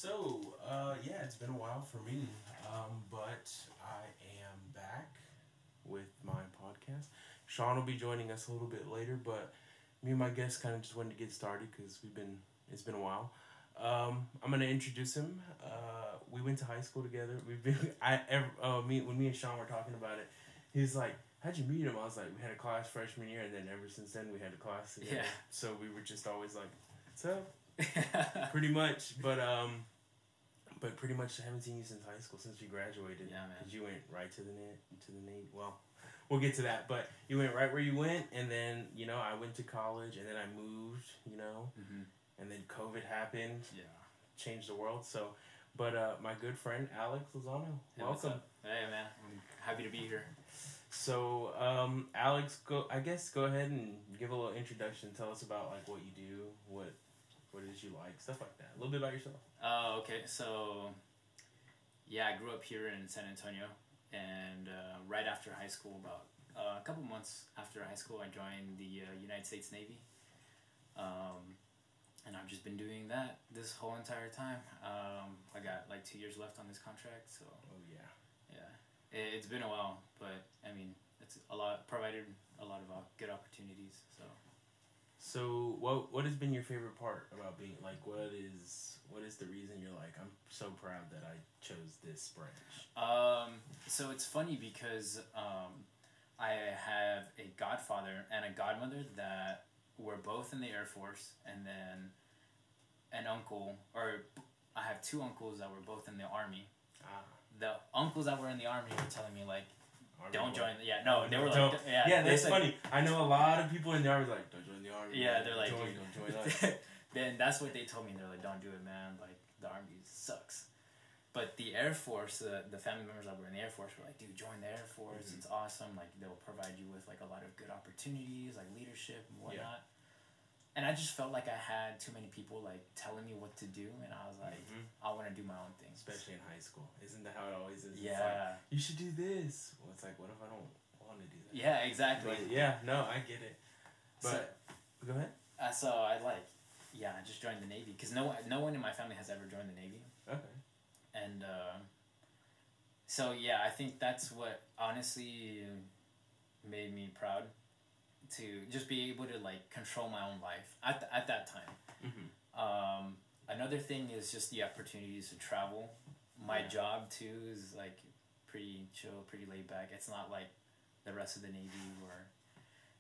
Yeah, it's been a while for me, but I am back with my podcast. Sean will be joining us a little bit later, but me and my guest kind of just wanted to get started because it's been a while. I'm gonna introduce him. We went to high school together. When me and Sean were talking about it, he was like, "How'd you meet him?" I was like, "We had a class freshman year, and then ever since then we had a class together." Yeah. So we were just always like, "What's up?" Pretty much, but pretty much I haven't seen you since high school, since you graduated. Yeah, man. Because you went right to the Navy. Well, we'll get to that. But you went right where you went, and then I went to college, and then I moved. Mm-hmm. And then COVID happened. Yeah. Changed the world. So, but my good friend Alex Lozano, Hey, welcome. Hey, man. I'm happy to be here. So, Alex, go ahead and give a little introduction. Tell us about like what you do, what it is you like, stuff like that. A little bit about yourself. Oh, okay. So, yeah, I grew up here in San Antonio, and right after high school, about a couple months after high school, I joined the United States Navy. And I've just been doing that this whole entire time. I got like 2 years left on this contract, so. Oh yeah. Yeah, it's been a while, but I mean, it's provided a lot of good opportunities. So what has been your favorite part about being like what is the reason you're like I'm so proud that I chose this branch? So it's funny because I have a godfather and a godmother that were both in the Air Force, and then an uncle, or I have two uncles that were both in the Army. The uncles that were in the Army were telling me like, don't join. They were like, yeah, that's like, funny. I know a lot of people in the Army like, don't join the Army. Yeah, they're like, don't join us. Then that's what they told me. They're like, don't do it, man. Like the Army sucks. But the Air Force, the family members that were in the Air Force were like, dude, join the Air Force. Mm-hmm. It's awesome. Like they'll provide you with like a lot of good opportunities, like leadership and whatnot. Yeah. And I just felt like I had too many people like telling me what to do, and I was like, I want to do my own thing. Especially in high school, isn't that how it always is? Yeah. It's like, you should do this. Well, it's like, what if I don't want to do that? Yeah, exactly. But yeah, no, I get it. But go ahead. So I just joined the Navy because no one in my family has ever joined the Navy. Okay. And so yeah, I think that's what honestly made me proud. To just be able to like control my own life at that time. Mm-hmm. Another thing is just the opportunities to travel. My job too is like pretty chill, pretty laid back. It's not like the rest of the Navy where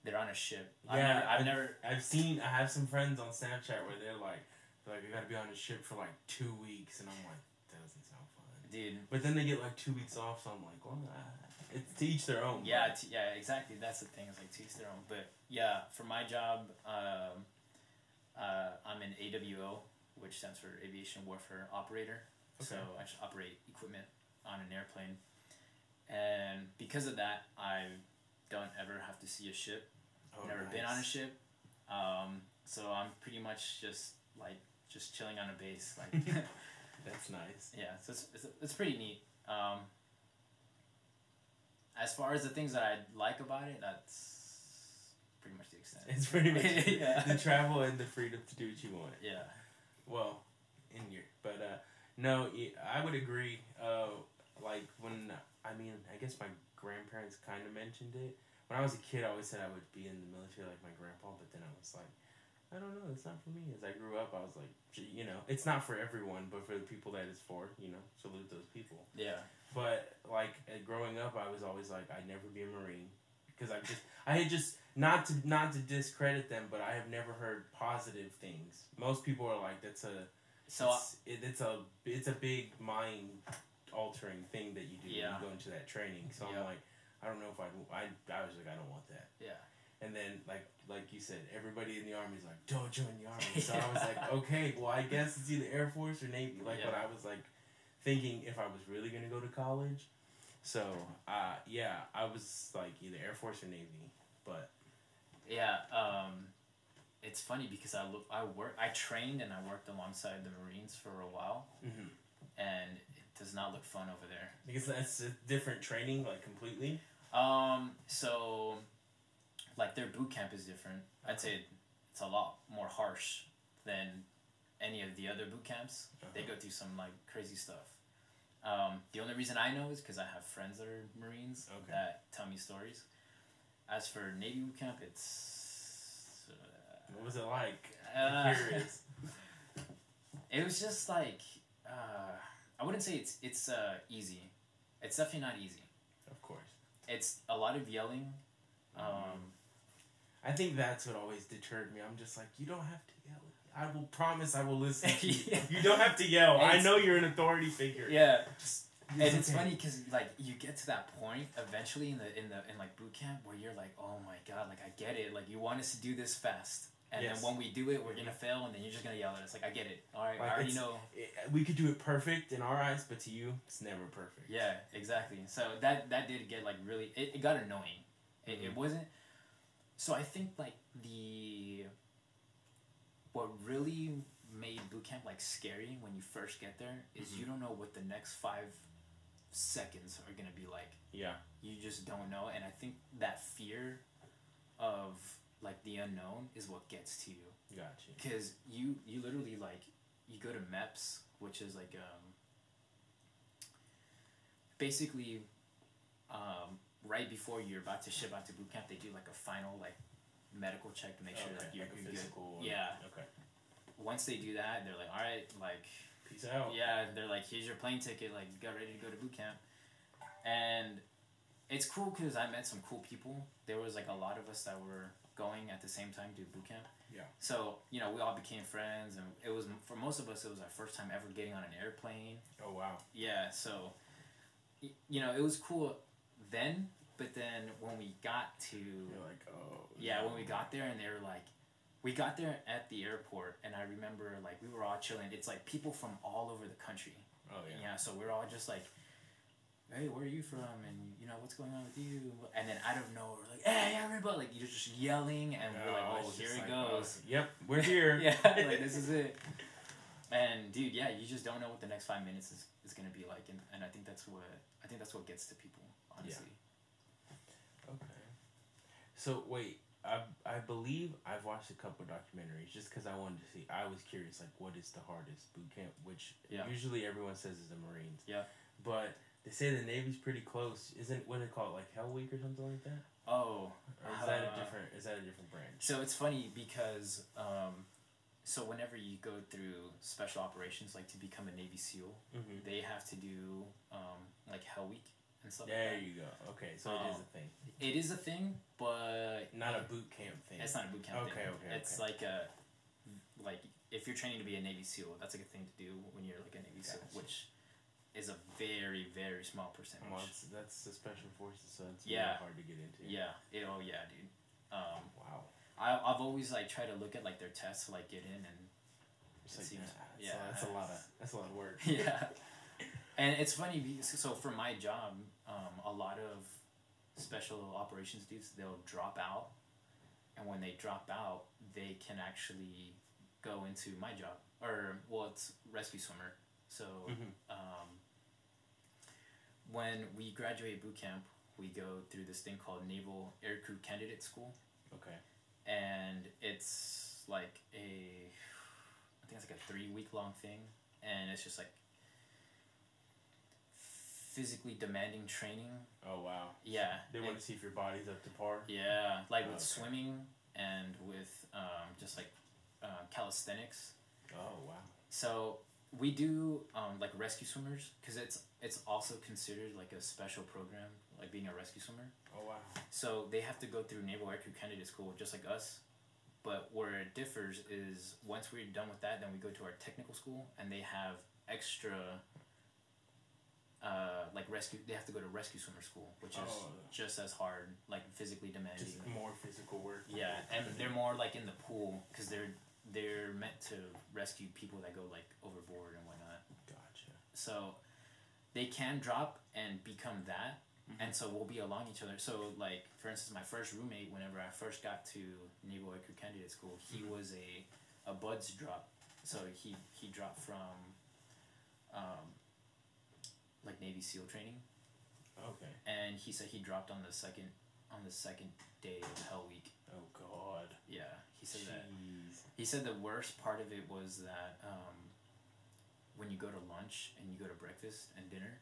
they're on a ship. Yeah, I have some friends on Snapchat where they're like I gotta be on a ship for like 2 weeks, and I'm like, that doesn't sound fun, dude. But then they get like 2 weeks off, so I'm like, well, it's to each their own. Yeah, yeah, exactly. That's the thing. It's like to each their own. But yeah, for my job, I'm an AWO, which stands for Aviation Warfare Operator. Okay. So I just operate equipment on an airplane, and because of that, I don't ever have to see a ship. Never been on a ship, so I'm pretty much just chilling on a base. Like that's nice. Yeah, so it's pretty neat. As far as the things that I like about it, that's pretty much the extent. It's pretty much the travel and the freedom to do what you want. Yeah. Well, no, I would agree. I guess my grandparents kind of mentioned it. When I was a kid, I always said I would be in the military like my grandpa, but then I was like, I don't know, it's not for me. As I grew up, I was like, it's not for everyone, but for the people that it's for, salute those people. Yeah. But, growing up, I was always like, I'd never be a Marine. Because I had just, not to discredit them, but I have never heard positive things. Most people are like, it's a big mind-altering thing that you do when you go into that training. So I'm like, I don't know if I was like, I don't want that. Yeah. And then, like you said, everybody in the Army is like, don't join the Army. So I was like, okay, well, I guess it's either Air Force or Navy. But I was, thinking if I was really going to go to college. So, I was, either Air Force or Navy. But... Yeah, it's funny because I trained and I worked alongside the Marines for a while. Mm-hmm. And it does not look fun over there. Because that's a different training, completely? So... their boot camp is different. I'd say it's a lot more harsh than any of the other boot camps. They go through some like crazy stuff. The only reason I know is because I have friends that are Marines that tell me stories. As for Navy boot camp, it's what was it like? I'm curious. It was just like I wouldn't say it's easy. It's definitely not easy. Of course. It's a lot of yelling. I think that's what always deterred me. I'm just like, you don't have to yell. I will promise I will listen to you. Yeah. You don't have to yell. I know you're an authority figure. Yeah. It's funny because like you get to that point eventually in like boot camp where you're like, oh my god, like I get it. Like you want us to do this fast. And then when we do it, we're gonna fail, and then you're just gonna yell at us. Like, I get it. All right, like, I already know. We could do it perfect in our eyes, but to you, it's never perfect. Yeah, exactly. So that did get like really. It got annoying. It wasn't. So I think like what really made boot camp like scary when you first get there is you don't know what the next 5 seconds are gonna be like. Yeah. You just don't know, and I think that fear of like the unknown is what gets to you. Gotcha. Because you literally like you go to MEPS, which is like basically right before you're about to ship out to boot camp, they do like a final like medical check to make sure that you're good. Yeah. Okay. Once they do that, they're like, all right, like peace out. Yeah, they're like, here's your plane ticket, like you got ready to go to boot camp, and it's cool because I met some cool people. There was like a lot of us that were going at the same time to boot camp. Yeah. So, you know, we all became friends, and it was, for most of us, it was our first time ever getting on an airplane. Oh, wow. Yeah, so, you know, it was cool then, but then when we got to... You're like, oh... Yeah, when we got there, and they were like... We got there at the airport, and I remember, like, we were all chilling. It's, like, people from all over the country. Oh, yeah. Yeah, so we're all just, like... Hey, where are you from? And, you know, what's going on with you? And then out of nowhere, we're like, hey, everybody! Like, you're just yelling, and we're like, oh, here it goes. Yep, we're here. Yeah, like, this is it. And, dude, yeah, you just don't know what the next 5 minutes is going to be like. And I think that's what gets to people, honestly. Yeah. Okay. So, wait, I believe I've watched a couple of documentaries just because I wanted to see. I was curious, like, what is the hardest boot camp? Which usually everyone says is the Marines. Yeah. But... They say the Navy's pretty close. What do they call it, like Hell Week or something like that? Oh. Or is that a different branch? So it's funny because so whenever you go through special operations, like to become a Navy SEAL, they have to do like Hell Week and stuff like that. There you go. Okay, so it is a thing. It is a thing, but not a boot camp thing. It's not a boot camp thing. Okay. It's like if you're training to be a Navy SEAL, that's like a thing to do when you're like a Navy SEAL, which is a very, very small percentage. Well, that's the special forces, so it's really hard to get into. Yeah. Oh yeah, dude. Wow. I've always like tried to look at like their tests to like get in, and that's a lot of work. Yeah. And it's funny because, so for my job, a lot of special operations dudes, they'll drop out, and when they drop out, they can actually go into my job, or well, it's rescue swimmer. So when we graduate boot camp, we go through this thing called Naval Aircrew Candidate School. Okay. And it's like I think it's like a 3-week-long thing, and it's just like physically demanding training. Oh, wow. Yeah. They want to see if your body's up to par? Yeah, like with swimming and with just like calisthenics. Oh, wow. So we do like rescue swimmers, because it's also considered like a special program, like being a rescue swimmer. Oh, wow. So they have to go through Naval Aircrew Candidate School just like us, but where it differs is once we're done with that, then we go to our technical school, and they have extra like rescue. They have to go to rescue swimmer school, which is just as hard, like physically demanding. Just more physical work. Yeah, and they're more like in the pool, because they're meant to rescue people that go like overboard and whatnot. Gotcha. So they can drop and become that, and so we'll be along each other. So like, for instance, my first roommate, whenever I first got to Naval Aircrew Candidate School, he was a buds drop. So he dropped from like Navy SEAL training. Okay. And he said he dropped on the second day of Hell Week. Oh God. Yeah, he said that. He said the worst part of it was that when you go to lunch and you go to breakfast and dinner,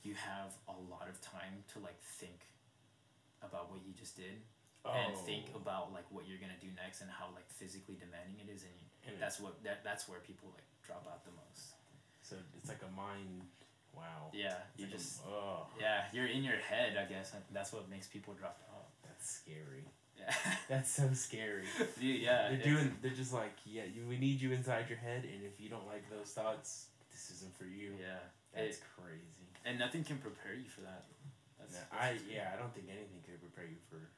you have a lot of time to like think about what you just did and think about like what you're gonna do next and how like physically demanding it is, and that's where people like drop out the most. So it's like a mind. Wow. Yeah. You just. Yeah, you're in your head, I guess. And that's what makes people drop out. That's scary. Yeah. That's so scary. Dude, yeah. They're just like, yeah, we need you inside your head, and if you don't like those thoughts, this isn't for you. Yeah. That's crazy. And nothing can prepare you for that. I don't think anything could prepare you for.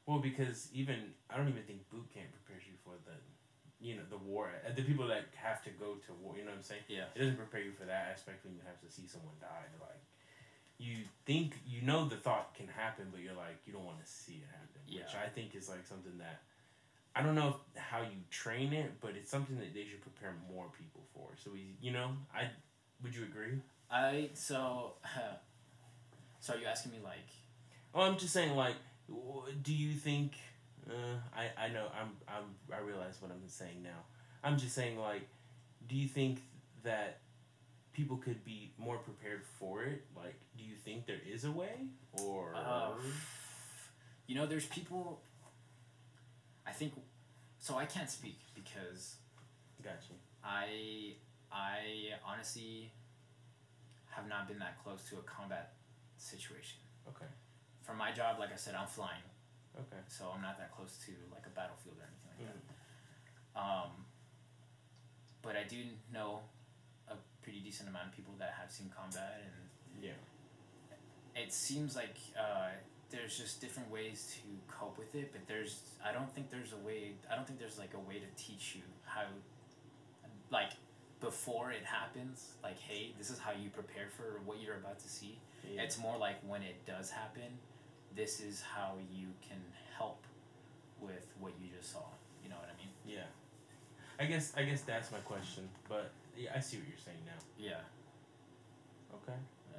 Well, because I don't even think boot camp prepares you for the war. The people that have to go to war, you know what I'm saying? Yeah. It doesn't prepare you for that aspect when you have to see someone die. Like, you think the thought can happen, but you're like, you don't want to see it happen. Yeah. Which I think is like something that I don't know how you train it, but it's something that they should prepare more people for. So would you agree? So are you asking me like? Oh, I'm just saying like, do you think? I know I realize what I'm saying now. I'm just saying like, do you think that people could be more prepared for it? Like, do you think there is a way, or? There's people. I think, so I can't speak because. Gotcha. I honestly have not been that close to a combat situation. Okay. For my job, like I said, I'm flying. Okay. So I'm not that close to like a battlefield or anything like that. But I do know a pretty decent amount of people that have seen combat, and it seems like there's just different ways to cope with it. But I don't think there's like a way to teach you how, like, before it happens, like, hey, this is how you prepare for what you're about to see. Yeah. It's more like when it does happen, this is how you can help with what you just saw. You know what I mean? Yeah. I guess that's my question, but yeah, I see what you're saying now. Yeah. Okay. Yeah.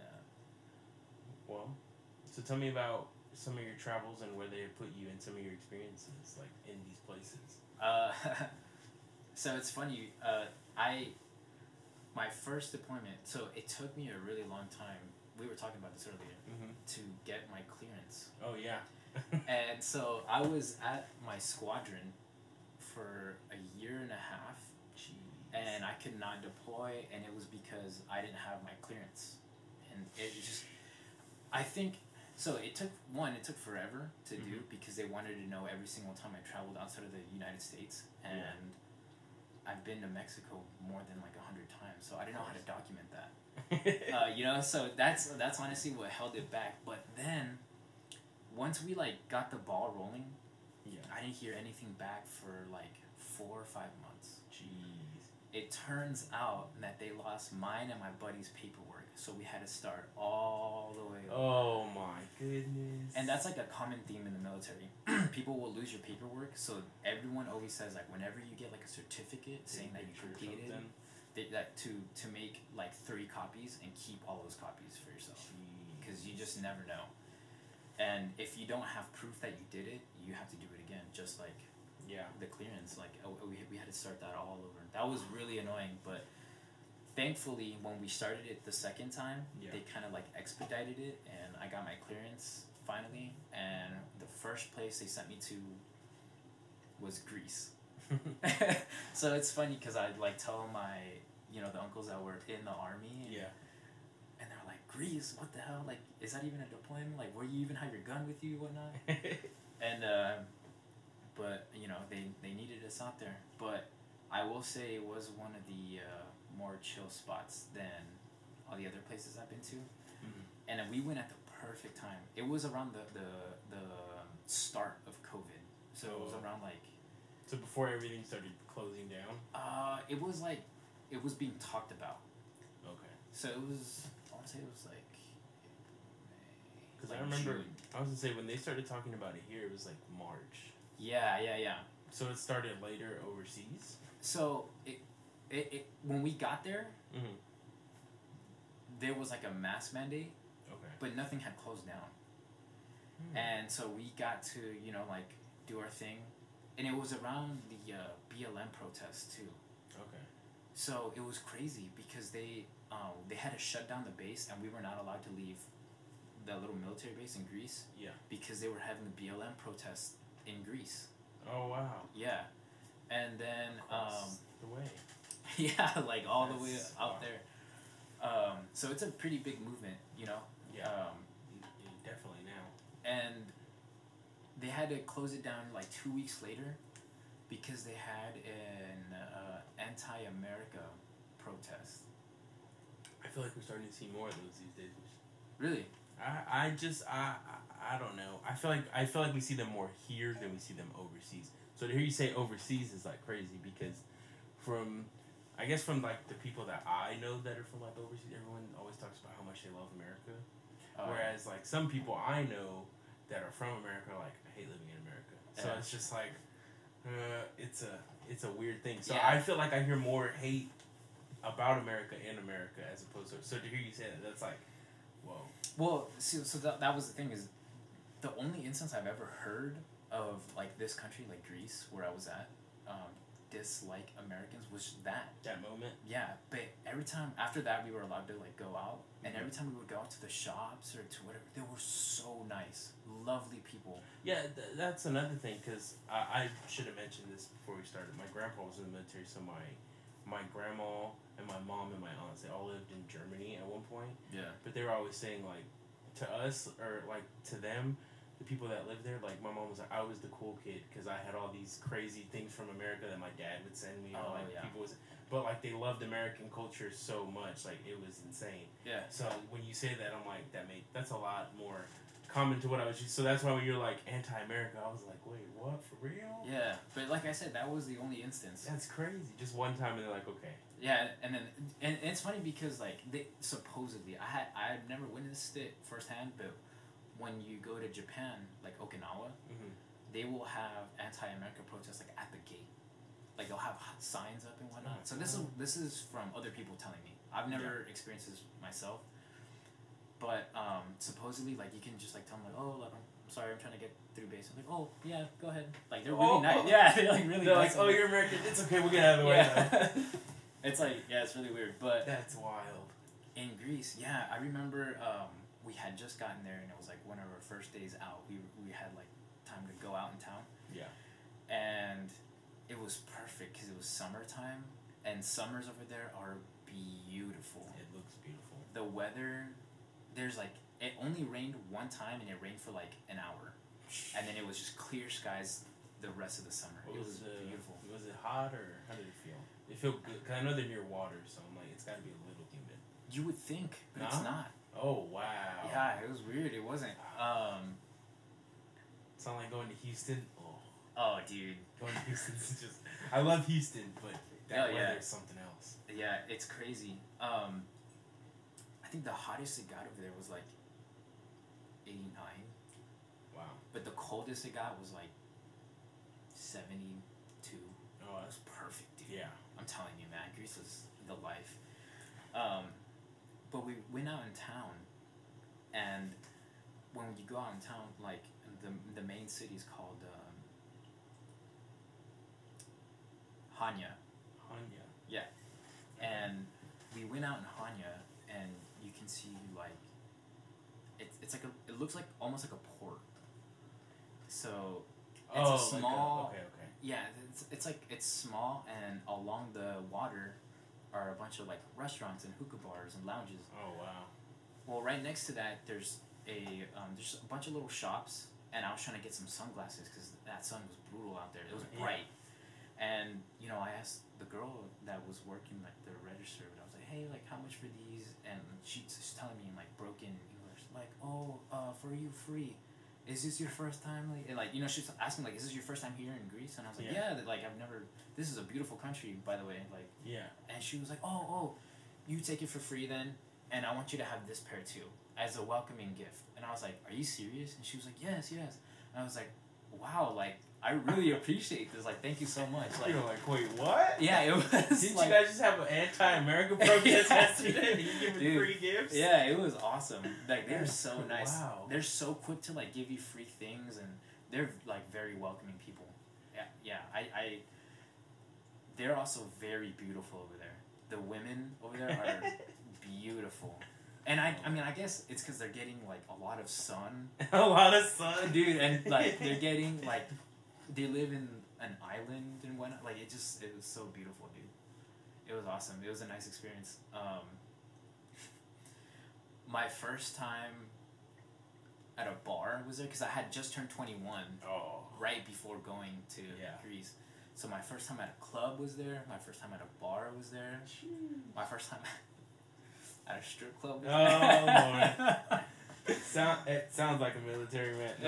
Well, so tell me about some of your travels and where they have put you and some of your experiences, like, in these places. So it's funny. My first deployment. So it took me a really long time. We were talking about this earlier. To get my clearance. Oh yeah. And so I was at my squadron for a year and a half. Jeez. And I could not deploy, and it was because I didn't have my clearance. And it just, I think, so it took forever to do because they wanted to know every single time I traveled outside of the United States. And I've been to Mexico more than like 100 times, so I didn't know how to document that. So that's honestly what held it back. But then, once we like got the ball rolling, I didn't hear anything back for like 4 or 5 months. Jeez. It turns out that they lost mine and my buddy's paperwork, so we had to start all the way over. Oh my goodness. And that's like a common theme in the military. People will lose your paperwork, so everyone always says like whenever you get like a certificate saying that you completed, that to make like 3 copies and keep all those copies for yourself, because you just never know. And if you don't have proof that you did it, you have to do it again, just like the clearance. Like we had to start that all over. That was really annoying, but thankfully when we started it the second time, they kind of like expedited it, and I got my clearance finally. And the first place they sent me to was Greece. So it's funny because I'd like tell my the uncles that were in the army, and they're like, Greece, what the hell, like, is that even a deployment, like, where you even have your gun with you, whatnot? And but they needed us out there. But I will say it was one of the more chill spots than all the other places I've been to. And we went at the perfect time. It was around the start of COVID, so it was around like. So before everything started closing down? It was being talked about. Okay. So it was, I want to say it was like because I remember, June. I was going to say, when they started talking about it here, it was like March. Yeah. So it started later overseas? So it when we got there, there was like a mask mandate, but nothing had closed down. And so we got to, like, do our thing. and it was around the BLM protests too. Okay. So it was crazy because they had to shut down the base, and we were not allowed to leave the little military base in Greece. Yeah. Because they were having the BLM protests in Greece. Oh wow. Yeah, and then the way. yeah, like all That's, the way out there. So it's a pretty big movement, you know. Yeah. Definitely now. And they had to close it down like 2 weeks later because they had an anti-America protest. I feel like we're starting to see more of those these days. Really? I don't know. I feel like we see them more here than we see them overseas. So to hear you say overseas is like crazy because from like the people that I know that are from like overseas, everyone always talks about how much they love America. Whereas like some people I know that are from America are like, I hate living in America. So it's just like it's a weird thing. So I feel like I hear more hate about America in America as opposed to to hear you say that, that's like, whoa. Well, so that was the thing is, the only instance I've ever heard of like this country, like Greece, where I was at, dislike Americans was that moment. Yeah, but every time after that we were allowed to like go out, and every time we would go out to the shops or to whatever, they were so nice, lovely people. Yeah, that's another thing because I should have mentioned this before we started. My grandpa was in the military, so my grandma and my mom and my aunts, they all lived in Germany at one point. Yeah. But they were always saying like to us or like to them, the people that lived there, like my mom was like, I was the cool kid because I had all these crazy things from America that my dad would send me. Or, like people was, but like they loved American culture so much, like it was insane. Yeah. So when you say that, I'm like that's a lot more common to what I was used. So that's why when you're like anti-America, I was like, wait, what, for real? Yeah, but like I said, that was the only instance. That's crazy. Just one time, and they're like, okay. Yeah, and then and it's funny because like they supposedly I've never witnessed it firsthand, but when you go to Japan, like Okinawa, they will have anti-America protests like at the gate, like they'll have signs up and whatnot. So this is from other people telling me. I've never experienced this myself, but supposedly like you can just like tell them like, oh, like, I'm sorry, I'm trying to get through base. I'm like, oh yeah, go ahead. Like they're really nice. Yeah, they're like really nice. Like, oh, you're American. It's okay. We'll get out of the way now. It's like it's really weird, but that's wild. In Greece, yeah, I remember we had just gotten there, and it was like one of our first days out. We had like time to go out in town. Yeah. And it was perfect because it was summertime, and summers over there are beautiful. It looks beautiful. The weather, there's like it only rained one time, and it rained for like an hour, and then it was just clear skies the rest of the summer. It was beautiful. Was it hot or how did it feel? It felt good because I know they're near water, so I'm like, it's got to be a little humid. You would think, but it's not. Oh wow. Yeah, it was weird. It wasn't. It's not like going to Houston. Oh, dude. Going to Houston is just. I love Houston, but that weather is something else. Yeah, it's crazy. I think the hottest it got over there was like 89. Wow. But the coldest it got was like 72. Oh, it was perfect, dude. Yeah. I'm telling you, man, Greece was the life. But we went out in town, and when you go out in town, like the main city is called Hanya. Hanya. Yeah. And we went out in Hanya, and you can see like it's like it looks like almost like a port. So it's a small. Okay. Yeah, it's small, and along the water are a bunch of like restaurants and hookah bars and lounges. Oh wow. Well, right next to that there's a bunch of little shops, and I was trying to get some sunglasses because that sun was brutal out there. It was bright, and I asked the girl that was working like the register, but I was like, hey, like how much for these? And she's telling me in like broken English, like, oh, for you free. Is this your first time? Like, she's asking, like, is this your first time here in Greece? And I was like, yeah, like, I've never, this is a beautiful country, by the way, like, yeah. And she was like, oh, you take it for free then, and I want you to have this pair too, as a welcoming gift. And I was like, are you serious? And she was like, yes. And I was like, wow, like, I really appreciate this, like, thank you so much. Like, you're like, wait, what? Yeah, it was. Didn't you guys just have an anti-America protest yesterday? You give me free gifts? Yeah, it was awesome. Like, they're so nice. Wow. They're so quick to, like, give you free things, and they're, like, very welcoming people. they're also very beautiful over there. The women over there are beautiful. And I mean, I guess it's because they're getting, like, a lot of sun. A lot of sun? Dude, and, like, they're getting, like, they live in an island and whatnot. Like, it was so beautiful, dude. It was awesome. It was a nice experience. My first time at a bar was there, because I had just turned 21 right before going to Greece. So my first time at a club was there. My first time at a bar was there. My first time at a strip club was there. Lord. It sounds like a military man. No,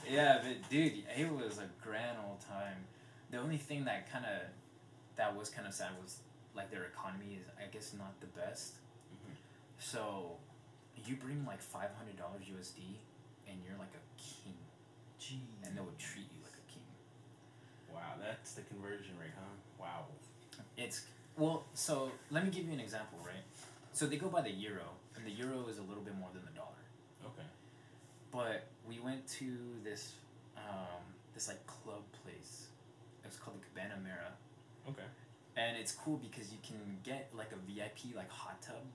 yeah, but dude, it was a grand old time. The only thing that was kind of sad was, like, their economy is, I guess, not the best. Mm-hmm. So you bring like $500 USD and you're like a king. Jeez. And they would treat you like a king. Wow, that's the conversion rate, huh? Wow. So let me give you an example, right? So they go by the euro, and the euro is a little bit more than the dollar. Okay. But we went to this like club place. It was called the Cabana Mera. Okay. And it's cool because you can get like a VIP like hot tub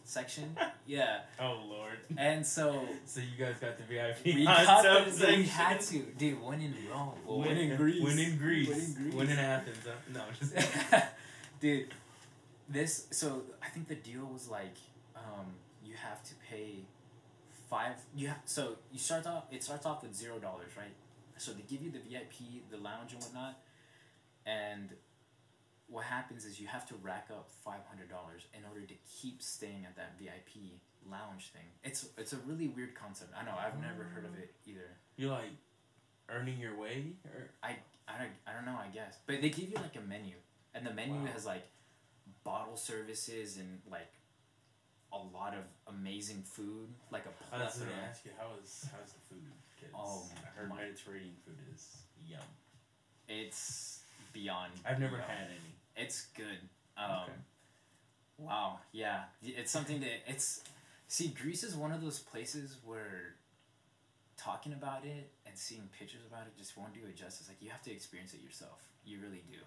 section. Yeah. Oh Lord. And so you guys got the VIP we hot tub section. We had to. Dude, one in Rome. One in Greece. One in Athens. No, just dude, so I think the deal was like you have to pay it starts off with $0, right? So they give you the VIP, the lounge and whatnot, and what happens is you have to rack up $500 in order to keep staying at that VIP lounge thing. It's a really weird concept. I know, I've never heard of it either. You're like earning your way, or I don't know, I guess. But they give you like a menu, and the menu has like bottle services and like a lot of amazing food, like a plethora. I was going to ask you, how's the food? I heard Mediterranean food is yum. It's beyond. I've never had any. It's good. Okay. Wow. Yeah. It's something that see, Greece is one of those places where talking about it and seeing pictures about it just won't do it justice. Like, you have to experience it yourself. You really do.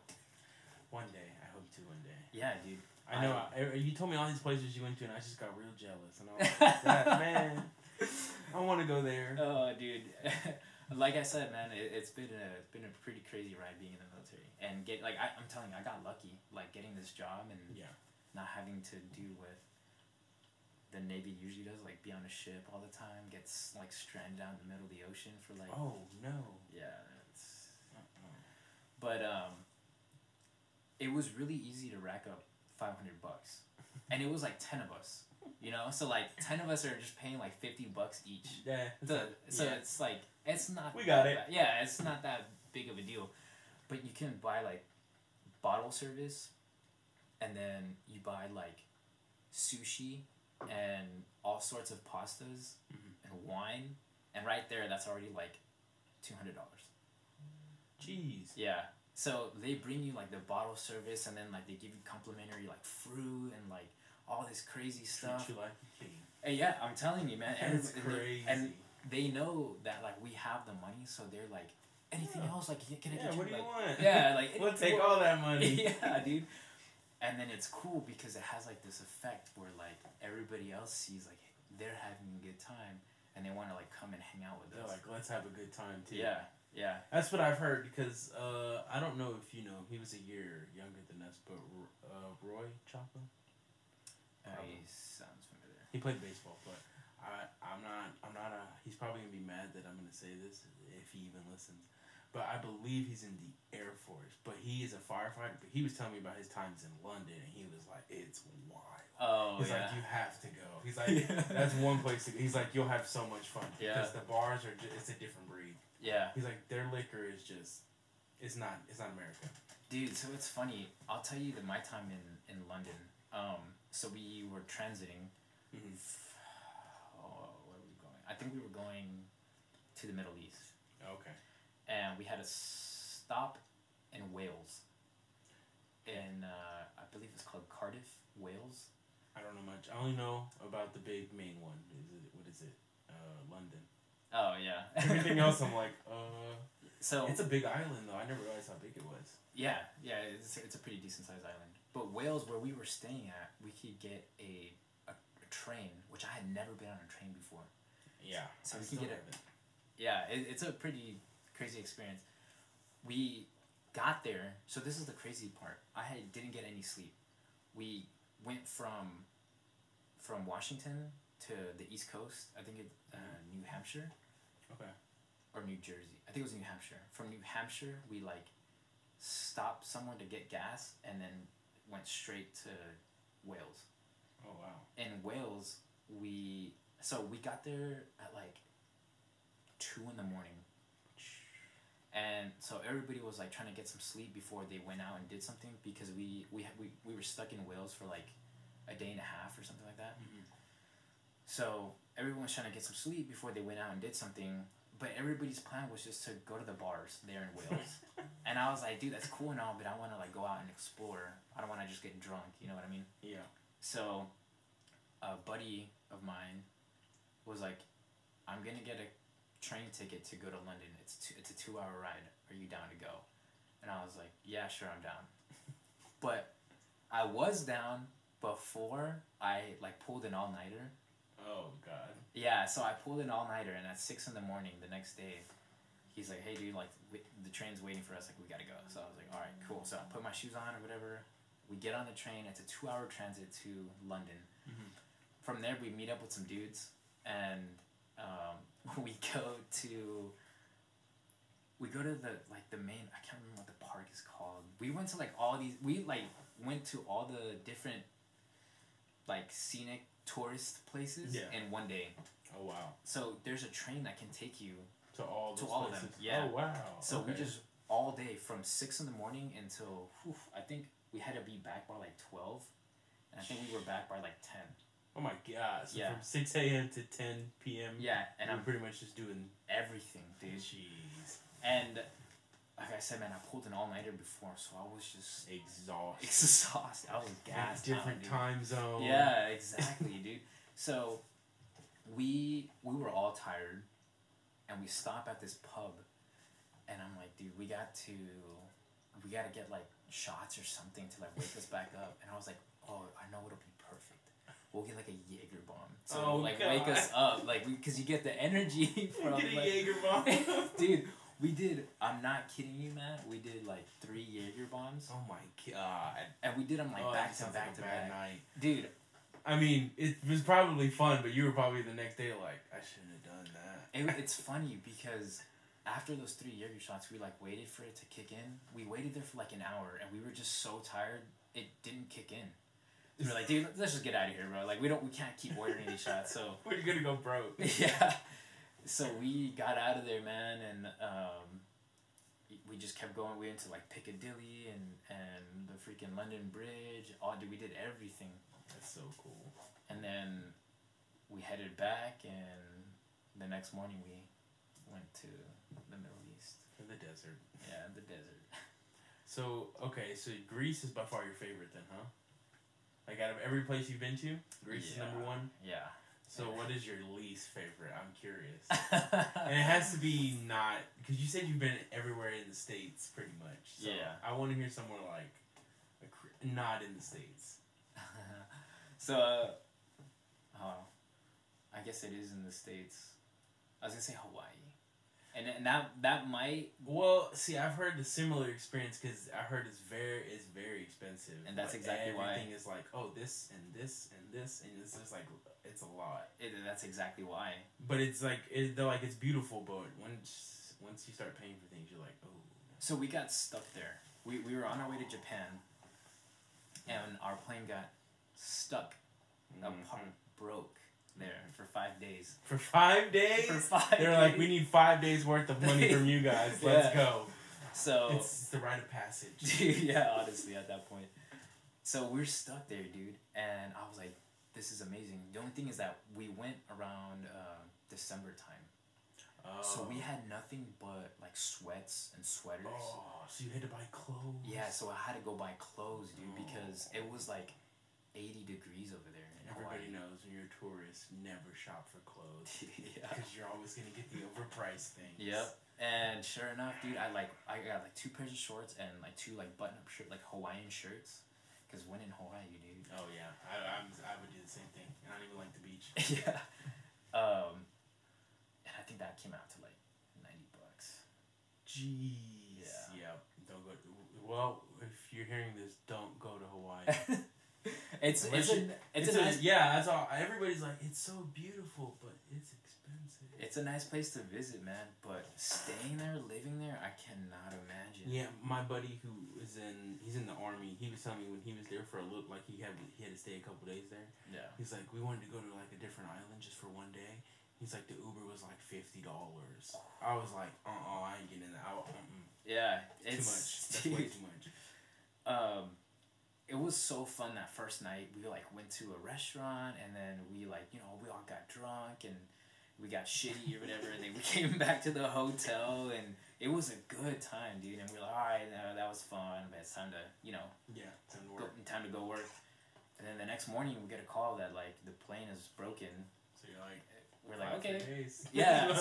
One day. I hope to one day. Yeah, dude. I know. You told me all these places you went to, and I just got real jealous. And I was like, man, I want to go there. Oh, dude. Like I said, man, it's been a pretty crazy ride being in the military, and I'm telling you, I got lucky, like getting this job and not having to do what the Navy usually does, like be on a ship all the time, gets like stranded out in the middle of the ocean for like. Oh no. Yeah, but it was really easy to rack up $500, and it was like 10 of us. You know, so like 10 of us are just paying like $50 each. Yeah. So it's like it's not. We got it. Yeah, it's not that big of a deal, but you can buy like bottle service, and then you buy like sushi and all sorts of pastas and wine, and right there, that's already like $200. Jeez. Yeah. So they bring you like the bottle service, and then like they give you complimentary like fruit and like all this crazy stuff. Treat you like a king. Hey, yeah, I'm telling you, man. That's crazy. And they know that like we have the money, so they're like, anything else? Like, can I get you? What do you want? Yeah, like we'll take all that money. Yeah, dude. And then it's cool because it has like this effect where like everybody else sees like they're having a good time, and they want to like come and hang out with us. They're like, let's have a good time too. Yeah. Yeah. That's what I've heard, because I don't know if you know him. He was a year younger than us, but Roy Chapa? He sounds familiar. He played baseball, but I'm not he's probably going to be mad that I'm going to say this, if he even listens. But I believe he's in the Air Force, but he is a firefighter. But he was telling me about his times in London, and he was like, it's wild. Oh, he's like, you have to go. He's like, that's one place to go. He's like, you'll have so much fun. Yeah. Because the bars are it's a different breed. Yeah. He's like, their liquor is just, it's not America. Dude, so it's funny. I'll tell you that my time in London, so we were transiting. Mm-hmm. Where were we going? I think we were going to the Middle East. Okay. And we had a stop in Wales. In, I believe it's called Cardiff, Wales. I don't know much. I only know about the big main one. What is it? London. Oh, yeah. Everything else, I'm like, So it's a big island though. I never realized how big it was. Yeah, it's a pretty decent sized island. But Wales, where we were staying at, we could get a train, which I had never been on a train before. Yeah, so we could get it. Yeah, it's a pretty crazy experience. We got there, so this is the crazy part. Didn't get any sleep. We went from Washington to the East Coast. I think New Hampshire. Okay. Or New Jersey. I think it was New Hampshire. From New Hampshire, we stopped somewhere to get gas and then went straight to Wales. Oh wow. In Wales, we got there at 2 a.m. And so everybody was trying to get some sleep before they went out and did something, because we were stuck in Wales for a day and a half or something like that. Mm-hmm. So everyone was trying to get some sleep before they went out and did something, but everybody's plan was just to go to the bars there in Wales. And I was like, dude, that's cool and all, but I want to go out and explore. I don't want to just get drunk, you know what I mean? Yeah. So a buddy of mine was like, I'm gonna get a train ticket to go to London. It's a 2-hour ride. Are you down to go? And I was like, yeah, sure, I'm down. But I was down before I pulled an all-nighter. Oh god. Yeah, so I pulled an all-nighter, and at 6 a.m. the next day, he's like, hey dude, the train's waiting for us, we gotta go. So I was like, alright, cool. So I put my shoes on or whatever. We get on the train. It's a 2-hour transit to London. Mm-hmm. From there, we meet up with some dudes, and we go to the main, I can't remember what the park is called. We went to all these, we went to all the different scenic tourist places in one day. Oh wow. So there's a train that can take you to all of them. Yeah. Oh wow. So we just all day from 6 a.m. until I think we had to be back by 12, and I think we were back by 10. Oh my god. So from 6 a.m. to 10 p.m. Yeah, and I'm pretty much just doing everything, dude. Jeez. And like I said, man, I pulled an all-nighter before, so I was just exhausted. I was gassed. Different time zone. Yeah, exactly, dude. So we were all tired, and we stop at this pub, and I'm like, dude, we gotta get shots or something to wake us back up. And I was like, oh, I know it'll be perfect. We'll get a Jaeger bomb to wake us up, because you get the energy from get a Jaeger bomb. Dude, we did. I'm not kidding you, man. We did 3 Jaeger bombs. Oh my god! And we did them back to back to back. Night. Dude. I mean, it was probably fun, but you were probably the next day I shouldn't have done that. It's funny because after those 3 Jaeger shots, we waited for it to kick in. We waited there for an hour, and we were just so tired, it didn't kick in. We were like, dude, let's just get out of here, bro. We can't keep ordering these shots. So we're gonna go broke. Yeah. So we got out of there, man, and we just kept going. We went to Piccadilly and the freaking London Bridge. We did everything. That's so cool. And then we headed back, and the next morning we went to the Middle East. In the desert. Yeah, the desert. So Greece is by far your favorite then, huh? Out of every place you've been to, Greece is number one? Yeah. So what is your least favorite? I'm curious. And it has to be not, because you said you've been everywhere in the States pretty much. So yeah. I want to hear somewhere not in the States. So, I guess it is in the States. I was going to say Hawaii. And that might... Well, see, I've heard the similar experience because I heard it's very expensive. And that's exactly why. Everything is this and this and this, and it's just it's a lot. That's exactly why. But it's it's beautiful, but once you start paying for things, you're like, oh. So we got stuck there. We were on our way to Japan, and our plane got stuck. Broke there for 5 days. For 5 days? For 5 They're like, we need 5 days worth of money from you guys. Let's go. So it's the rite of passage. Yeah, honestly, at that point. So we're stuck there, dude. And I was like, this is amazing. The only thing is that we went around December time. Oh. So we had nothing but sweats and sweaters. Oh, so you had to buy clothes? Yeah, so I had to go buy clothes, dude, because it was 80 degrees over there. Everybody knows when you're a tourist, never shop for clothes. Yeah. Because you're always going to get the overpriced things. Yep. And sure enough, dude, I got like 2 pairs of shorts and like 2 like button-up shirt, like Hawaiian shirts. Because when in Hawaii, dude. Oh, yeah. I would do the same thing. And I don't even like the beach. Yeah. And I think that came out to like $90. Jeez. Yeah. Don't go. Well, if you're hearing this, don't go to Hawaii. it's a nice. Yeah, that's all. Everybody's like, it's so beautiful, but it's expensive. It's a nice place to visit, man. But staying there, living there, I cannot imagine. Yeah, my buddy he's in the army. He was telling me when he was there for a little, like he had to stay a couple days there. Yeah. He's like, we wanted to go to like a different island just for one day. He's like, the Uber was like $50. I was like, I ain't getting that. Yeah, it's too much. That's way too much. It was so fun that first night. We like went to a restaurant and then we like, we all got drunk and we got shitty or whatever, and then we came back to the hotel and it was a good time, dude. And we were like, all right, that was fun, but it's time to, time to go work. And then the next morning we get a call that like the plane is broken. So you're like, we're like, okay, days. yeah.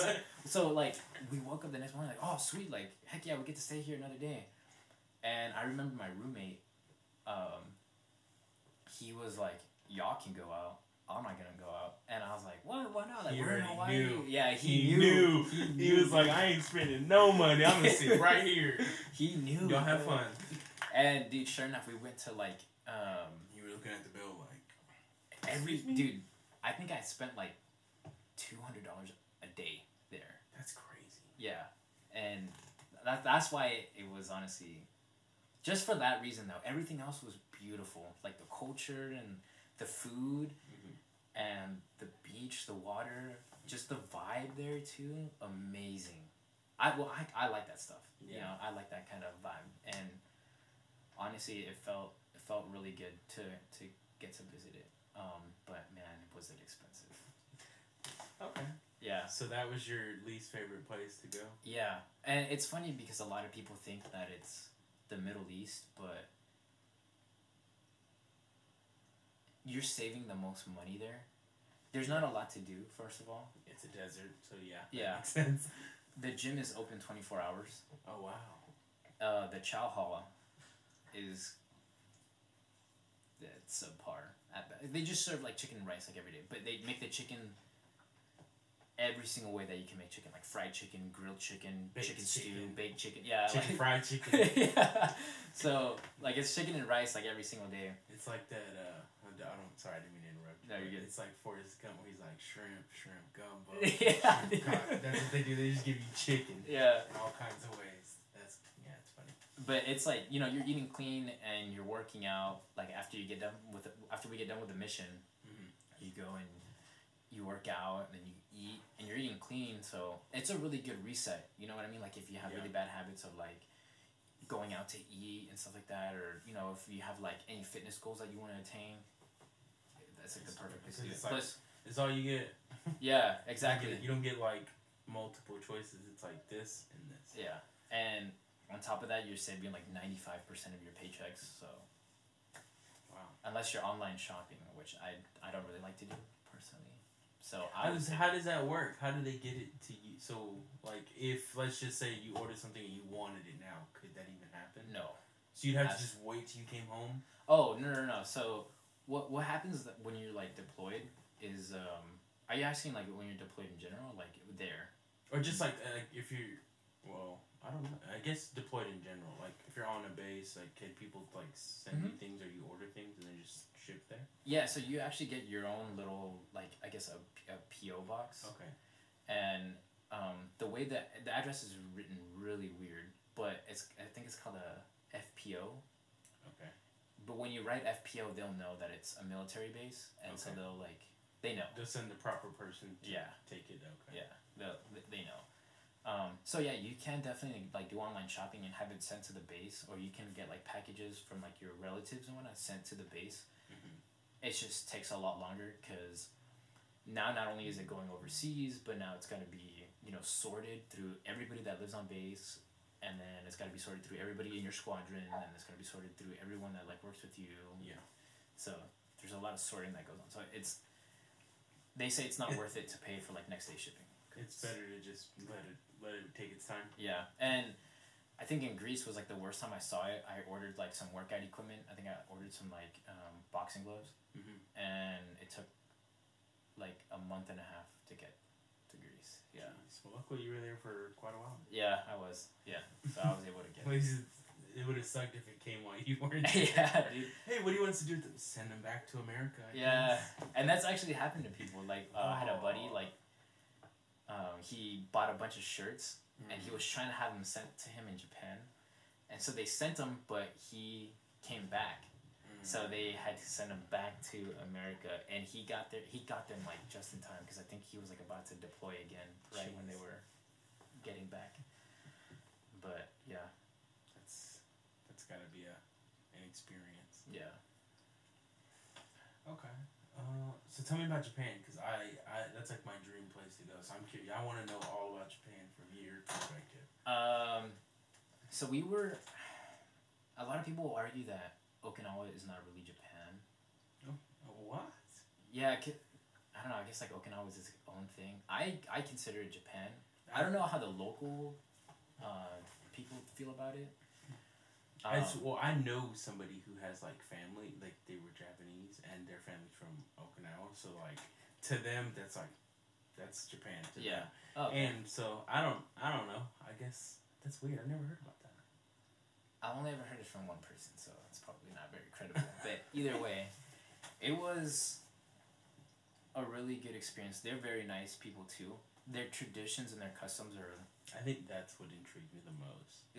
So like we woke up the next morning like, oh sweet, like heck yeah, we get to stay here another day. And I remember my roommate, he was like, y'all can go out. I'm not gonna go out. And I was like, what? Why not? Like, we're in Hawaii. Knew. Yeah, he knew. He was like, I ain't spending no money. I'm gonna sit right here. He knew. Y'all have fun. And dude, sure enough, we wwent to like. You were looking at the bill like. Dude, I think I spent like $200 a day there. That's crazy. Yeah, and that's why it was honestly, just for that reason though. Everything else was beautiful, like the culture and the food, and the beach, the water, just the vibe there too. Amazing. I like that stuff. Yeah. I like that kind of vibe, and honestly, it felt really good to get to visit it. But man, was it expensive? Okay. Yeah. So that was your least favorite place to go? Yeah. And it's funny because a lot of people think that it's the Middle East, but you're saving the most money there. There's not a lot to do, first of all. It's a desert, so yeah. Yeah. That makes sense. The gym is open 24 hours. Oh, wow. The chow hall is subpar. They just serve like chicken and rice like every day, but they make the chicken every single way that you can make chicken, like fried chicken, grilled chicken, baked chicken stew, chicken. baked chicken. Yeah, Chicken, fried chicken. Yeah. So like it's chicken and rice like every single day. It's like that. Sorry, I didn't mean to interrupt you. No, you're good. It's like Forrest Gump where he's like shrimp, gumbo. Yeah. That's what they do. They just give you chicken. Yeah. In all kinds of ways. It's funny. But it's like you're eating clean and you're working out. Like after we get done with the mission, you go and you work out and then you eat and you're eating clean. So it's a really good reset. You know what I mean? Like if you have really bad habits of like going out to eat and stuff like that, or if you have like any fitness goals that you want to attain, that's like the perfect place to do it. Plus, it's all you get. Yeah, exactly. You don't get like multiple choices. It's like this and this. Yeah, and on top of that, you're saving like 95% of your paychecks. So, wow. Unless you're online shopping, which I don't really like to do personally. So how does that work? How do they get it to you? So like if let's just say you ordered something and you wanted it now, could that even happen? No. So you'd have to just wait till you came home? Oh no. So what happens when you're like deployed is are you asking like when you're deployed in general, like there? Or just like if you're I don't know. I guess deployed in general. Like if you're on a base, like can people like send you things or you order things and then just ship there? Yeah, so you actually get your own little like I guess a PO box. Okay. And the way that the address is written really weird, but I think it's called a FPO. Okay. But when you write FPO, they'll know that it's a military base, and so they know. They'll send the proper person to take it. Okay. Yeah, they know. So yeah, you can definitely like do online shopping and have it sent to the base, or you can get like packages from like your relatives and whatnot sent to the base. It just takes a lot longer because now not only is it going overseas, but now it's got to be sorted through everybody that lives on base, and then it's got to be sorted through everybody in your squadron, and then it's got to be sorted through everyone that like works with you. Yeah. So there's lot of sorting that goes on. So they say it's not worth it to pay for like next day shipping. It's better to just let it take its time. Yeah, and I think in Greece was like the worst time I saw it. I ordered like some workout equipment. I think I ordered some like boxing gloves, and it took like a month and a half to get to Greece. Yeah. Jeez. Well, luckily you were there for quite a while. Yeah, I was. Yeah, so I was able to get. It would have sucked if it came while you weren't. Yeah, dude. Hey, what do you want us to do? Send them back to America. Yeah, and that's actually happened to people. Like I had a buddy like. He bought a bunch of shirts and he was trying to have them sent to him in Japan, and so they sent him, but he came back, so they had to send him back to America, and he got them like just in time because I think he was like about to deploy again right when they were getting back. But yeah, that's got to be an experience. Yeah. Okay. So tell me about Japan, because I that's like my dream place to go. So I'm curious. I want to know all about Japan from your perspective. So we were. A lot of people argue that Okinawa is not really Japan. Oh, what? Yeah, I don't know. I guess like Okinawa is its own thing. I consider it Japan. I don't know how the local people feel about it. I know somebody who has like family, like they were Japanese and their family's from Okinawa, so like to them that's Japan to them. Oh, okay. And so I don't know. I guess that's weird. I've never heard about that. I've only ever heard it from one person, so it's probably not very credible. But either way, it was a really good experience. They're very nice people too. Their traditions and their customs are. I think that's what intrigued me the most.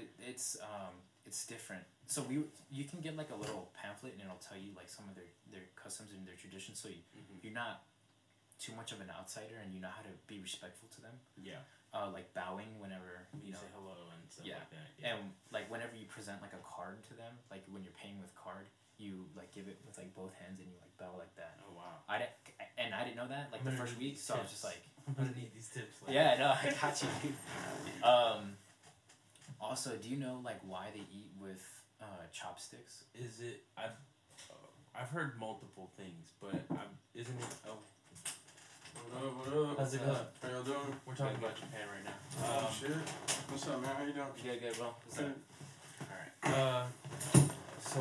It's different. So you can get like a little pamphlet and it'll tell you like some of their customs and their traditions. So you're not too much of an outsider and you know how to be respectful to them. Yeah. Like bowing whenever you say hello and stuff like that. Yeah. And like whenever you present like a card to them, like when you're paying with card, you like give it with like both hands and you like bow like that. Oh wow. I didn't know that like the first week, so I was just like, I'm gonna need these tips. Like. Yeah, no, I got you. Also, do you know like why they eat with chopsticks? Is it I've heard multiple things, but isn't it? Oh. What up? How's it going? How y'all doing? We're talking about Japan right now. Shit. What's up, man? How you doing? Good, bro. What's up? Alright. So,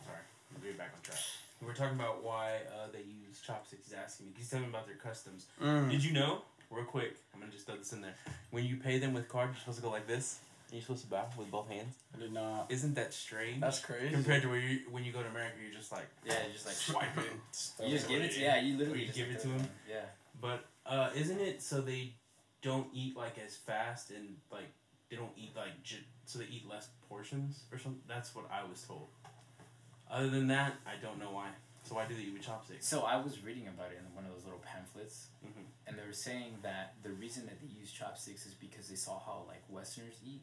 sorry, we'll get back on track. We're talking about why they use chopsticks. He's asking me. He's telling me about their customs. Did you know? Real quick, I'm gonna just throw this in there. When you pay them with card, you're supposed to go like this. And you're supposed to bow with both hands. I did not. Isn't that strange? That's crazy. Compared to when you go to America, you're just like you're just like swiping. You just give it to you literally just give it to them. Yeah. But isn't it so they don't eat like as fast and like they don't eat like so they eat less portions or something? That's what I was told. Other than that, I don't know why. So why do they eat with chopsticks? So I was reading about it in one of those little pamphlets, and they were saying that the reason that they use chopsticks is because they saw how like Westerners eat,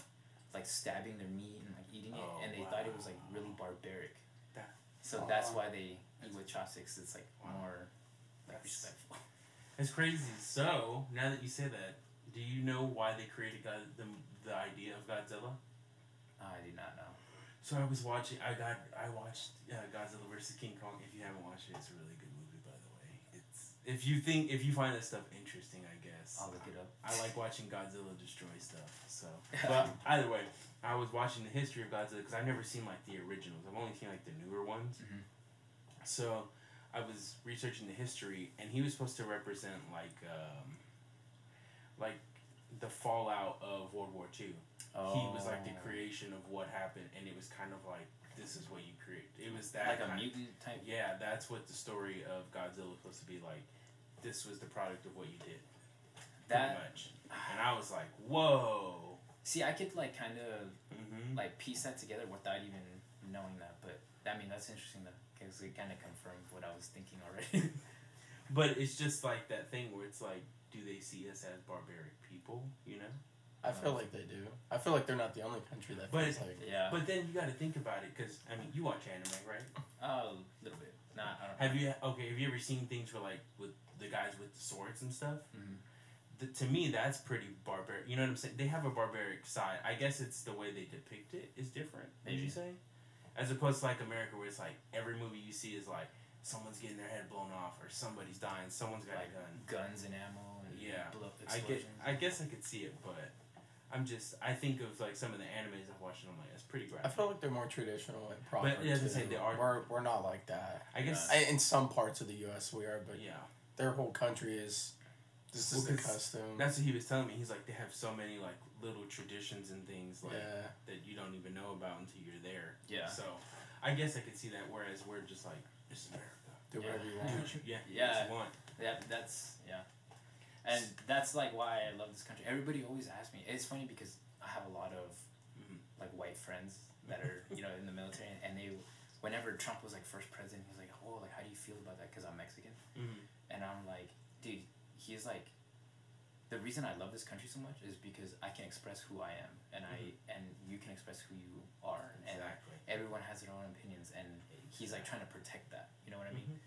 like stabbing their meat and like eating it, and they thought it was like really barbaric. So that's why they eat with chopsticks. It's like more like respectful. It's crazy. So now that you say that, do you know why they created the idea of Godzilla? I do not know. So I was watching. I watched Godzilla vs. King Kong. If you haven't watched it, it's a really good movie, by the way. It's if you find that stuff interesting, I guess. I'll look it up. I like watching Godzilla destroy stuff. So, but either way, I was watching the history of Godzilla because I've never seen like the originals. I've only seen like the newer ones. So I was researching the history, and he was supposed to represent like the fallout of World War II. Oh. He was like the creation of what happened, and it was kind of like this is what you create. It was that like a mutant type. Yeah, that's what the story of Godzilla was supposed to be like. This was the product of what you did. Pretty much. And I was like, whoa. See, I could like kind of like piece that together without even knowing that, but I mean that's interesting though because it kind of confirmed what I was thinking already. But it's just like that thing where it's like, do they see us as barbaric people? You know. I feel like they do. I feel like they're not the only country that feels like. Yeah. But then you got to think about it, because I mean, you watch anime, right? A little bit. Nah, I don't. Have you ever seen things where like with the guys with the swords and stuff? To me, that's pretty barbaric. You know what I'm saying? They have a barbaric side. I guess it's the way they depict it is different. Would you say? As opposed to like America, where it's like every movie you see is like someone's getting their head blown off or somebody's dying, someone's got like a gun. guns and ammo and explosions. I guess I could see it, but I think of like some of the animes I've watched and I'm like, that's pretty graphic. I feel like they're more traditional and proper. But yeah, as I say, they are. We're not like that. I guess in some parts of the U.S. we are, but yeah, their whole country is. This is the custom. That's what he was telling me. He's like, they have so many like little traditions and things like that you don't even know about until you're there. Yeah. So, I guess I could see that. Whereas we're just like, it's America. Do whatever you want. Do what you want. Yeah, that's and that's like why I love this country. Everybody always asks me. It's funny because I have a lot of like white friends that are in the military, and they, whenever Trump was like first president, he was like, oh, like how do you feel about that? Because I'm Mexican, and I'm like, dude. He's like, the reason I love this country so much is because I can express who I am, and and you can express who you are, and everyone has their own opinions, and he's like trying to protect that. You know what I mean?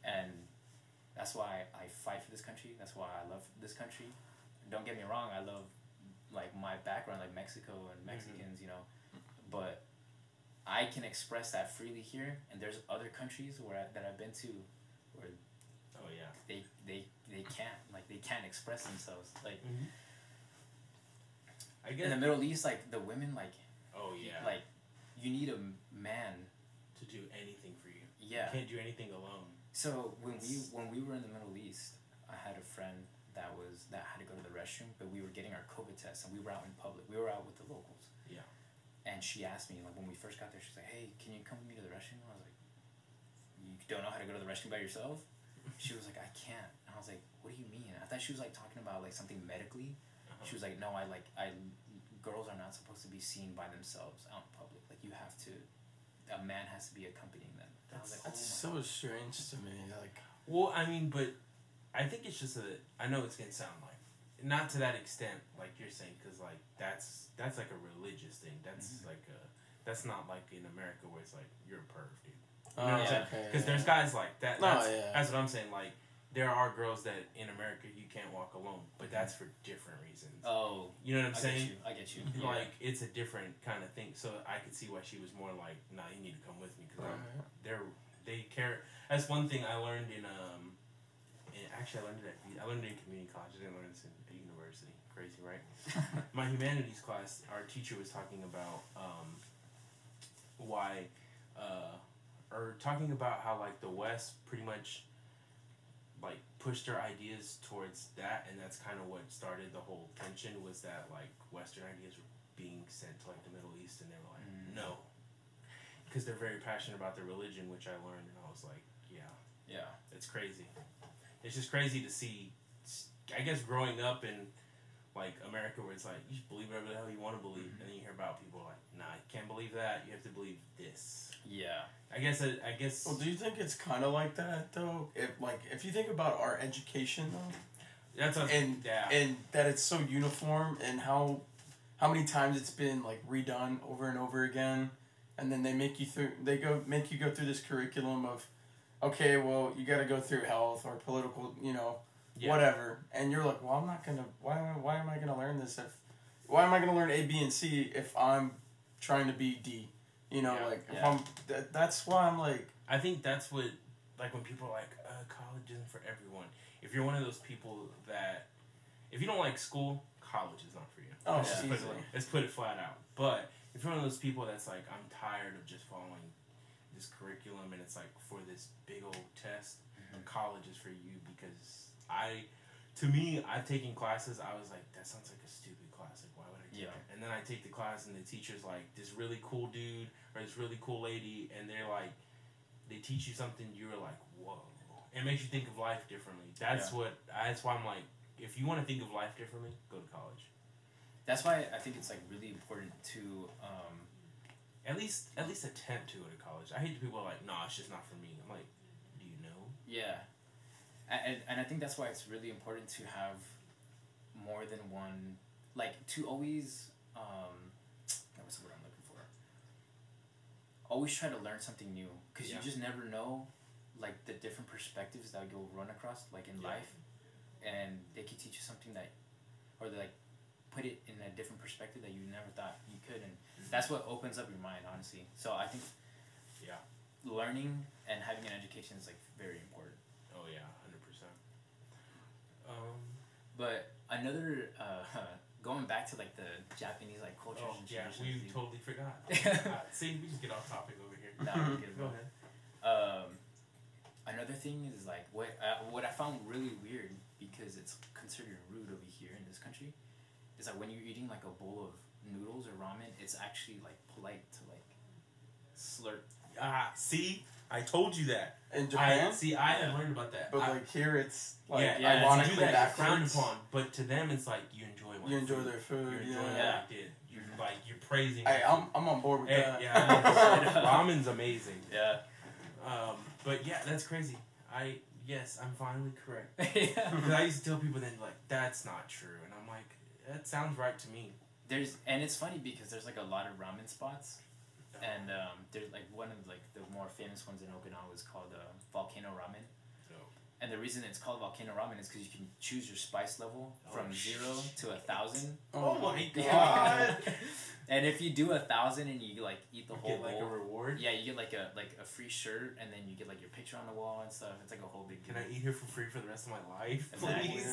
And that's why I fight for this country. That's why I love this country. Don't get me wrong, I love like my background, like Mexico and Mexicans, but I can express that freely here, and there's other countries that I've been to where. Oh yeah. They can't, like, they can't express themselves, like I guess in the Middle East, like the women, like like you need a man to do anything for you. Yeah, you can't do anything alone. So when we were in the Middle East, I had a friend that had to go to the restroom, but we were getting our COVID tests and we were out in public. We were out with the locals. Yeah. And she asked me, like, when we first got there, she's like, "Hey, can you come with me to the restroom?" I was like, "You don't know how to go to the restroom by yourself?" She was like, "I can't." And I was like, "What do you mean?" I thought she was like talking about like something medically. She was like, "No, girls are not supposed to be seen by themselves out in public. Like a man has to be accompanying them." And I was like, that's so strange to me. Like, well, I mean, but I think it's just I know it's gonna sound like not to that extent, like you're saying, because like that's like a religious thing. That's that's not like in America where it's like you're a perv, dude. You know what I'm saying? Because there's guys like that. That's what I'm saying. Like, there are girls that in America you can't walk alone, but that's for different reasons. Oh, you know what I'm saying? I get you. Like, it's a different kind of thing. So I could see why she was more like, "Nah, you need to come with me," because they care. That's one thing I learned in actually I learned it in community college. I didn't learn this in a university. Crazy, right? My humanities class, our teacher was talking about why. Or talking about how like the West pretty much like pushed their ideas towards that, and that's kind of what started the whole tension, was that like Western ideas were being sent to like the Middle East, and they were like, no, because they're very passionate about their religion, which I learned, and I was like, yeah, it's crazy. It's just crazy to see, I guess, growing up in like America, where it's like you just believe whatever the hell you want to believe, and then you hear about people like, nah, you can't believe that. You have to believe this. Yeah. I guess. Well, do you think it's kind of like that though? If you think about our education though, and that it's so uniform, and how many times it's been like redone over and over again, and then they make you go through this curriculum of, okay, well, you got to go through health or political, whatever, and you're like, well, I'm not gonna. Why am I gonna learn this? Why am I gonna learn A, B, and C if I'm trying to be D? That's why I'm like. I think that's what, like, when people are like, college isn't for everyone. If you're one of those people that, if you don't like school, college is not for you. Oh, let's put it flat out. But if you're one of those people that's like, I'm tired of just following this curriculum, and it's like for this big old test, college is for you, because to me, I've taken classes, I was like, that sounds like a stupid class. Like, why would I take it? And then I take the class, and the teacher's like, this really cool dude or this really cool lady, and they're like, they teach you something, you're like, whoa. It makes you think of life differently. That's why I'm like, if you want to think of life differently, go to college. That's why I think it's like really important to at least attempt to go to college. I hate the people who are like, nah, it's just not for me. I'm like, do you know? Yeah. And I think that's why it's really important to have more than one, like, to always, what's the word I'm looking for? Always try to learn something new, because you just never know, like, the different perspectives that you'll run across, like, in life, and they could teach you something that, or they, like, put it in a different perspective that you never thought you could, and that's what opens up your mind, honestly. So I think learning and having an education education is like very important. Oh yeah, 100%. But another going back to like the Japanese like cultures and traditions. Yeah, we totally forgot. See, we just get off topic over here. No, we're good. Go ahead. Another thing is like what I found really weird, because it's considered rude over here in this country, is like when you're eating like a bowl of noodles or ramen, it's actually like polite to like slurp. See, I told you that. In Japan? I have learned about that. But like here, it's like ironically that's frowned upon. But to them, it's like you enjoy. You enjoy their food. You're enjoying what they did. You're praising. Hey, I'm on board with that. Yeah, ramen's amazing. Yeah. But yeah, that's crazy. I'm finally correct. Because I used to tell people then like that's not true, and I'm like that sounds right to me. And it's funny because there's like a lot of ramen spots, and there's like one of like the more famous ones in Okinawa is called Volcano Ramen. And the reason it's called Volcano Ramen is because you can choose your spice level from 0 to 1,000. Oh my god! And if you do 1,000 and you like eat the whole bowl, like a reward. Yeah, you get like a free shirt, and then you get like your picture on the wall and stuff. It's like a whole big deal. Can I eat here for free for the rest of my life, please?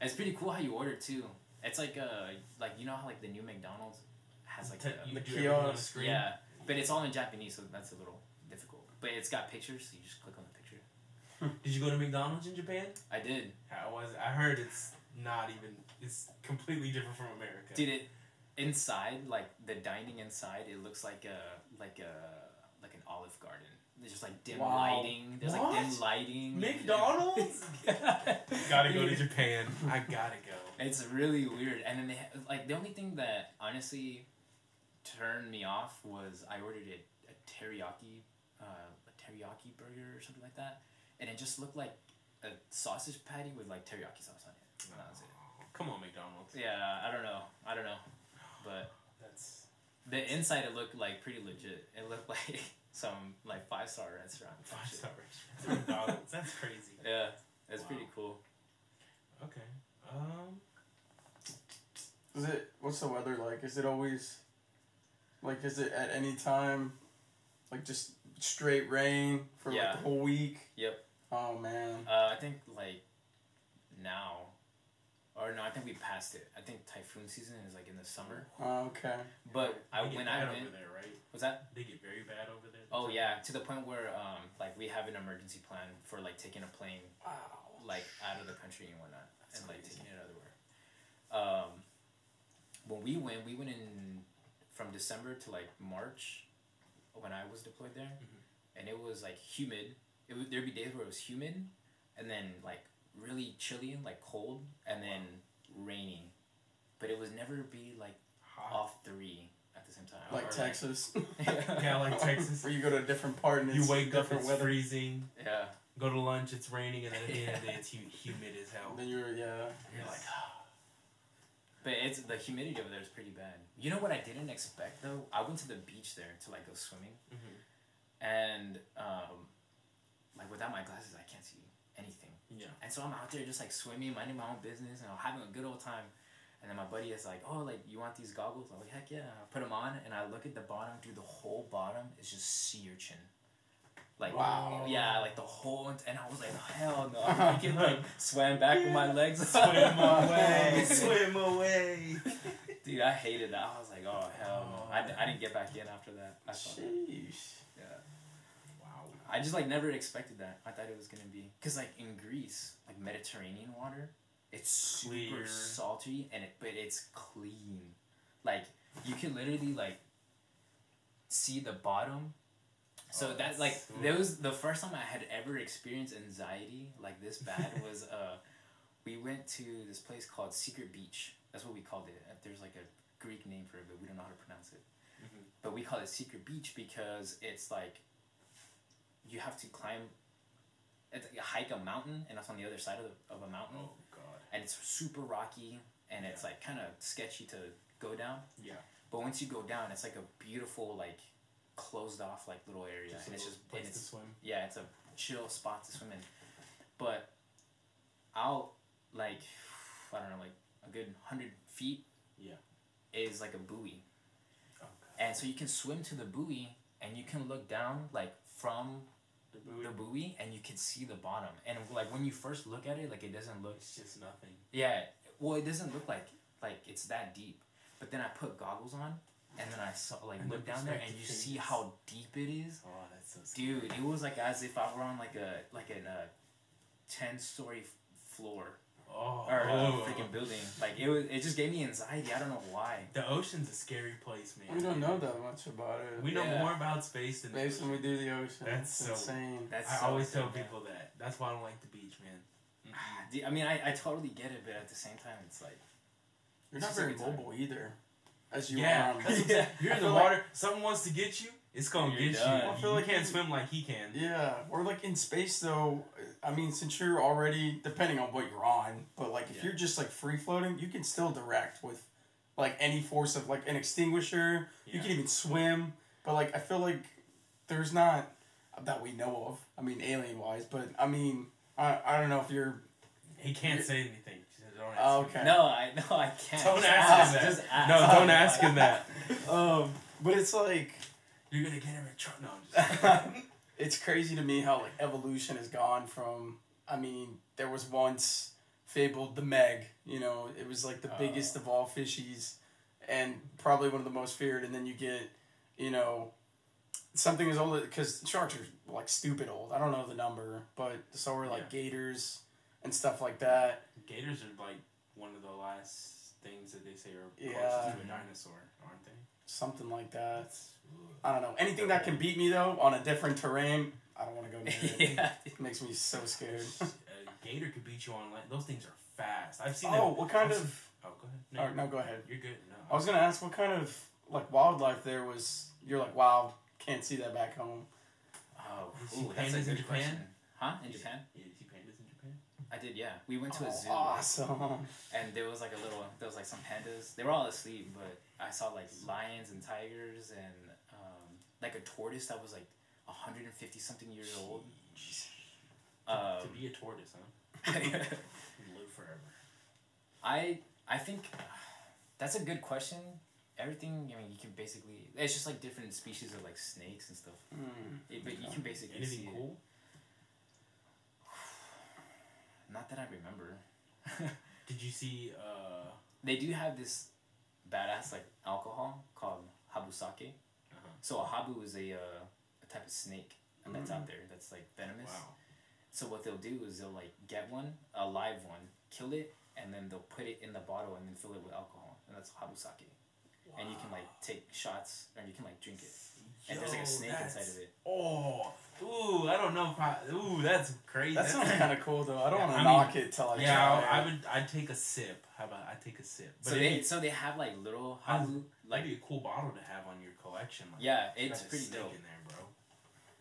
It's pretty cool how you order too. It's like you know how like the new McDonald's has like the kiosk. Yeah, but it's all in Japanese, so that's a little difficult. But it's got pictures, so you just click on the picture. Did you go to McDonald's in Japan? I did. How was it? I heard it's not even. It's completely different from America. Dude, inside, like the dining inside, it looks like an Olive Garden. There's just like dim lighting. There's like dim lighting. McDonald's? Gotta go to Japan. I gotta go. It's really weird. And then like the only thing that honestly turned me off was I ordered a teriyaki burger or something like that, and it just looked like a sausage patty with like teriyaki sauce on it. And that was it. Come on, McDonald's. Yeah, I don't know, but the inside. It looked like pretty legit. It looked like some like 5-star restaurant. 5-star restaurant. McDonald's. That's crazy. Yeah, it's pretty cool. Okay. What's the weather like? Is it always like? Is it at any time? Like just straight rain for like the whole week? Yep. Oh man. I think like now. Or no, I think we passed it. I think typhoon season is like in the summer. Okay. But when I went over there, right? What's that? They get very bad over there. Oh yeah, to the point where like we have an emergency plan for like taking a plane like out of the country and whatnot. That's crazy. Like taking it otherwhere. When we went in from December to like March when I was deployed there, and it was like humid. There'd be days where it was humid, and then like really chilly and like cold, and then raining, but it would never be like hot. Off 3 at the same time. Like Texas. Yeah, like Texas. Where you go to a different part and you wake up, it's freezing. Yeah. Go to lunch, it's raining, and then at the end of the day, it's humid as hell. Then you're like. But the humidity over there is pretty bad. You know what I didn't expect though? I went to the beach there to like go swimming, and like without my glasses, I can't see anything. Yeah. And so I'm out there just like swimming, minding my own business, and I'm having a good old time. And then my buddy is like, "Oh, like you want these goggles?" I'm like, "Heck yeah!" I put them on, and I look at the bottom. Dude, the whole bottom is just sea urchin. Like, wow. Yeah, like the whole, and I was like, hell no. I can like swam back with my legs. Swim away. Swim away. Dude, I hated that. I was like, oh, hell no. I didn't get back in after that. Sheesh. Yeah. Wow. I just like never expected that. I thought it was going to be, because like in Greece, like Mediterranean water, it's super salty, but it's clean. Like, you can literally like see the bottom. So that like that was the first time I had ever experienced anxiety like this bad was we went to this place called Secret Beach. That's what we called it. There's like a Greek name for it, but we don't know how to pronounce it. But we call it Secret Beach because it's like you have to climb, hike a mountain, and it's on the other side of a mountain. Oh god! And it's super rocky, and it's like kind of sketchy to go down. Yeah. But once you go down, it's like a beautiful like closed off like little area, and it's just place to swim. Yeah, it's a chill spot to swim in. But out like I don't know, like a good 100 feet. Yeah. Is like a buoy. Okay. And so you can swim to the buoy, and you can look down like from the buoy, and you can see the bottom. And like when you first look at it, like it doesn't look. It's just nothing. Yeah, well, it doesn't look like it's that deep. But then I put goggles on, and then I saw look down there, and you see how deep it is. Oh, that's so scary. Dude, it was like as if I were on like a 10-story floor. Oh, or a freaking building. Like it just gave me anxiety. I don't know why. The ocean's a scary place, man. We don't know that much about it. We know more about space than we do the ocean. That's so insane. I always tell people that. That's why I don't like the beach, man. I mean, I totally get it, but at the same time, it's like you're not very mobile either. As you are. You're in the water. Someone wants to get you. It's gonna get done. you. I feel you can't swim like he can. Yeah, or like in space though. I mean, since you're already depending on what you're on, but like if you're just like free floating, you can still direct with like any force of like an extinguisher. You can even swim, but like I feel like there's not that we know of. I mean, alien wise, but I mean, I don't know if you're. He can't say anything. Don't ask him. No, I can't. Don't ask him that. Just ask. No, don't ask him that. But it's like. You're gonna get him in trouble. No, it's crazy to me how like evolution has gone from. I mean, there was once fabled the Meg. You know, it was like the biggest of all fishies, and probably one of the most feared. And then you get, you know, something as old because sharks are like stupid old. I don't know the number, but so are like gators and stuff like that. Gators are like one of the last things that they say are closest to a dinosaur, aren't they? Something like that. I don't know. Anything that can beat me, though, on a different terrain, I don't want to go near it. It makes me so scared. A gator could beat you on land. Those things are fast. I've seen what kind of... Oh, go ahead. No, go ahead. You're good. No, I was going to ask what kind of like wildlife there was... You're like, wow, can't see that back home. Oh, that's a good Japan? Question. Huh? In Japan? Yeah, you see pandas in Japan? I did, yeah. We went to a zoo. Awesome. And there was like some pandas. They were all asleep, but I saw like lions and tigers and like a tortoise that was like 150 something years old. To be a tortoise, huh? Live forever. I think that's a good question. Everything, I mean, you can basically... It's just like different species of like snakes and stuff. But you can basically Anything see cool? Not that I remember. Did you see... They do have this badass like alcohol called habusake. So a habu is a type of snake that's out there that's like venomous. Wow. So what they'll do is they'll like get one, a live one, kill it, and then they'll put it in the bottle and then fill it with alcohol, and that's habusake. Wow. And you can like take shots or you can like drink it. And there's like a snake inside of it. Ooh, I don't know if that's crazy. That sounds kind of cool though. I don't want to knock it till I try it. I'd take a sip. How about I take a sip? But so they have like little habu, like that'd be a cool bottle to have on your collection. Like, it's pretty dope. In there, bro.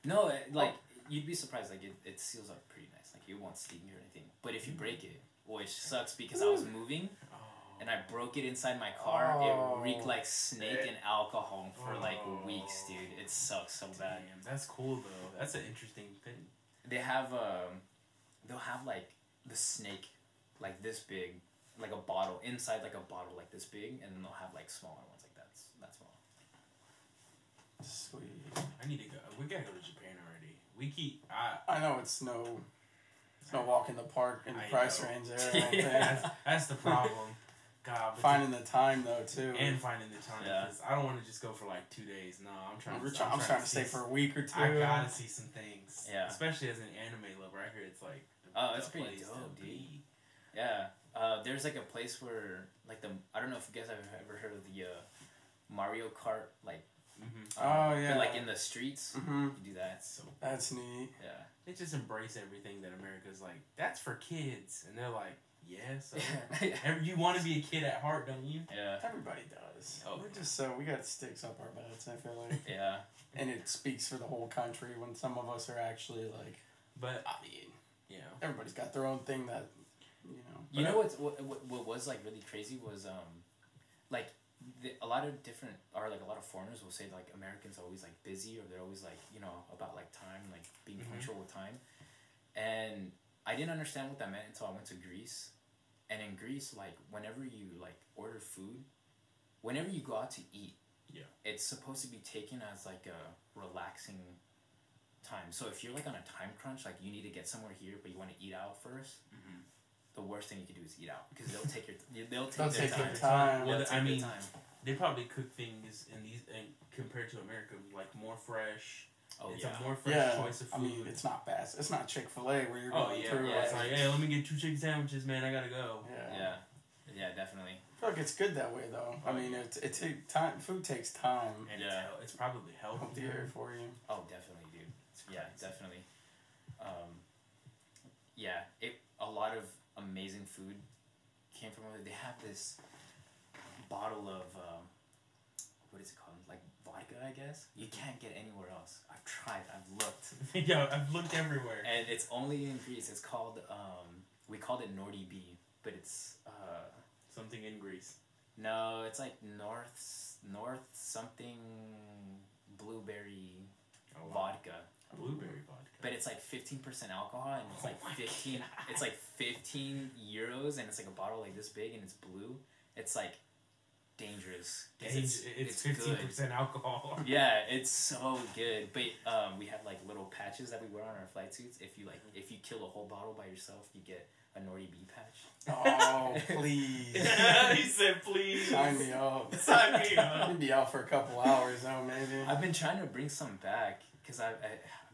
No, you'd be surprised. Like it seals up pretty nice. Like it won't sting you or anything. But if you break it, which sucks because I was moving. And I broke it inside my car. It reeked like snake and alcohol for like weeks, dude. It sucks so bad. Damn, that's cool though. That's an interesting thing. They have they'll have like the snake like this big, like a bottle inside like a bottle like this big, and then they'll have like smaller ones like that small. Sweet. I need to go. We gotta go to Japan already. We keep. I know it's no walk in the park in the price range there. That's the problem. God, finding the time though too, and finding the time because I don't want to just go for like 2 days. No, I'm trying to stay for a week or two. I gotta see some things. Yeah, especially as an anime lover, I hear it's like it's pretty dope, dude. Yeah, there's like a place where like I don't know if you guys have ever heard of the Mario Kart like. But like in the streets, you do that. So that's neat. Yeah, they just embrace everything that America's like. That's for kids, and they're like. Yes. You want to be a kid at heart, don't you? Yeah. Everybody does. We're just we got sticks up our butts, I feel like. Yeah. And it speaks for the whole country when some of us are actually like. But I mean, everybody's got their own thing that, You know what was like really crazy was like a lot of foreigners will say like Americans are always like busy or they're always like about like time, like being punctual with time, and I didn't understand what that meant until I went to Greece. And in Greece, like, whenever you, like, order food, whenever you go out to eat, it's supposed to be taken as, like, a relaxing time. So if you're like on a time crunch, like you need to get somewhere here, but you want to eat out first. The worst thing you can do is eat out because they'll take their time. Well, I mean, they probably cook things in these and compared to America, like more fresh. Oh, it's a more fresh choice of food. I mean, it's not fast. It's not Chick-fil-A where you're going through. Yeah. It's like, hey, let me get 2 chicken sandwiches, man. I gotta go. Yeah, definitely. I feel like it's good that way though. I mean, it takes time. Food takes time. And it's probably healthier for you. Oh, definitely, dude. Yeah, definitely. A lot of amazing food came from over there. They have this bottle of what is it called? Like vodka, I guess. You can't get anywhere else. I've tried. I've looked. Yeah, I've looked everywhere. And it's only in Greece. It's called we called it Nordi B, but it's something in Greece. No, it's like North something blueberry vodka. Blueberry vodka. But it's like 15% alcohol and it's like 15 God. It's like 15 euros and it's like a bottle like this big and it's blue. It's like dangerous. It's 15% alcohol. Yeah, it's so good. But we have like little patches that we wear on our flight suits. If you kill a whole bottle by yourself, you get a Nordy B patch. Oh, please. He said please. Sign me up. Sign me up. You'd be out for a couple hours though, maybe. I've been trying to bring some back because I've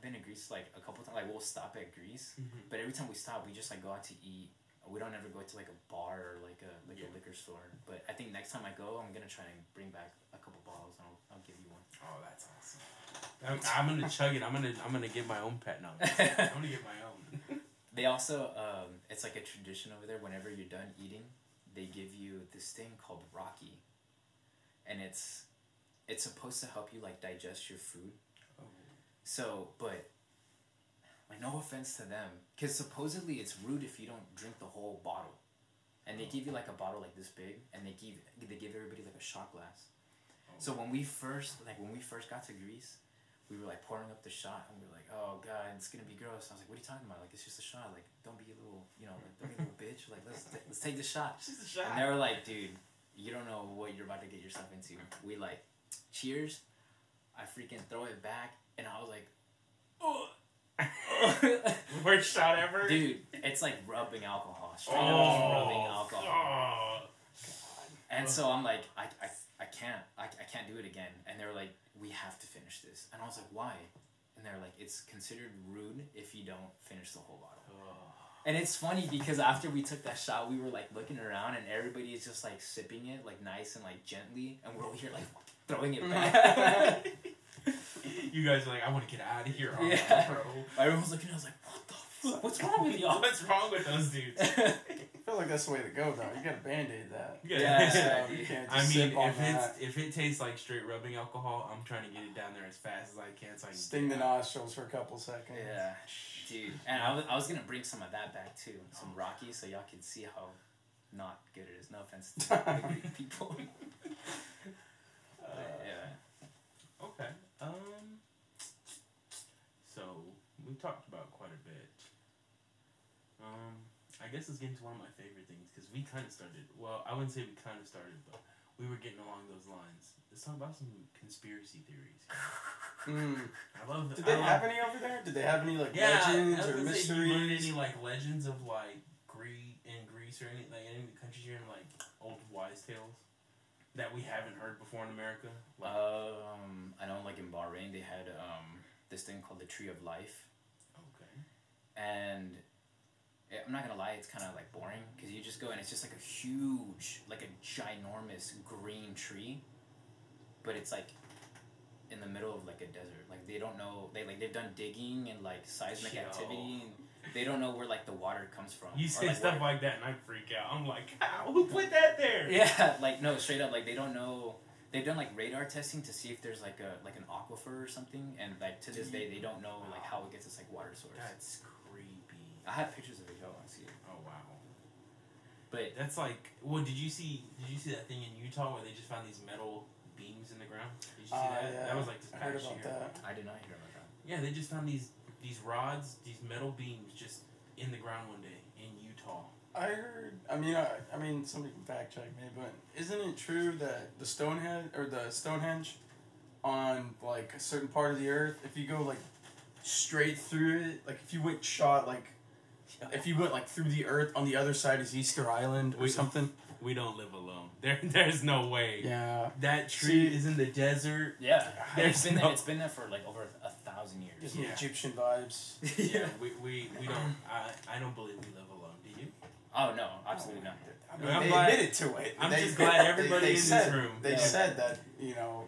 been to Greece like a couple times. Like we'll stop at Greece, but every time we stop, we just like go out to eat. We don't ever go to like a bar or like a liquor store. But I think next time I go, I'm gonna try and bring back a couple bottles and I'll give you one. Oh, that's awesome. I'm gonna chug it. I'm gonna get my own pet now. I'm gonna get my own. They also it's like a tradition over there. Whenever you're done eating, they give you this thing called Rocky, and it's supposed to help you like digest your food. Oh. So, but like no offense to them, because supposedly it's rude if you don't drink the whole bottle, and they give you like a bottle like this big, and they give everybody like a shot glass. Oh. So when we first got to Greece, we were like pouring up the shot, and we were like, "Oh God, it's gonna be gross." I was like, "What are you talking about? Like, it's just a shot. Like, don't be a little, like, don't be a little bitch. Like, let's take the shot." It's just a shot. And they were like, "Dude, you don't know what you're about to get yourself into." We like, cheers. I freaking throw it back, and I was like, "Oh." Worst shot ever, dude. It's like rubbing alcohol. Straight up just rubbing alcohol. Oh. And so I'm like, I can't do it again. And they were like, we have to finish this. And I was like, why? And they're like, it's considered rude if you don't finish the whole bottle. Oh. And it's funny because after we took that shot, we were like looking around and everybody is just like sipping it like nice and like gently, and we're over here like throwing it back. You guys are like, I want to get out of here. Yeah. Bro. Everyone was looking at us like, what the fuck? What's wrong with y'all? What's wrong with those dudes? I feel like that's the way to go, though. You gotta band-aid that. Yeah. So you can't just sip on that. If it tastes like straight rubbing alcohol, I'm trying to get it down there as fast as I can. So I can sting the nostrils for a couple seconds. Yeah, dude. And I was gonna bring some of that back too, some Rocky, so y'all can see how not good it is. No offense to the Greek people. Yeah. Okay. So we've talked about quite a bit. I guess let's get into one of my favorite things because we kind of started. Well, I wouldn't say we kind of started, but we were getting along those lines. Let's talk about some conspiracy theories. I love. Did they have any over there? Did they have any like legends or mysteries? Did you learn any like legends of like Greece or any countries you're in, like old wise tales that we haven't heard before in America? Like, I know like in Bahrain they had this thing called the Tree of Life. Okay. And I'm not gonna lie, it's kind of like boring because you just go and it's just like a huge, like a ginormous green tree, but it's like in the middle of like a desert. Like they don't know, they've done digging and like seismic activity, and they don't know where like the water comes from. You say stuff like that and I freak out. I'm like, how? Who put that there? Yeah, like no, straight up, like they don't know. They've done like radar testing to see if there's like an aquifer or something, and like to this day they don't know like how it gets its like water source. That's creepy. I have pictures of it. Y'all want to see it? Oh wow! But that's like, well, did you see that thing in Utah where they just found these metal beams in the ground? Did you see that? Yeah. That was like this past year. That. I did not hear about that. Yeah, they just found these rods, these metal beams, just in the ground one day in Utah. I heard. I mean, somebody can fact check me, but isn't it true that the Stonehenge on like a certain part of the earth, if you go like straight through it, like if you went through the earth on the other side is Easter Island or something. We don't live alone. There's no way. Yeah. That tree is in the desert. Yeah. It's been there for like over 1,000 years. Yeah. Egyptian vibes. Yeah. We don't. I don't believe we live alone. Do you? Oh no, absolutely not. I mean, they admitted to it. I'm just glad everybody in this room. They said that,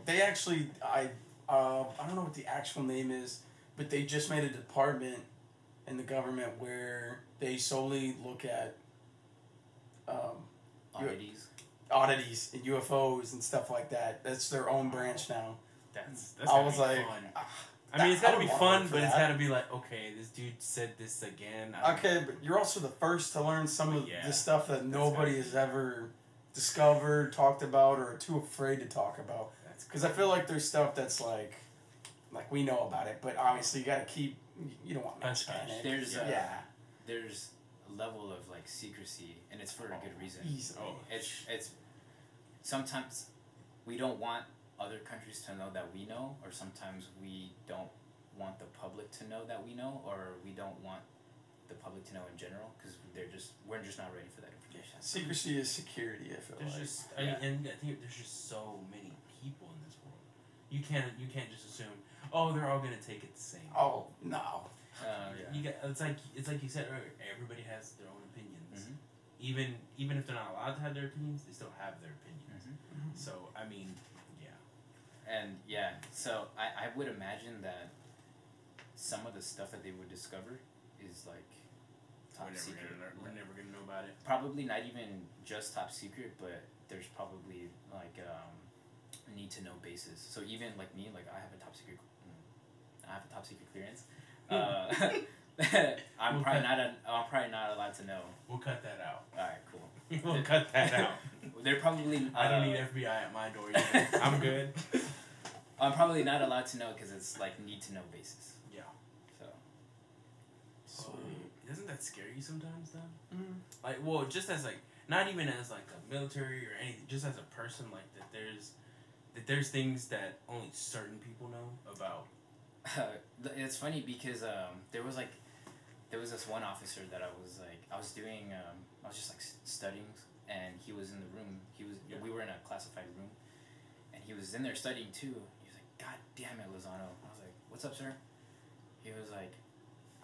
they actually, I don't know what the actual name is, but they just made a department in the government where they solely look at oddities and UFOs and stuff like that. That's their own branch now. That's I was like, fun. I mean, it's gotta be fun, but it's gotta be like, okay, this dude said this again. Okay, but you're also the first to learn some of the stuff that nobody has ever discovered, talked about, or are too afraid to talk about. Because I feel like there's stuff that's like we know about it, but obviously you gotta keep. You don't want to panic. There's a level of like secrecy, and it's for a good reason. It's sometimes we don't want other countries to know that we know, or sometimes we don't want the public to know that we know, or we don't want the public to know in general because we're just not ready for that information. Secrecy is security. I feel and I think there's just so many people in this world. You can't just assume, oh, they're all gonna take it the same. Oh no. You got it's like you said earlier. Everybody has their own opinions. Mm-hmm. Even if they're not allowed to have their opinions, they still have their opinions. Mm-hmm. So I mean, so I would imagine that some of the stuff that they would discover is like top secret. We're never gonna know about it. Probably not even just top secret, but there's probably like a need to know basis. So even like me, like I have a top secret clearance. I'm probably not allowed to know. We'll cut that out. All right, cool. We'll cut that out. They're probably. I don't need FBI at my door either. I'm good. I'm probably not allowed to know because it's like need to know basis. Yeah. So. Doesn't that scare you sometimes though? Mm-hmm. Like, well, just as like not even as like a military or anything, just as a person, like that there's things that only certain people know about. It's funny because there was this one officer that I was just like studying, and he was in the room. We were in a classified room, and he was in there studying too. He was like, "God damn it, Lozano!" I was like, "What's up, sir?" He was like,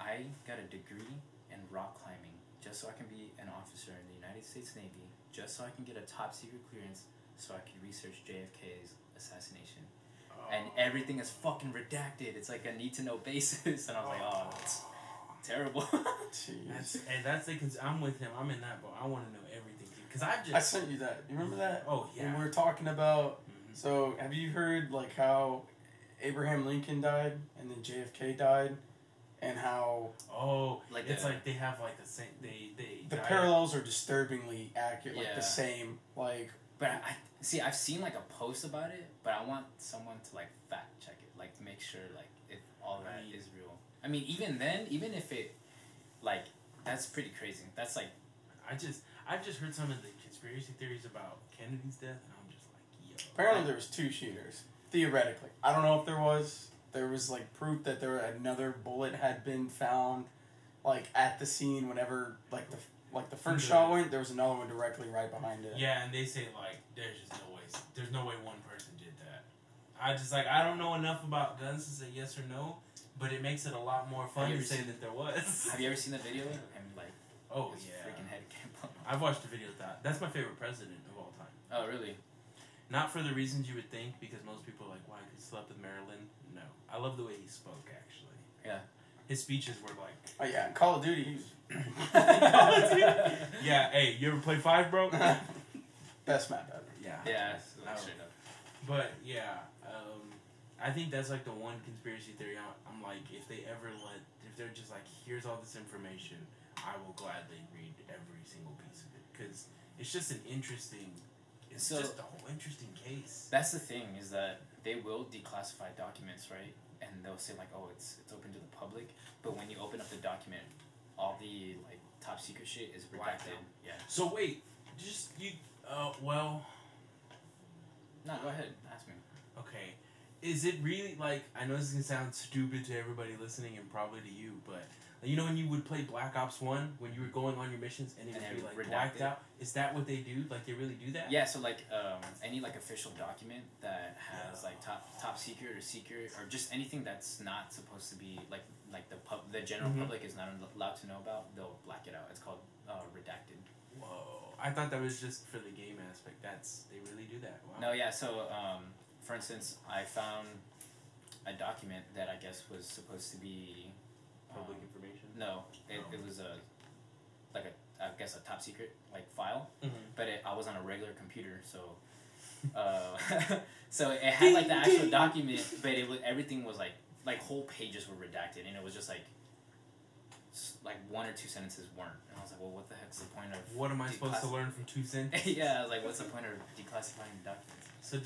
"I got a degree in rock climbing just so I can be an officer in the United States Navy, just so I can get a top secret clearance, so I can research JFK's assassination." And everything is fucking redacted. It's like a need to know basis, and I was like, "Oh, that's terrible." Jeez. That's because I'm with him. I'm in that boat. I want to know everything because I sent you that. You remember that? Oh yeah. When we were talking about. Mm-hmm. So have you heard like how Abraham Lincoln died and then JFK died, and how like they have like the same the parallels are disturbingly accurate, like the same like. But I've seen like a post about it, but I want someone to like fact check it, like to make sure like if all that is real. I mean, even then, even if it, like, that's pretty crazy. That's like, I've just heard some of the conspiracy theories about Kennedy's death, and I'm just like, yo. Apparently, there was 2 shooters. Theoretically, I don't know if there was. There was like proof that another bullet had been found, like at the scene whenever the first shot went, there was another one directly right behind it. Yeah, and they say, like, there's no way one person did that. I don't know enough about guns to say yes or no, but it makes it a lot more fun to say that there was. Have you ever seen the video of him, like, his freaking head came up? I've watched the video of that. That's my favorite president of all time. Oh, really? Not for the reasons you would think, because most people are like, why, he slept with Marilyn? No. I love the way he spoke, actually. Yeah. His speeches were like... Oh, yeah, Call of Duty, Yeah, hey, you ever play 5, bro? Best map ever. Yeah. But, yeah, I think that's like the one conspiracy theory I'm like, if they're just like, here's all this information, I will gladly read every single piece of it. Because it's just it's just a whole interesting case. That's the thing, is that they will declassify documents, right? And they'll say like, oh, it's open to the public. But when you open up the document, all the like top secret shit is redacted. Yeah. So wait, well. No, go ahead. Ask me. Okay, is it really like, I know this is gonna sound stupid to everybody listening and probably to you, but you know when you would play Black Ops 1 when you were going on your missions and it would be like blacked out? Is that what they do? Like they really do that? Yeah, so like any like official document that has like top secret or secret or just anything that's not supposed to be like the general public is not allowed to know about, they'll black it out. It's called redacted. Whoa. I thought that was just for the game aspect. They really do that. Wow. No, yeah, so for instance, I found a document that I guess was supposed to be public information? No, it was I guess a top secret like file, but I was on a regular computer, so so it had like the actual document, but everything was like whole pages were redacted, and it was just like one or two sentences weren't, and I was like, well, what the heck's the point of? What am I supposed to learn from 2 sentences? Yeah, I was like, what's the point of declassifying documents? So I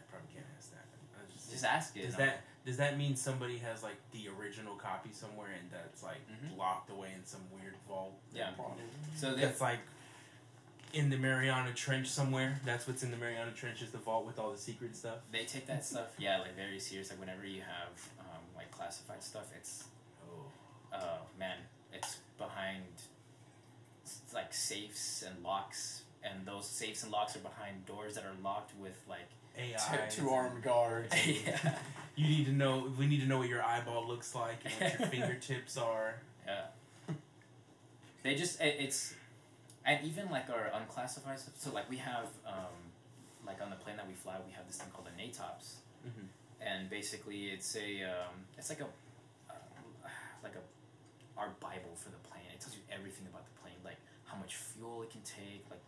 probably can't ask that. Just ask it. Does that mean somebody has like the original copy somewhere and that's like locked away in some weird vault? Yeah. So that's like in the Mariana Trench somewhere. That's what's in the Mariana Trench is the vault with all the secret stuff. They take that stuff, like very serious. Like whenever you have like classified stuff, it's man, it's behind like safes and locks, and those safes and locks are behind doors that are locked with like AI, two armed guards. Yeah. We need to know what your eyeball looks like and what your fingertips are. Yeah. They just it's, and even like our unclassified stuff. So like we have like on the plane that we fly, we have this thing called a NATOPS, and basically it's like our Bible for the plane. It tells you everything about the plane, like how much fuel it can take, like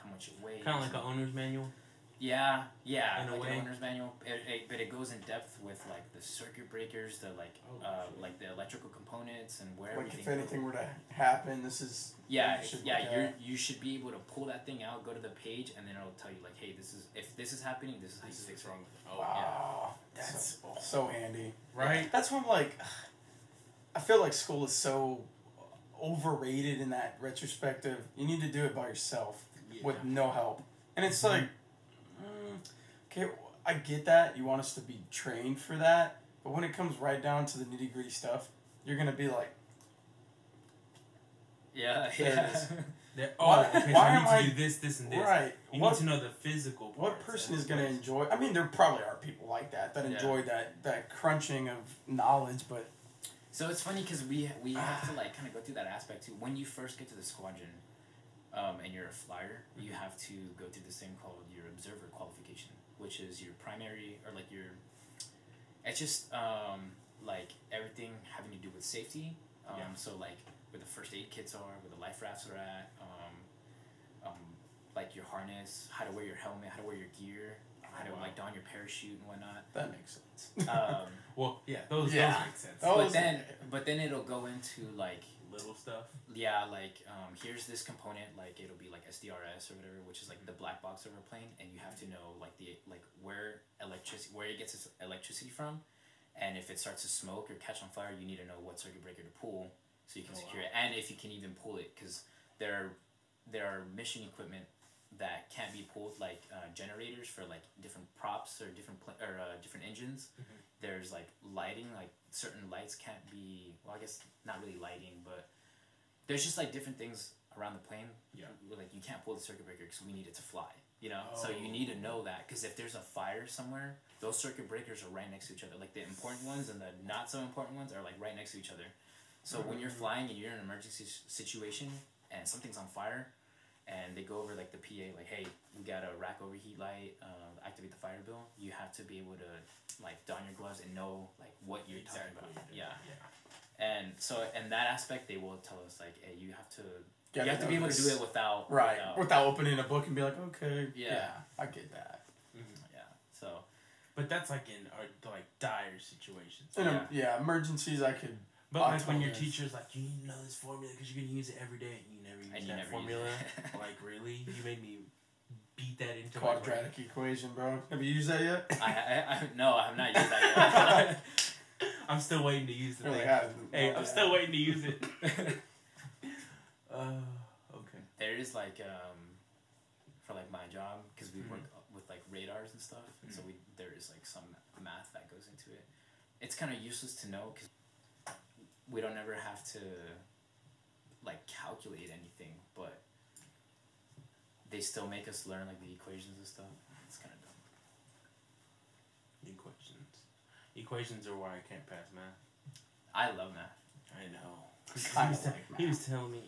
how much it weighs. Kind of like an owner's manual. Yeah, in a way. An owner's manual. But it goes in depth with like the circuit breakers, the like the electrical components and where like everything. If anything were to happen, this is. You should be able to pull that thing out, go to the page, and then it'll tell you like, hey, if this is happening, this is how you fix it. Wow, yeah. That's so handy, right? That's when I feel like school is so overrated in that retrospective. You need to do it by yourself with no help, and it's like. Okay, I get that. You want us to be trained for that. But when it comes right down to the nitty-gritty stuff, you're going to be like... Yeah. Why am I... do this, and this. Right. You need to know the physical parts. What person is going to enjoy... I mean, there probably are people like that enjoy that crunching of knowledge, but... So it's funny because we have to like kind of go through that aspect too. When you first get to the squadron and you're a flyer, you have to go through this thing called your observer qualification, which is your primary, or like your, it's just like everything having to do with safety. So like where the first aid kits are, where the life rafts are at, like your harness, how to wear your helmet, how to wear your gear, how to like don your parachute and whatnot. That makes sense. Well, those make sense. But then it'll go into like little stuff. Yeah, like here's this component, like it'll be like SDRS or whatever, which is like the black box of our plane, and you have to know like where it gets its electricity from, and if it starts to smoke or catch on fire, you need to know what circuit breaker to pull so you can secure it, and if you can even pull it, because there are mission equipment that can't be pulled, like generators for like different props or different engines. There's like lighting, like certain lights can't be, well, I guess not really lighting, but there's just like different things around the plane. Yeah. Like you can't pull the circuit breaker because we need it to fly, So you need to know that, because if there's a fire somewhere, those circuit breakers are right next to each other. Like the important ones and the not so important ones are like right next to each other. So when you're flying and you're in an emergency situation and something's on fire, and they go over like the PA, like, hey, we got a rack overheat light, activate the fire bill. You have to be able to like don your gloves and know like what you're talking about. Yeah. And so in that aspect, they will tell us like, hey, you have to be able to do it without opening a book and be like, okay, I get that. Yeah. So, but that's like in like dire situations. Emergencies I could. But like when your teacher's like, you need to know this formula because you're gonna use it every day, and you never use that formula. Like really, you made me beat that into quadratic equation, bro. Have you used that yet? No, I have not used that yet. I'm still waiting to use it. I'm still waiting to use it. Okay. There is like for like my job, because we work with like radars and stuff, and so there is like some math that goes into it. It's kind of useless to know because we don't ever have to like calculate anything, but they still make us learn like the equations and stuff. It's kind of dumb. Equations are why I can't pass math. I love math. I know. He was telling me.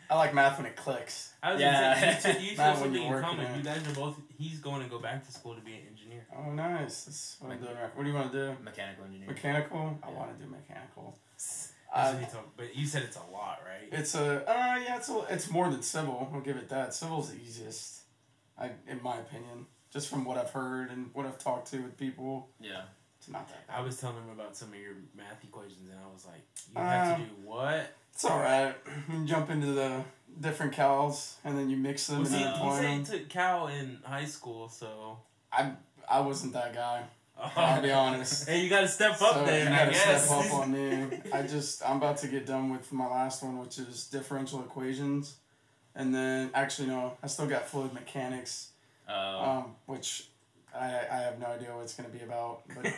I like math when it clicks. I was gonna say, you two have something in common. You guys are both. He's going to go back to school to be an engineer. Oh, nice. That's what I'm doing. What do you want to do? Mechanical engineering. Mechanical? I want to do mechanical. But you said it's a lot, right? It's more than civil. I'll give it that. Civil's the easiest, in my opinion, just from what I've heard and what I've talked to with people. Yeah. It's not that bad. I was telling him about some of your math equations, and I was like, you have to do what? It's alright. You jump into the different cals, and then you mix them and then point them. You said you took cal in high school, so... I wasn't that guy. I'll be honest. Hey, you gotta step up there, I guess. Step up on me. I'm about to get done with my last one, which is differential equations. And then, actually, no, I still got fluid mechanics, which I have no idea what it's going to be about. But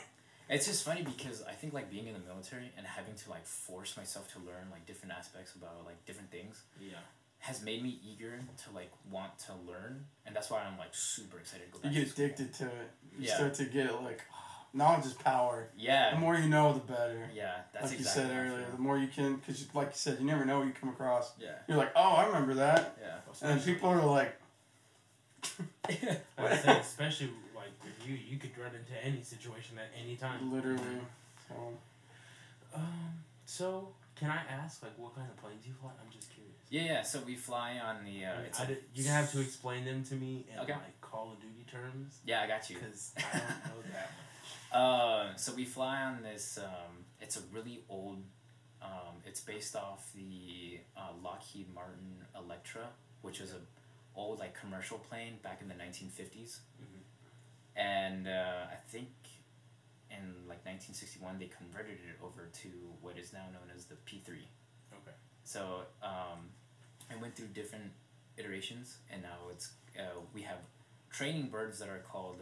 it's just funny because I think like being in the military and having to like force myself to learn like different aspects about like different things has made me eager to like want to learn, and that's why I'm like super excited to go back. You get addicted to it. You start to get like knowledge is power. Yeah. The more you know, the better. Yeah, that's like exactly you said earlier. The more you can, because like you said, you never know what you come across. Yeah. You're like, oh, I remember that. Yeah. And then people are like. I say, especially like with you could run into any situation at any time. Literally. So can I ask like what kind of planes you fly? I'm just curious. Yeah. So we fly on the. You're gonna have to explain them to me in okay. like Call of Duty terms. Yeah, I got you. Because I don't know that much. So we fly on this. It's a really old. It's based off the Lockheed Martin Electra, which is a old like commercial plane back in the 1950s, and I think in like 1961 they converted it over to what is now known as the P3. Okay. So it went through different iterations, and now it's we have training birds that are called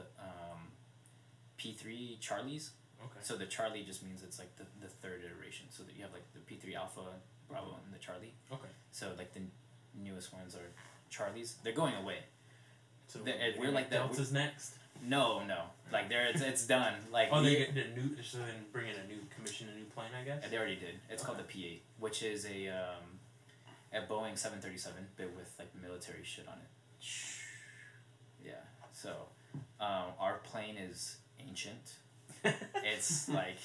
P3 Charlies. Okay. So the Charlie just means it's like the third iteration. So that you have like the P3 Alpha, Bravo, and the Charlie. Okay. So like the newest ones are Charlies. They're going away. So we're like that. Delta's next. No. Like it's done. Like they get the new. So then bring in a new plane, I guess. They already did. It's called the P8, which is a Boeing 737, but with like military shit on it. Yeah. So our plane is ancient. It's like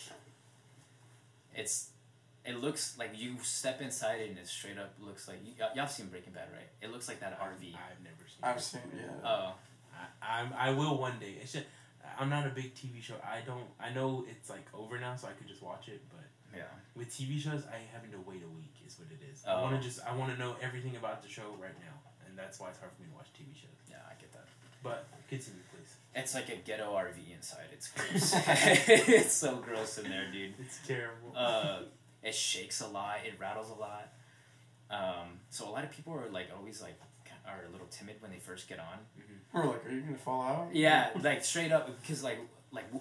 it looks like you step inside it and it straight up looks like y'all seen Breaking Bad, right? It looks like that RV. I've seen it. Yeah. Oh. I will one day. It's just I'm not a big TV show. I know it's like over now, so I could just watch it. But yeah, with TV shows, I having to wait a week is what it is. Oh. I want to know everything about the show right now, and that's why it's hard for me to watch TV shows. Yeah, I get that. But continue, please. It's like a ghetto RV inside. It's gross. It's so gross in there, dude. It's terrible. It shakes a lot. It rattles a lot. So a lot of people are like always like are a little timid when they first get on. We're like, are you gonna fall out? Yeah, like straight up, because like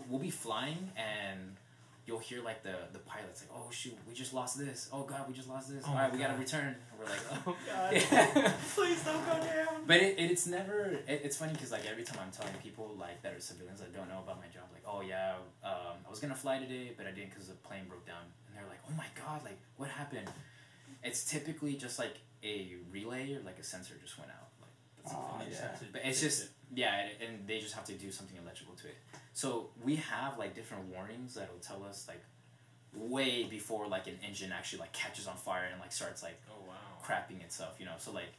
we'll be flying and you'll hear like the pilot's like, oh shoot, we just lost this. Oh god, we just lost this. Oh, all right, we gotta return. And we're like, oh god, please don't go down. But it's never. It's funny because like every time I'm telling people like that are civilians that don't know about my job, like, oh yeah, I was gonna fly today, but I didn't because the plane broke down. And they're like, oh my god, like what happened? It's typically just like a relay or like a sensor just went out. But it's just and they just have to do something electrical to it. So we have like different warnings that will tell us like way before like an engine actually like catches on fire and like starts like crapping itself, you know. So like,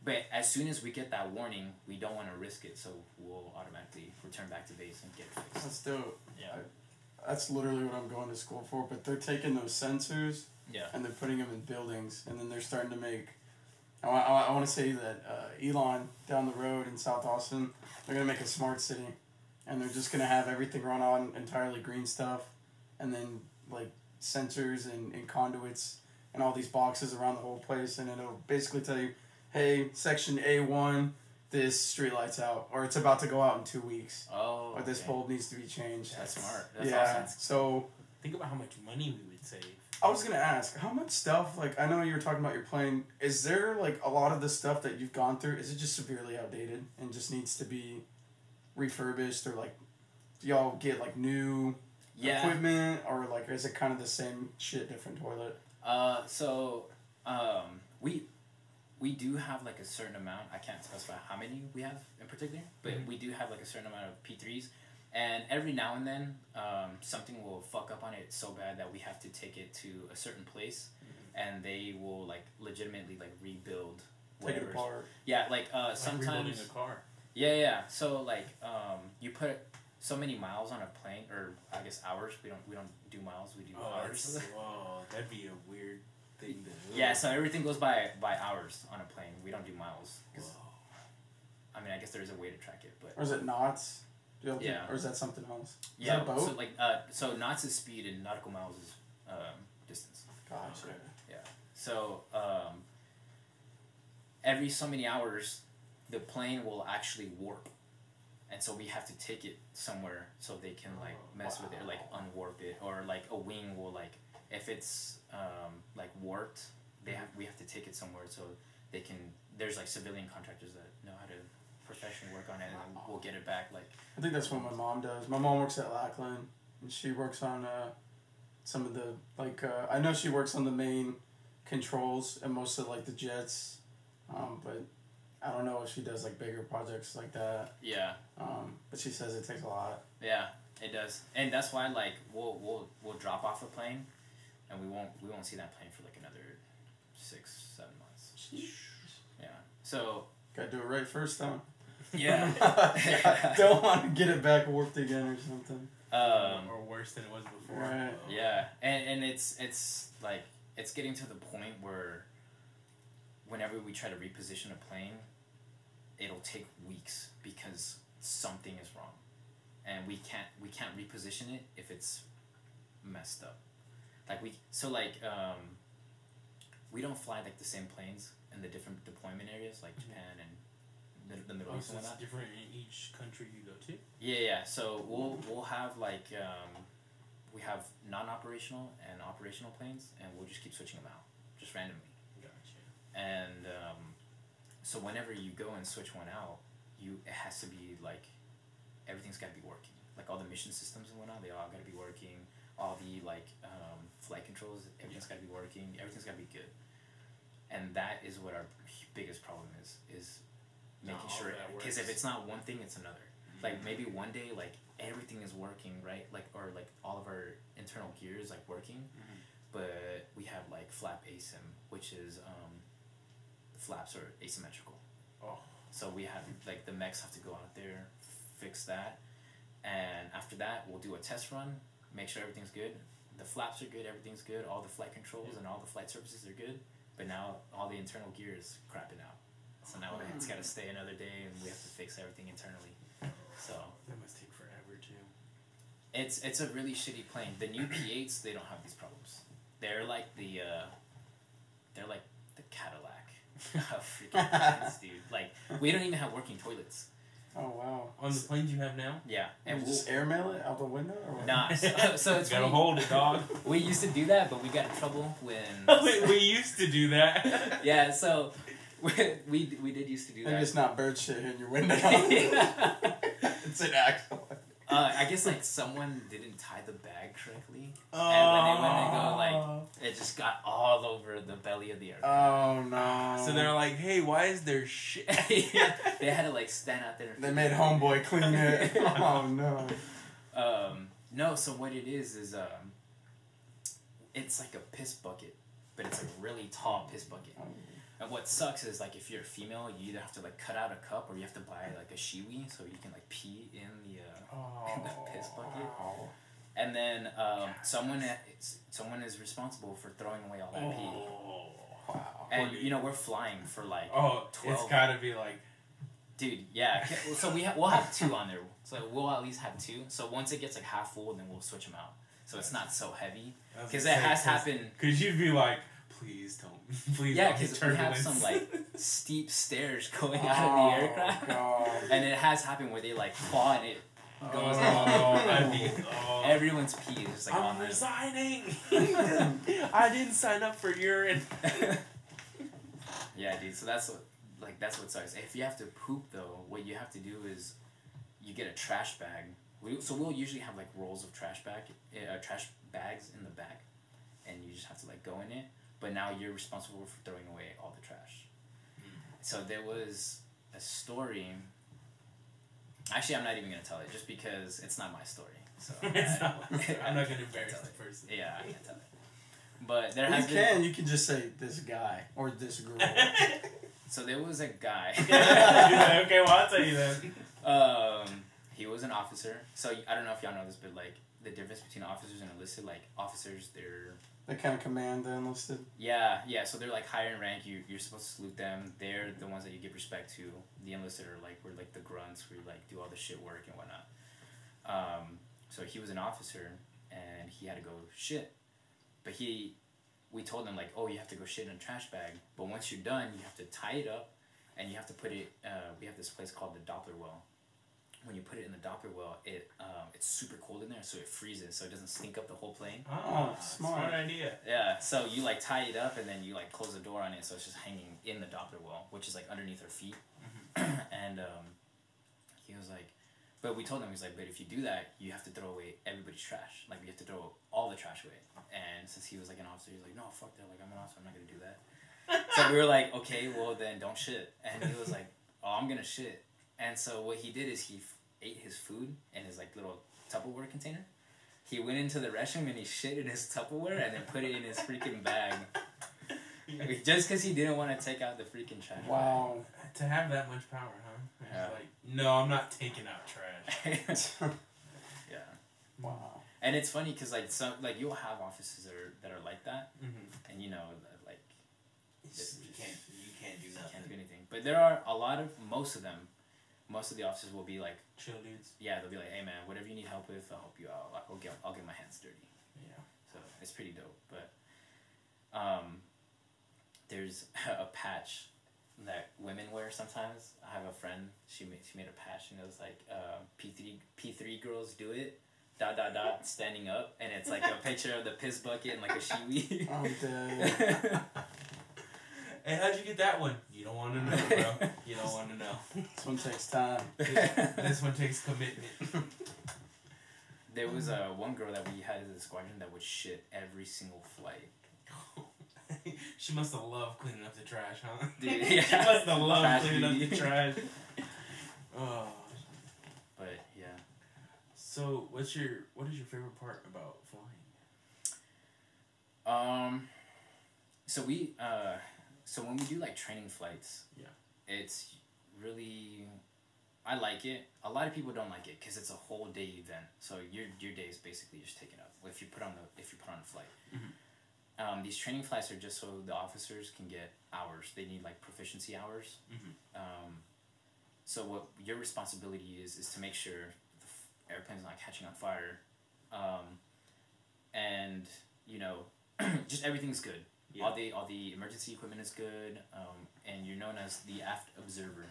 but as soon as we get that warning, we don't want to risk it, so we'll automatically return back to base and get it fixed. That's dope. Yeah, that's literally what I'm going to school for. But they're taking those sensors and they're putting them in buildings, and then they're starting to make. I want to say that Elon down the road in South Austin, they're going to make a smart city, and they're just going to have everything run on entirely green stuff, and then like sensors and conduits and all these boxes around the whole place, and it'll basically tell you, hey, section A1, this street light's out, or it's about to go out in 2 weeks. Oh. Or this bulb needs to be changed. That's smart. That's awesome. So think about how much money we would save. I was gonna ask, how much stuff, like, I know you were talking about your plane, is there, like, a lot of the stuff that you've gone through, is it just severely outdated and just needs to be refurbished, or, like, do y'all get, like, new equipment, or, like, is it kind of the same shit, different toilet? We do have, like, a certain amount. I can't specify how many we have in particular, but we do have, like, a certain amount of P3s. And every now and then, something will fuck up on it so bad that we have to take it to a certain place, and they will, like, legitimately, like, rebuild whatever. Take it apart. Yeah, like, sometimes... rebuilding a car. Yeah. So, like, you put so many miles on a plane, or, I guess, hours. We don't do miles, we do hours. Whoa, that'd be a weird thing to do. Yeah, so everything goes by hours on a plane. We don't do miles. I mean, I guess there is a way to track it, but... Or is it knots? Yeah. Or is that something else? Is that a boat? So, like, so knots is speed and nautical miles is distance. Gotcha. Okay. Yeah. So, every so many hours, the plane will actually warp. And so we have to take it somewhere so they can, like, mess with it, or, like, unwarp it. Or, like, a wing will, like, if it's, like, warped, we have to take it somewhere so they can... There's, like, civilian contractors that know how to professionally work on it, and then we'll get it back, like... I think that's what my mom does. My mom works at Lackland, and she works on some of the, like, I know she works on the main controls and most of, like, the jets, but I don't know if she does, like, bigger projects like that. Yeah. But she says it takes a lot. Yeah, it does. And that's why, like, we'll drop off a plane, and we won't see that plane for, like, another 6-7 months. Jeez. Yeah. So... Gotta do it right first time. Yeah. Don't want to get it back warped again or something. Or worse than it was before. Right. Yeah, and it's like, it's getting to the point where whenever we try to reposition a plane, it'll take weeks because something is wrong, and we can't reposition it if it's messed up. Like we don't fly, like, the same planes in the different deployment areas, like Japan and the Middle East and whatnot. It's different in each country you go to? Yeah. So we'll have, like, we have non-operational and operational planes, and we'll just keep switching them out, just randomly. Gotcha. And so whenever you go and switch one out, it has to be, like, everything's got to be working. Like, all the mission systems and whatnot, they all got to be working. All the, like, flight controls, everything's got to be working. Everything's got to be good. And that is what our biggest problem is making sure, because if it's not one thing, it's another. Like, maybe one day, like, everything is working, right? Like, or, like, all of our internal gears, like, working, but we have, like, flap asym, which is the flaps are asymmetrical. Oh. So we have, like, the mechs have to go out there, fix that, and after that, we'll do a test run, make sure everything's good. The flaps are good, everything's good, all the flight controls and all the flight surfaces are good, but now all the internal gear is crapping out. So now it's got to stay another day, and we have to fix everything internally. So that must take forever too. It's a really shitty plane. The new P8s, they don't have these problems. They're like the Cadillac of freaking planes, dude. Like, we don't even have working toilets. Oh wow! On the planes you have now? Yeah, and we'll just airmail it out the window, or what? Nah. So it's gotta hold it, dog. We used to do that, but we got in trouble when. we used to do that. Yeah, so we did used to do that. Maybe it's not bird shit in your window. It's an actual. I guess, like, someone didn't tie the bag correctly, and when they went to go, like, it just got all over the belly of the airplane. Oh no! So they're like, "Hey, why is there shit?" Yeah, they had to, like, stand out there. They made homeboy clean it. Oh no! No. So what it is it's like a piss bucket, but it's a really tall piss bucket. And what sucks is, like, if you're a female, you either have to, like, cut out a cup, or you have to buy, like, a shiwi so you can, like, pee in the piss bucket. And then someone is responsible for throwing away all that pee. Wow. And we're flying for, like, 12. It's gotta be like, dude, yeah. So we'll have 2 on there. So we'll at least have 2. So once it gets, like, half full, then we'll switch them out. So it's not so heavy, because it has happened. Because you'd be like, please don't. Please. Yeah, because we have some like steep stairs going out of the aircraft, and it has happened where they like fall and it goes. Everyone's pee is just like I'm resigning. I didn't sign up for urine. Yeah, dude. So that's what sucks. If you have to poop though, what you have to do is you get a trash bag. We'll usually have like rolls of trash bags in the back, and you just have to like go in it. But now you're responsible for throwing away all the trash. So there was a story. Actually, I'm not even gonna tell it, just because it's not my story. So I'm not gonna embarrass the person. Yeah, I can't tell it. But there you can just say this guy or this girl. So there was a guy. Okay, well I'll tell you then. He was an officer. So I don't know if y'all know this, but like the difference between officers and enlisted, like officers, they kind of command the enlisted. Yeah. So they're like higher in rank. You're supposed to salute them. They're the ones that you give respect to. The enlisted are like we're like the grunts. We like do all the shit work and whatnot. So he was an officer and he had to go shit, but we told him like, oh, you have to go shit in a trash bag, but once you're done, you have to tie it up, and you have to put it. We have this place called the Doppler well. When you put it in the Doppler well, it's super cold in there, so it freezes, so it doesn't stink up the whole plane. Oh, smart idea. Yeah, so you like tie it up, and then you like close the door on it, so it's just hanging in the Doppler well, which is like underneath our feet. And he was like, but we told him, he's like, but if you do that, you have to throw away everybody's trash. Like, we have to throw all the trash away. And since he was like an officer, he was like, no, fuck that. Like, I'm an officer, I'm not gonna do that. So we were like, okay, well then don't shit. And he was like, oh, I'm gonna shit. And so what he did is he ate his food in his like little Tupperware container. He went into the restroom and he shit in his Tupperware and then put it in his freaking bag. Just because he didn't want to take out the freaking trash. Wow. To have that much power, huh? Yeah. Like, no, I'm not taking out trash. Yeah. Wow. And it's funny because like you'll have offices that are like that, and you know like you can't do nothing. Can't do anything. But there are most of the officers will be like chill dudes. Yeah, they'll be like, hey man, whatever you need help with, I'll help you out. Like, I'll get my hands dirty. Yeah. So it's pretty dope. But there's a patch that women wear sometimes. I have a friend. She made a patch and it was like P3 girls do it. ... standing up, and it's like a picture of the piss bucket and like a shiwi. I'm dead. Hey, how'd you get that one? You don't want to know, bro. You don't want to know. This one takes time. This one takes commitment. There was one girl that we had in the squadron that would shit every single flight. She must have loved cleaning up the trash, huh? Dude, yeah. She must have loved cleaning up the trash. Oh. But yeah. So what is your favorite part about flying? So when we do like training flights, yeah, it's really, I like it. A lot of people don't like it because it's a whole day event. So your day is basically just taken up if you put on a flight. Mm-hmm. These training flights are just so the officers can get hours. They need like proficiency hours. Mm-hmm. So what your responsibility is to make sure the airplane's not catching on fire, and you know, just everything's good. Yeah. All the emergency equipment is good, and you're known as the aft observer.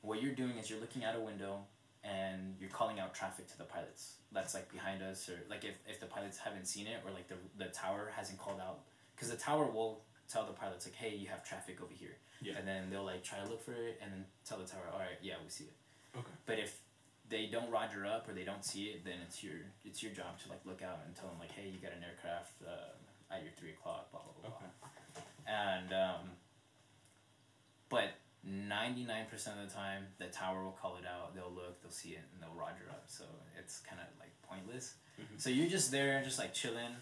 What you're doing is you're looking out a window and you're calling out traffic to the pilots that's like behind us, or like if the pilots haven't seen it, or like the tower hasn't called out, because the tower will tell the pilots like, hey, you have traffic over here. Yeah. And then they'll like try to look for it and then tell the tower, all right, yeah, we see it. Okay. But if they don't roger up or they don't see it, then it's your job to like look out and tell them like, hey, you got an aircraft at your 3 o'clock, blah blah blah. Okay. And but 99% of the time, the tower will call it out. They'll look, they'll see it, and they'll roger up. So it's kind of like pointless. Mm-hmm. So you're just there, just like chilling.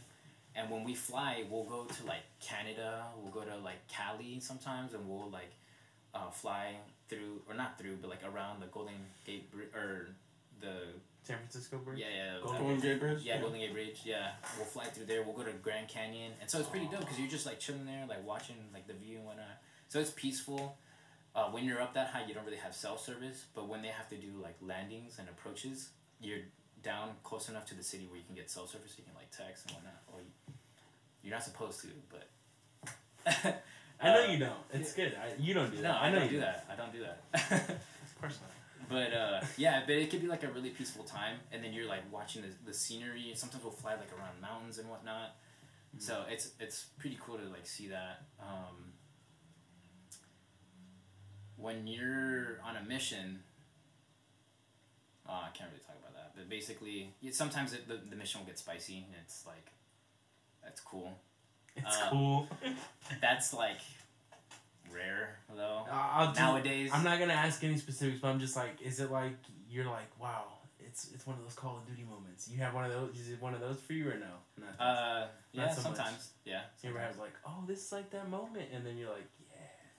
And when we fly, we'll go to like Canada. We'll go to like Cali sometimes, and we'll like fly through, or not through, but like around the Golden Gate Bridge, or the San Francisco Bridge. Yeah. Golden Gate Bridge. Yeah, Golden Gate Bridge. Yeah, we'll fly through there. We'll go to Grand Canyon, and so it's pretty dope because you're just like chilling there, like watching like the view and whatnot. So it's peaceful. When you're up that high, you don't really have cell service, but when they have to do like landings and approaches, you're down close enough to the city where you can get cell service. So you can like text and whatnot. Or you're not supposed to, but I know you don't. It's good. You don't do that. No, I don't do that. I don't do that. Of course not. But yeah, but it could be like a really peaceful time, and then you're like watching the scenery. Sometimes we'll fly like around mountains and whatnot. Mm-hmm. So it's pretty cool to like see that. When you're on a mission, I can't really talk about that. But basically, sometimes the mission will get spicy, and it's like, that's cool. It's cool. That's like rare though. Nowadays, I'm not gonna ask any specifics, but I'm just like, is it like you're like, wow, it's one of those Call of Duty moments? You have one of those? Is it one of those for you or no? Yeah, so sometimes. Much. Yeah. You ever have like, oh, this is like that moment, and then you're like,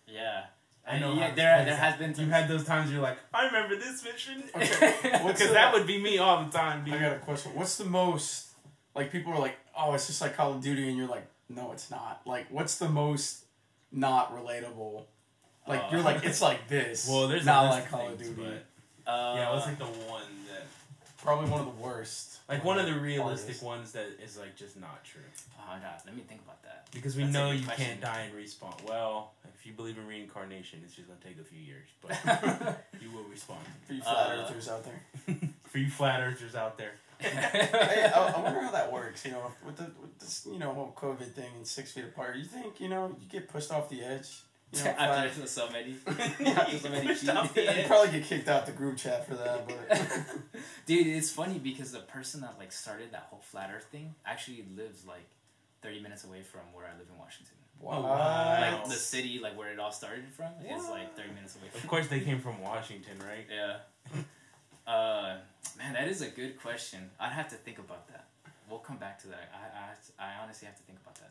yeah. Yeah. I know. Yeah, there has been. You had those times you're like, I remember this mission. Okay. Because that would be me all the time, dude. I got a question. What's the most, like, people are like, oh, it's just like Call of Duty, and you're like, no, it's not. Like, what's the most not relatable? Like, you're like, it's like this. Well, there's not like Call of Duty. But, yeah, what's like the one that... Probably one of the worst. Like, one of the realistic ones that is, like, just not true. Oh, God, let me think about that. Because we know you can't die and respawn. Well, if you believe in reincarnation, it's just going to take a few years. But you will respawn. For you flat earthers out there. For you flat earthers out there. Hey, I wonder how that works, you know, with this, you know, whole COVID thing and 6 feet apart. You think, you know, you get pushed off the edge? You know, after so many. After so many you probably get kicked out the group chat for that, but... Dude, it's funny because the person that, like, started that whole flat earth thing actually lives, like, 30 minutes away from where I live in Washington. Wow. Like, the city, like, where it all started from is, like, 30 minutes away from. Of course they came from Washington, right? Yeah. Man, that is a good question. I'd have to think about that. We'll come back to that. I honestly have to think about that.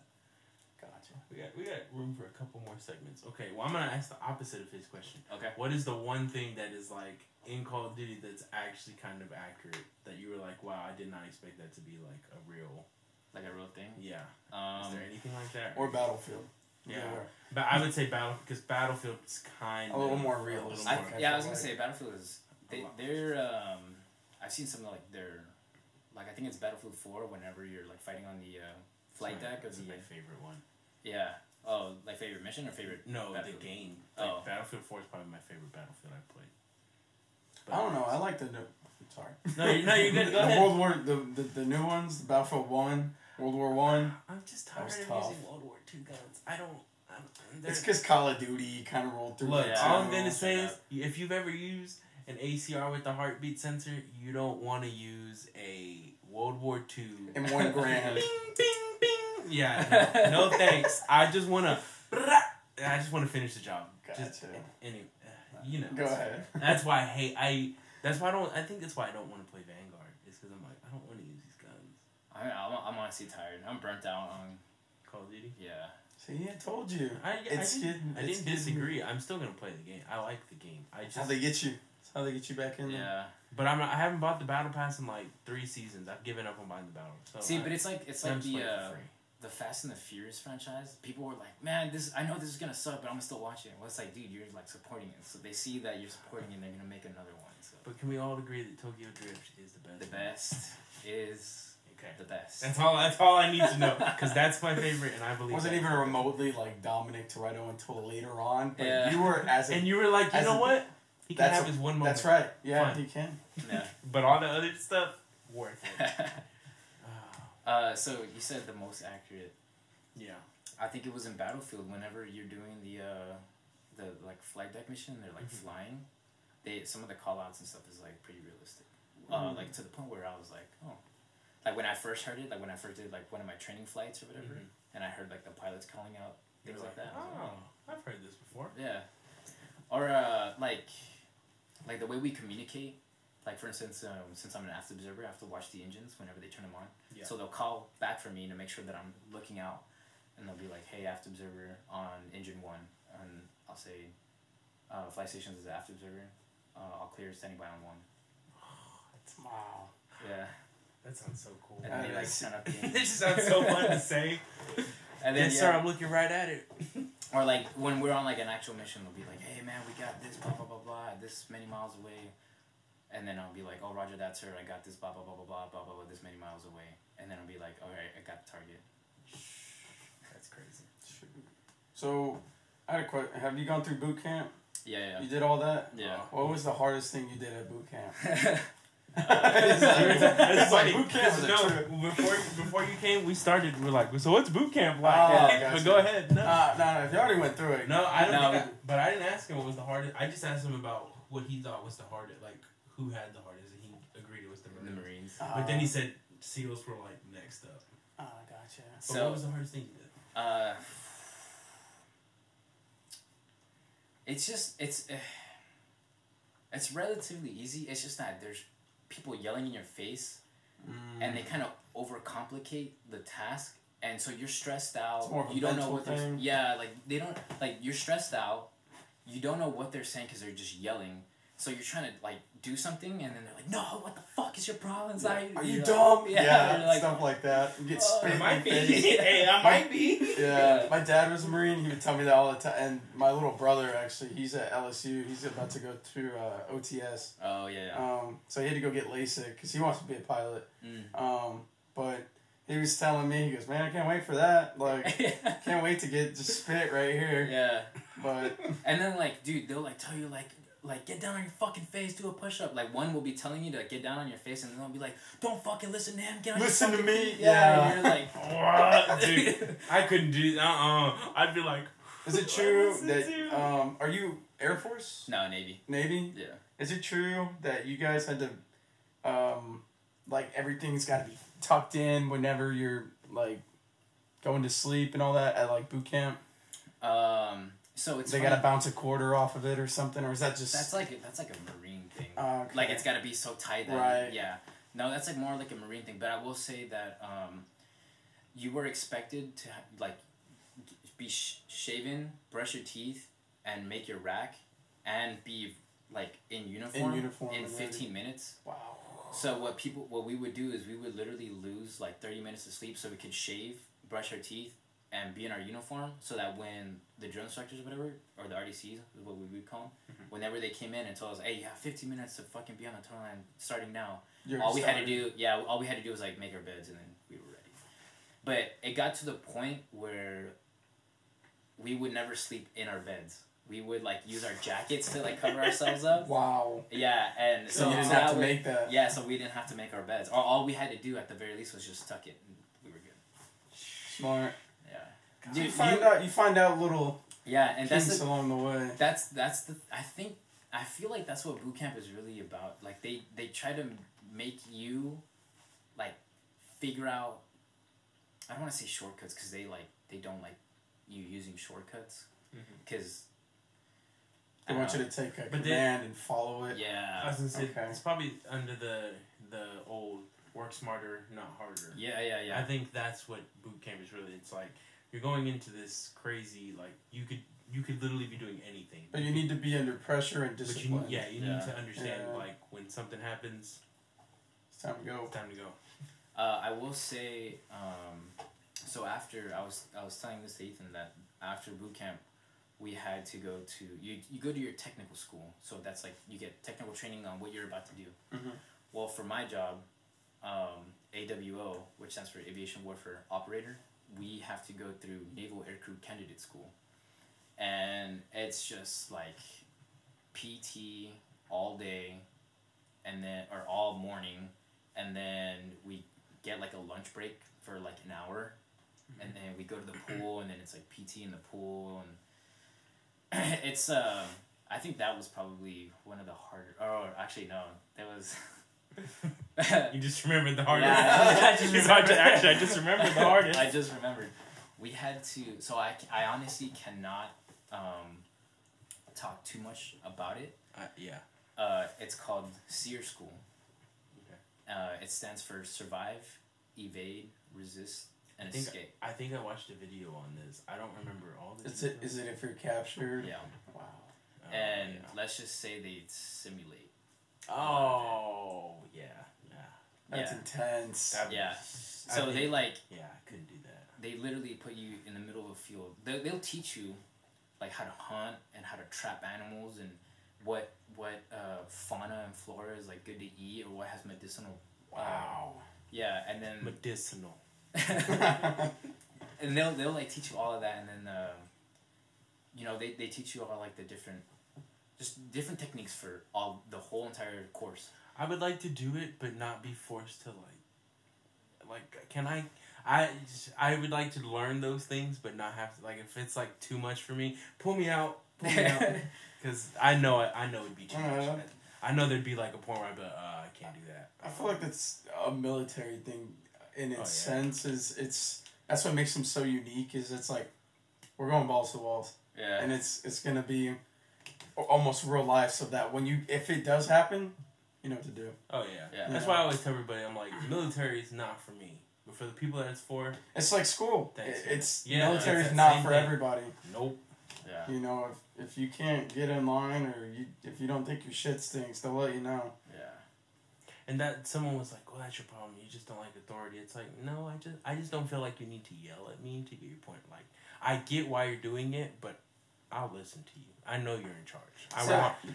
Gotcha. We got room for a couple more segments. Okay, well, I'm going to ask the opposite of his question. Okay. What is the one thing that is, like, in Call of Duty that's actually kind of accurate that you were like, wow, I did not expect that to be, like, a real... Like a real thing? Yeah. Is there anything like that? Or Battlefield. Yeah. But I would say Battlefield, because Battlefield is kind of... A little more realistic. I was going to say Battlefield is... They're I've seen some, like, their... Like, I think it's Battlefield 4 whenever you're, like, fighting on the flight deck. That's my favorite one. Yeah. Oh, like, favorite mission or favorite... No, the game. Like, Battlefield 4 is probably my favorite Battlefield I've played. But I don't know. I like the new... Sorry. No, you're good. Go ahead. World War... The new ones. The Battlefield 1. World War 1. I'm just tired of using World War 2 guns. I don't... It's because Call of Duty kind of rolled through. Look, all I'm going to say is, if you've ever used an ACR with the heartbeat sensor, you don't want to use a World War II... In 1 gram. Bing, bing, bing. Yeah, no thanks. I just want to finish the job. Gotcha. Anyway, you know. Go ahead. That's why I think that's why I don't want to play Vanguard. It's because I'm like, I don't want to use these guns. I'm honestly tired. I'm burnt out on Call of Duty. Yeah. See, I told you. I didn't disagree. I'm still gonna play the game. I like the game. That's how they get you. That's how they get you back in there. Yeah. But I haven't bought the battle pass in like 3 seasons. I've given up on buying the battle. So see, but it's like the Fast and the Furious franchise. People were like, man, I know this is gonna suck, but I'm gonna still watch it. Well, it's like, dude, you're like supporting it, so they see that you're supporting it, and they're gonna make another one. So. But can we all agree that Tokyo Drift is the best? The best is. Okay. The best. That's all I need to know, because that's my favorite, and I believe wasn't even remotely like Dominic Toretto until later on. But yeah. You were and you were like, you know what? He can have his one moment. That's right. Yeah, he can. Yeah. But all the other stuff, worth it. So you said the most accurate. Yeah. I think it was in Battlefield. Whenever you're doing the like flight deck mission, they're like flying. Some of the call outs and stuff is like pretty realistic. Like to the point where I was like, oh. Like when I first heard it, like when I first did like one of my training flights or whatever, and I heard like the pilots calling out things like that. Oh, I've heard this before. Yeah. Or like the way we communicate. Like for instance, since I'm an aft observer, I have to watch the engines whenever they turn them on. Yeah. So they'll call back for me to make sure that I'm looking out, and they'll be like, "Hey, aft observer on engine 1," and I'll say, "Flight stations is aft observer. I'll clear standing by on 1." Wow. Yeah. That sounds so cool. And then they like turn up the engine. This sounds so fun to say. And then, yes, sir, I'm looking right at it. Or like when we're on like an actual mission, they'll be like, "Hey man, we got this blah blah blah blah this many miles away," and then I'll be like, "Oh Roger that sir, I got this blah blah blah blah blah blah blah this many miles away," and then I'll be like, "All right, I got the target." That's crazy. So, I had a question. Have you gone through boot camp? Yeah. You did all that? Yeah. What was the hardest thing you did at boot camp? It's like boot camp. No, before you came, we started. We're like, so what's boot camp like? Gotcha. But go ahead. No, if you already went through it. No, I don't. But I didn't ask him what was the hardest. I just asked him about what he thought was the hardest. Like who had the hardest, and he agreed it was the Marines. But then he said SEALs were like next up. Gotcha. But so what was the hardest thing you did? It's relatively easy. It's just that there's people yelling in your face, and they kind of overcomplicate the task, and so you're stressed out. You don't know what they're they don't you're stressed out. You don't know what they're saying because they're just yelling. So you're trying to do something, and then they're like, "No, what the fuck is your problem? Are you dumb?" Yeah, stuff like that. You get spit in the face. Hey, I might be. Yeah, my dad was a Marine. He would tell me that all the time. And my little brother, actually, he's at LSU. He's about to go through OTS. Oh yeah. So he had to go get LASIK because he wants to be a pilot. But he was telling me, he goes, "Man, I can't wait for that. Can't wait to get just spit right here." Yeah. But and then dude, they'll tell you get down on your fucking face, do a push-up. One will be telling you to get down on your face, and then they'll be like, don't fucking listen to him, get on listen your to me. Yeah. And you're like, what? Dude, I couldn't do I'd be like, is it true that, are you Air Force? No, Navy. Navy? Yeah. Is it true that you guys had to, everything's got to be tucked in whenever you're, going to sleep and all that at, boot camp? So it's they gotta bounce a quarter off of it or something, or is that just that's like a Marine thing. Okay. It's gotta be so tight that right. Yeah. No, that's more like a Marine thing. But I will say that you were expected to be shaven, brush your teeth, and make your rack, and be in uniform in 15 minutes. Wow. So what we would do is we would literally lose 30 minutes of sleep so we could shave, brush our teeth, and be in our uniform, so that when the drill instructors or whatever, or the RDCs is what we would call them, whenever they came in and told us, "Hey, you have 15 minutes to fucking be on the tunnel line starting now." All we had to do was make our beds, and then we were ready. But it got to the point where we would never sleep in our beds. We would use our jackets to cover ourselves up. Wow. Yeah, and so you didn't have to make that. Yeah, so we didn't have to make our beds. Or all we had to do at the very least was just tuck it, and we were good. Smart. Dude, you find out little and kinks along the way. I feel like that's what boot camp is really about. They try to make you figure out. I don't want to say shortcuts because they don't like you using shortcuts because they want you to take a command and follow it. Yeah, I was gonna say it's probably under the old work smarter, not harder. Yeah. I think that's what boot camp is really. It's you're going into this crazy, you could literally be doing anything. But you need to be under pressure and discipline. But you need to understand, when something happens, it's time to go. It's time to go. I will say, so after, I was telling this to Ethan that after boot camp, we had to go to, you go to your technical school. So that's you get technical training on what you're about to do. Mm-hmm. Well, for my job, AWO, which stands for Aviation Warfare Operator, we have to go through Naval Aircrew Candidate School. And it's just PT all day, and then, or all morning, and then we get a lunch break for an hour, and then we go to the pool, and then it's PT in the pool, and it's I think that was probably one of the harder. Oh, actually no, that was. You just remembered the hardest. Yeah, I just remembered the hardest. I just remembered. We had to. So I honestly cannot talk too much about it. Yeah. It's called SEER School. Okay. It stands for Survive, Evade, Resist, and Escape. I think I watched a video on this. I don't remember all the details. Is it if you're captured? Yeah. Wow. And let's just say they simulate. Oh, yeah. That's intense. So they Yeah, I couldn't do that. They literally put you in the middle of a field. They'll teach you, how to hunt and how to trap animals and what fauna and flora is good to eat or what has medicinal. Wow. Yeah, and then medicinal. and they'll teach you all of that, and then you know, they teach you all like the different techniques for the whole entire course. I would like to do it, but not be forced to can I would like to learn those things, but not have to, like, if it's like too much for me, pull me out, because I know it'd be too much. I know there'd be like a point where I'd be like, I can't do that. I feel like that's a military thing in its sense. That's what makes them so unique. Is it's like we're going balls to walls. Yeah. And it's gonna be almost real life, so that if it does happen, you know what to do. Oh yeah. That's why I always tell everybody, I'm like, military is not for me, but for the people that it's for, it's like school. Military is it's not for everybody. Nope. Yeah. You know, if you can't get in line, or if you don't think your shit stinks, they'll let you know. Yeah. And that someone was like, "Well, that's your problem. You just don't like authority." It's like, no, I just don't feel like you need to yell at me to get your point. Like, I get why you're doing it, but I'll listen to you. I know you're in charge.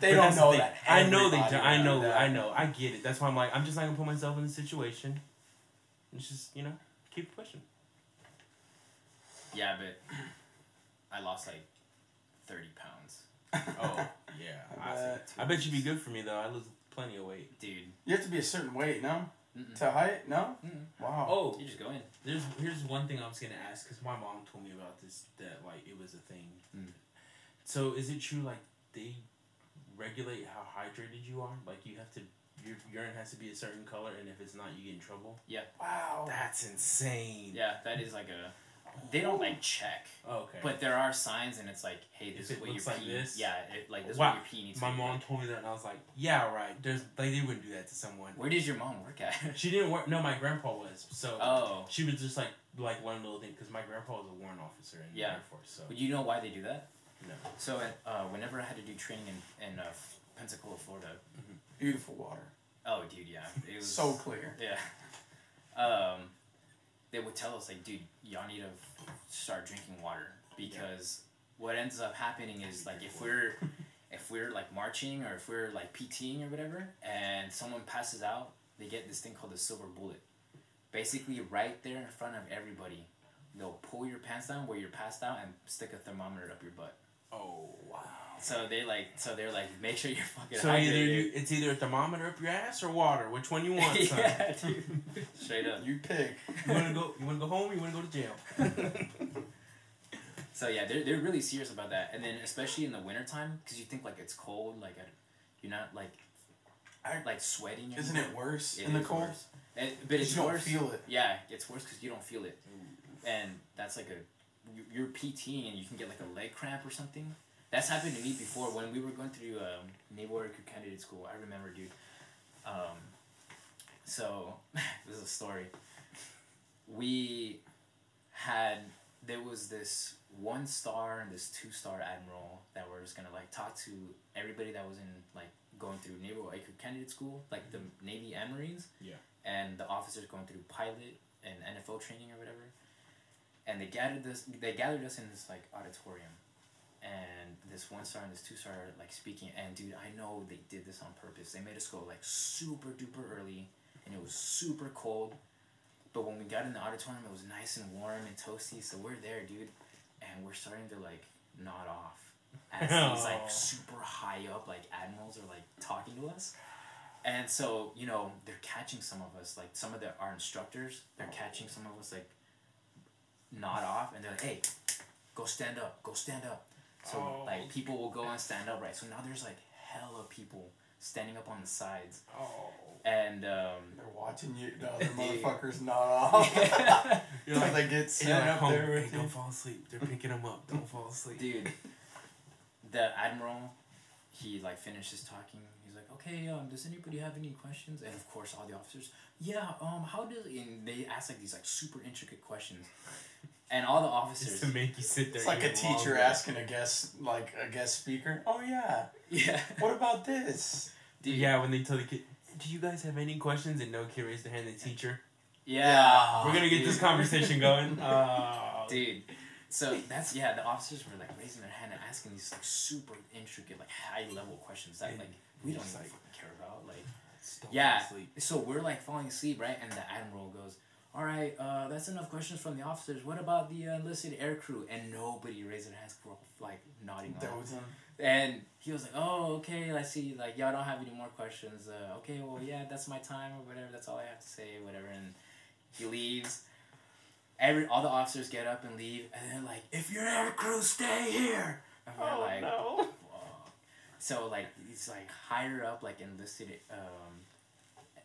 They don't know that. I know they do. I know. I get it. That's why I'm like, I'm just not gonna put myself in the situation. It's just, you know, keep pushing. Yeah, but I lost like 30 pounds. Oh yeah, I bet you'd be good for me though. I lose plenty of weight, dude. You have to be a certain weight, no? Mm-mm. To height, no? Mm-mm. Wow. Oh, you just go in. Here's one thing I was gonna ask, because my mom told me about this, that like it was a thing. Mm. So is it true, like, they regulate how hydrated you are? Like, you have to, your urine has to be a certain color, and if it's not, you get in trouble? Yeah. Wow. That's insane. Yeah, that is like they don't like check. Oh, okay. But there are signs, and it's like, hey, this is what your pee. This? Yeah, this is what your pee needs to My be. mom told me that, and I was like, yeah, right. There's, like, they wouldn't do that to someone. Where did your mom work at? She didn't work. No, my grandpa was. So oh. She would just like learn little things, because my grandpa was a warrant officer in the Air Force. So. But you know why they do that? No. So whenever I had to do training in Pensacola, Florida. Mm-hmm. Beautiful water. Oh, dude, yeah. It was so clear. Yeah. They would tell us, like, dude, y'all need to start drinking water, because what ends up happening is, like, if we're like marching, or if we're like PTing or whatever, and someone passes out, they get this thing called the silver bullet. Basically, right there in front of everybody, they'll pull your pants down where you're passed out and stick a thermometer up your butt. Oh wow! So they're like, make sure you're fucking. So hydrated. it's either a thermometer up your ass or water. Which one you want, son? Yeah, dude. Straight up. You pick. You wanna go home? Or you wanna go to jail? So yeah, they're really serious about that, and then especially in the wintertime, because you think like it's cold, like you're not like sweating. Isn't it worse in the cold? But it's you worse. Don't feel it. Yeah, it's worse because you don't feel it, and that's like you're PTing and you can get like a leg cramp or something. That's happened to me before when we were going through Naval Air Crew Candidate School. I remember, dude. So this is a story. There was this 1-star and this 2-star admiral that were just gonna like talk to everybody that was in like going through Naval Air Crew Candidate School, like the Navy and Marines. Yeah. And the officers going through pilot and NFO training or whatever. And they gathered us in this like auditorium, and this 1-star and this 2-star like speaking, and dude, I know they did this on purpose. They made us go like super duper early, and it was super cold, but when we got in the auditorium, it was nice and warm and toasty. So we're there, dude, and we're starting to like nod off as these like super high up like admirals are like talking to us. And so, you know, they're catching some of us, like some of our instructors, they're catching some of us like nod off, and they're like, hey, go stand up. So like people will go and stand up, right? So now there's like hella people standing up on the sides. And they're watching you, the other motherfuckers nod off. You're like, they get set up there with hey, don't fall asleep. They're picking them up. Don't fall asleep. Dude, the admiral, he like finishes talking. He's like, okay, does anybody have any questions? And of course, all the officers, how does, and they ask like these like super intricate questions. And all the officers, just to make you sit there. It's like a teacher asking a guest speaker. Oh yeah. Yeah. What about this? Dude. Yeah, when they tell the kid, do you guys have any questions? And no kid raised their hand. The teacher. Yeah. We're gonna get this conversation going. Dude. So that's the officers were like raising their hand and asking these like super intricate, like high level questions that like we don't even care about. Like so we're like falling asleep, right? And the admiral goes, all right, that's enough questions from the officers. What about the enlisted air crew? And nobody raised their hands for like not nodding off. And he was like, "Oh, okay, I see. Like, y'all don't have any more questions. Okay, well, yeah, that's my time or whatever. That's all I have to say, whatever." And he leaves. All the officers get up and leave, and they're like, "If you're air crew, stay here." And we're like, no. So like these like higher up like enlisted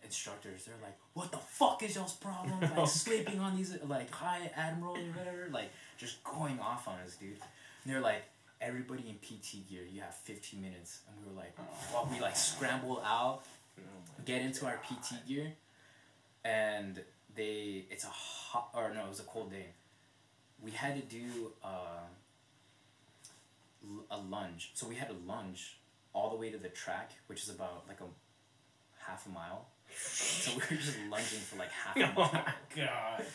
instructors, they're like, "What the fuck is y'all's problem? Like sleeping on these like high admirals or whatever, like just going off on us, dude." And they're like, "Everybody in PT gear, you have 15 minutes." And we were like, well, we like scramble out, get into our PT gear, and it was a cold day. We had to do a lunge. So we had to lunge all the way to the track, which is about like a half a mile. So we were just lunging for like half a mile. Oh my god.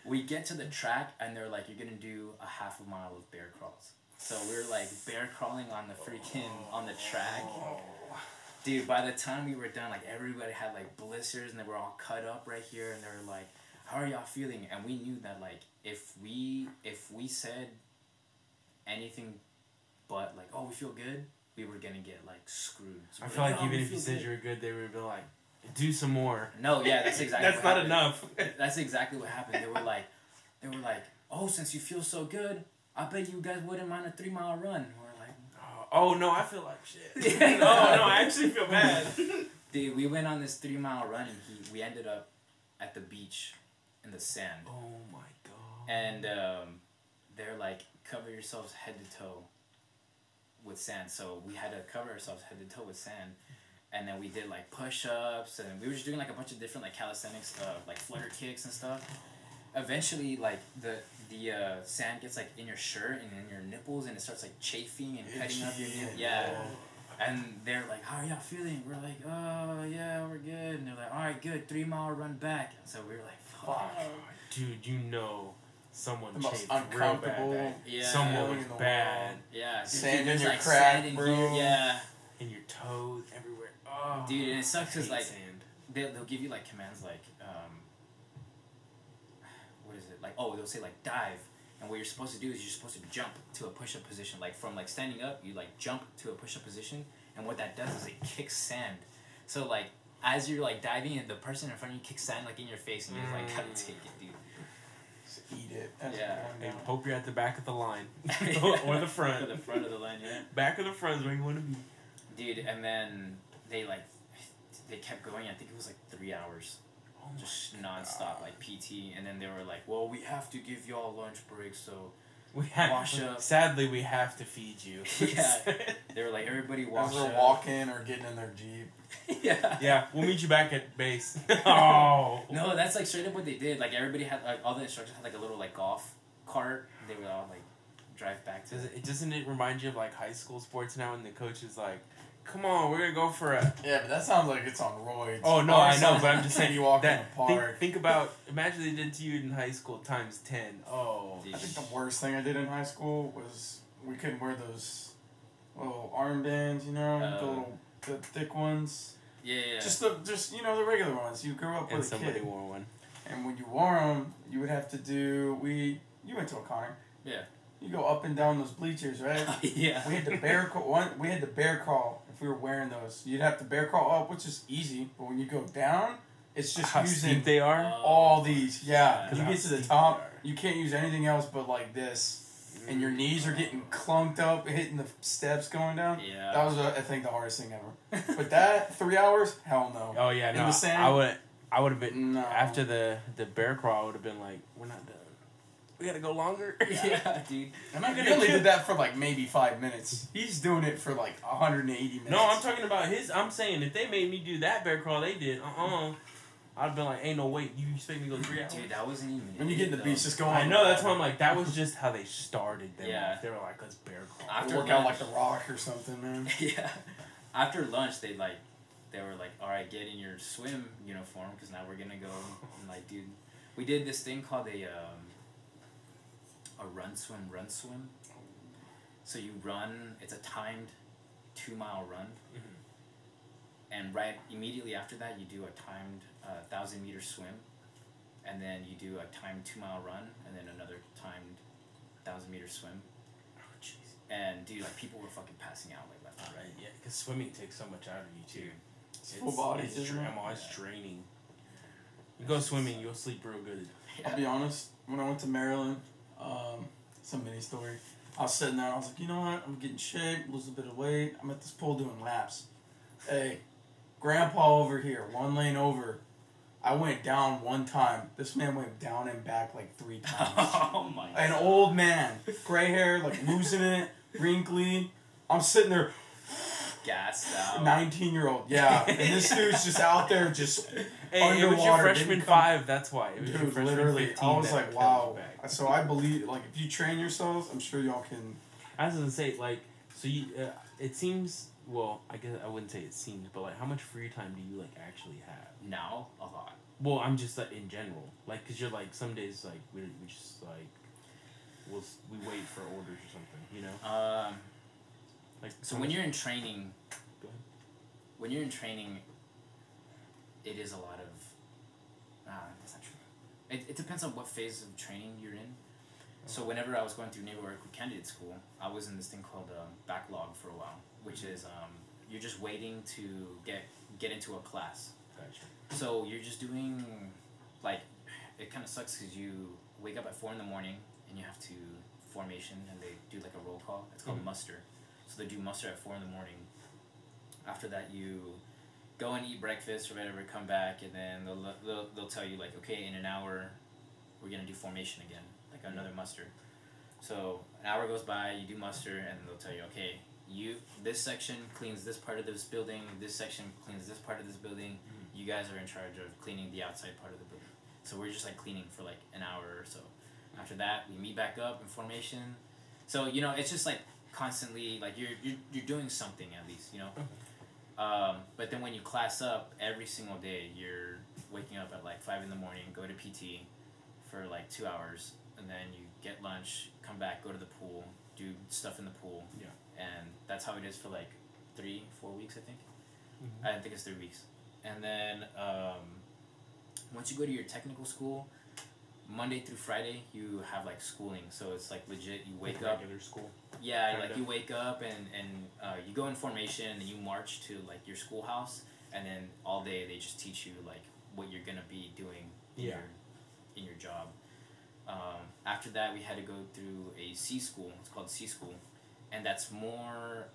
We get to the track and they're like, "You're gonna do a half a mile of bear crawls." So we were like bear crawling on the freaking on the track. Dude, by the time we were done, like everybody had like blisters and they were all cut up right here, and they were like, "How are y'all feeling?" And we knew that like if we said anything but like, "Oh, we feel good," we were gonna get like screwed. So I feel like even if you said you were good, they would be like, "Do some more." No, yeah, that's exactly. That's not enough. That's exactly what happened. They were like, "Oh, since you feel so good, I bet you guys wouldn't mind a 3-mile run." And we're like, "Oh no, I feel like shit." No, I actually feel bad. Dude, we went on this 3-mile run and we ended up at the beach in the sand. Oh my god. And they're like, "Cover yourselves head to toe with sand." So we had to cover ourselves head to toe with sand. And then we did like push-ups, and we were just doing like a bunch of different like calisthenics, like flutter kicks and stuff. Eventually, like the sand gets like in your shirt and in your nipples, and it starts like chafing and cutting up your nipples. Yeah. And they're like, "How are y'all feeling?" We're like, "Oh yeah, we're good." And they're like, "All right, good, 3-mile run back." And so we were like, "Fuck, dude, you know." Someone chafed real bad. Yeah. Someone was bad. Yeah. Sand in your like crack, sand in bro. here. Yeah. In your toes, everywhere. Oh, dude, and it sucks because like sand. they'll give you like commands like what is it like? Oh, they'll say like dive, and what you're supposed to do is you're supposed to jump to a push-up position. Like from like standing up, you like jump to a push-up position, and what that does is it kicks sand. So like as you're like diving, and the person in front of you kicks sand like in your face, and you're like, "Gotta take it, dude." Eat it. Yeah. And hope you're at the back of the line. Or the front. Or the front of the line, yeah. Back of the front is where you want to be. Dude, and then they kept going. I think it was like 3 hours. Oh just non-stop, like PT. And then they were like, "Well, we have to give y'all lunch breaks, so wash up." Sadly, we have to feed you. Yeah. They were like, "Everybody wash up." As they're walking or getting in their Jeep. Yeah. Yeah, we'll meet you back at base. Oh. No, that's like straight up what they did. Like everybody had like all the instructors had like a little like golf cart. They would all like drive back to Doesn't it remind you of like high school sports now, and the coach is like, "Come on, we're gonna go for a..." Yeah, but that sounds like it's on roids. Oh no, I know, but I'm just saying you walk in that. the park. Think about, imagine they did to you in high school times 10. Oh, I think the worst thing I did in high school was we couldn't wear those little armbands, you know, the thick ones. Yeah. Just you know, the regular ones. You grew up with a somebody kid. wore one. And when you wore them, you would have to do. You went to a Connor. Yeah. You go up and down those bleachers, right? Yeah. We had to bear crawl. We had to bear crawl if we were wearing those. You'd have to bear crawl up, which is easy, but when you go down, it's just how using steep they are. all these. Yeah, you How get to the steep top, they are. you can't use anything else but like this. And your knees are getting clunked up, hitting the steps going down. Yeah. That was, I think, the hardest thing ever. But that, 3 hours? Hell no. Oh yeah, In no. the sand? I would have been No. after the bear crawl. I would have been like, "We're not done. We gotta go longer." Yeah, dude. And I only did that for like maybe 5 minutes. He's doing it for like 180 minutes. No, I'm talking about his. I'm saying if they made me do that bear crawl they did, I'd been like, "Ain't no way. You expect me to go 3 hours?" Dude, that wasn't even. When you get in the beach, just go on. I know, that's why I'm like, that was just how they started them. Yeah. They were like, "Let's bear crawl." After work out like The Rock or something, man. Yeah. After lunch, they were like, "All right, get in your swim uniform because now we're gonna go." And like, dude, we did this thing called a run swim. So you run. It's a timed 2-mile run. Mm-hmm. And right immediately after that, you do a timed 1,000-meter swim, and then you do a timed 2-mile run, and then another timed 1,000-meter swim. Oh jeez. And dude, like people were fucking passing out like left and right. Yeah, because swimming takes so much out of you too. It's full body. It's draining. You go swimming, you'll sleep real good. Yeah. I'll be honest. When I went to Maryland, some mini story. I was sitting there. I was like, you know what? I'm getting shape, lose a bit of weight. I'm at this pool doing laps. Hey, grandpa over here, 1 lane over. I went down 1 time. This man went down and back like 3 times. Oh my God. An old man, gray hair, like losing it, wrinkly. I'm sitting there. Gassed out. 19-year-old, yeah. And this dude's just out there just underwater. It was your freshman 5, that's why. It was dude, your freshman literally, 15 I was like, wow. Back. So I believe, like, if you train yourselves, I'm sure y'all can... I was going to say, like, so you, it seems, well, I guess I wouldn't say it seems, but, like, how much free time do you, like, actually have? Now? A lot. Well, I'm just, like, in general. Like, because you're, like, some days, like, we just, like, we wait for orders or something, you know? Like, so when you're in training... When you're in training, it is a lot of... that's not true. It depends on what phase of training you're in. So whenever I was going through Naval Air Crew Candidate School, I was in this thing called backlog for a while, which is you're just waiting to get into a class. Gotcha. So you're just doing, like, it kind of sucks because you wake up at 4 in the morning and you have to formation and they do like a roll call. It's called muster. So they do muster at 4 in the morning. After that, you go and eat breakfast or whatever, come back, and then they'll tell you, like, okay, in an hour, we're going to do formation again, like another muster. So an hour goes by, you do muster, and they'll tell you, okay, this section cleans this part of this building, this section cleans this part of this building, you guys are in charge of cleaning the outside part of the building. So we're just, like, cleaning for, like, an hour or so. After that, we meet back up in formation. So, you know, it's just, like, constantly, like, you're doing something at least, you know? But then when you class up every single day, you're waking up at like 5 in the morning, go to PT for like 2 hours, and then you get lunch, come back, go to the pool, do stuff in the pool. Yeah. And that's how it is for like 3-4 weeks, I think. Mm-hmm. I think it's 3 weeks. And then once you go to your technical school, Monday through Friday, you have like schooling. So it's like legit, you wake up. Regular school. Yeah, Kinda. like you wake up and you go in formation and you march to like your schoolhouse, and then all day they just teach you like what you're gonna be doing in your job. After that, we had to go through a C school. It's called C school, and that's more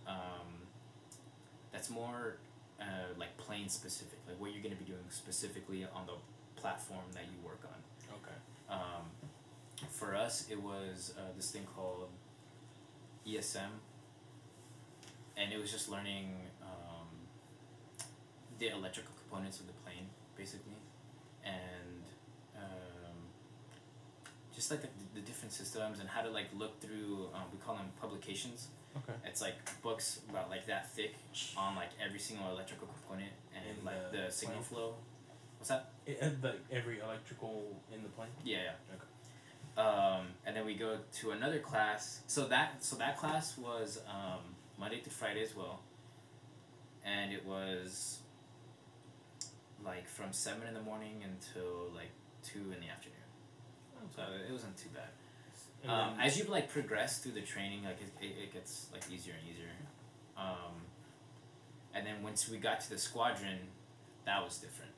like plane specific, like what you're gonna be doing specifically on the platform that you work on. Okay. For us, it was this thing called ESM, and it was just learning the electrical components of the plane, basically, and just like the different systems and how to like look through. We call them publications. Okay. It's like books about like that thick on like every single electrical component and in like the signal plane? flow. What's that? Every electrical in the plane? Yeah. Okay. And then we go to another class. So that class was Monday through Friday as well. And it was like from 7 in the morning until like 2 in the afternoon. So it wasn't too bad. As you like progress through the training, like it gets like easier and easier. And then once we got to the squadron, that was different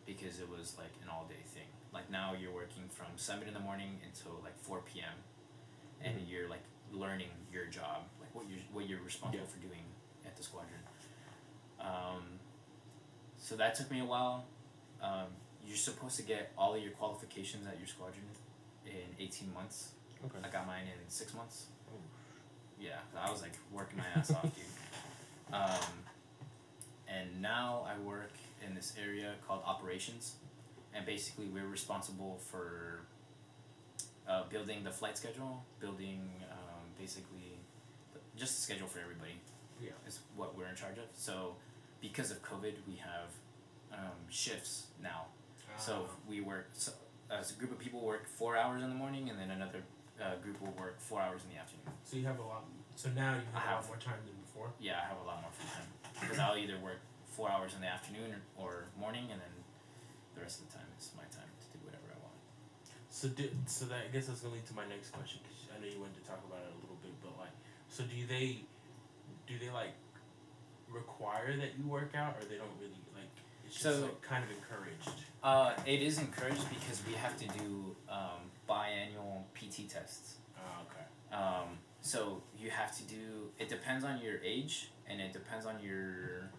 because it was like an all-day thing. Like now you're working from 7 in the morning until like 4 p.m. and you're like learning your job, like what you're responsible for doing at the squadron. So that took me a while. You're supposed to get all of your qualifications at your squadron in 18 months. Okay. I got mine in 6 months. Oh. Yeah, I was like working my ass off, dude. And now I work in this area called operations, and basically we're responsible for building the flight schedule, building basically just the schedule for everybody. Yeah, is what we're in charge of. So because of COVID, we have shifts now. So we work. So as a group of people work 4 hours in the morning, and then another group will work 4 hours in the afternoon. So you have a lot. So now you have a lot more time than before. Yeah, I have a lot more free time because I'll either work 4 hours in the afternoon or morning, and then the rest of the time is my time to do whatever I want. So that I guess that's gonna lead to my next question, because I know you wanted to talk about it a little bit, but like, So do they like require that you work out, or they don't really like? It's just like kind of encouraged. It is encouraged because we have to do biannual PT tests. Oh, okay. So you have to do. It depends on your age, and it depends on your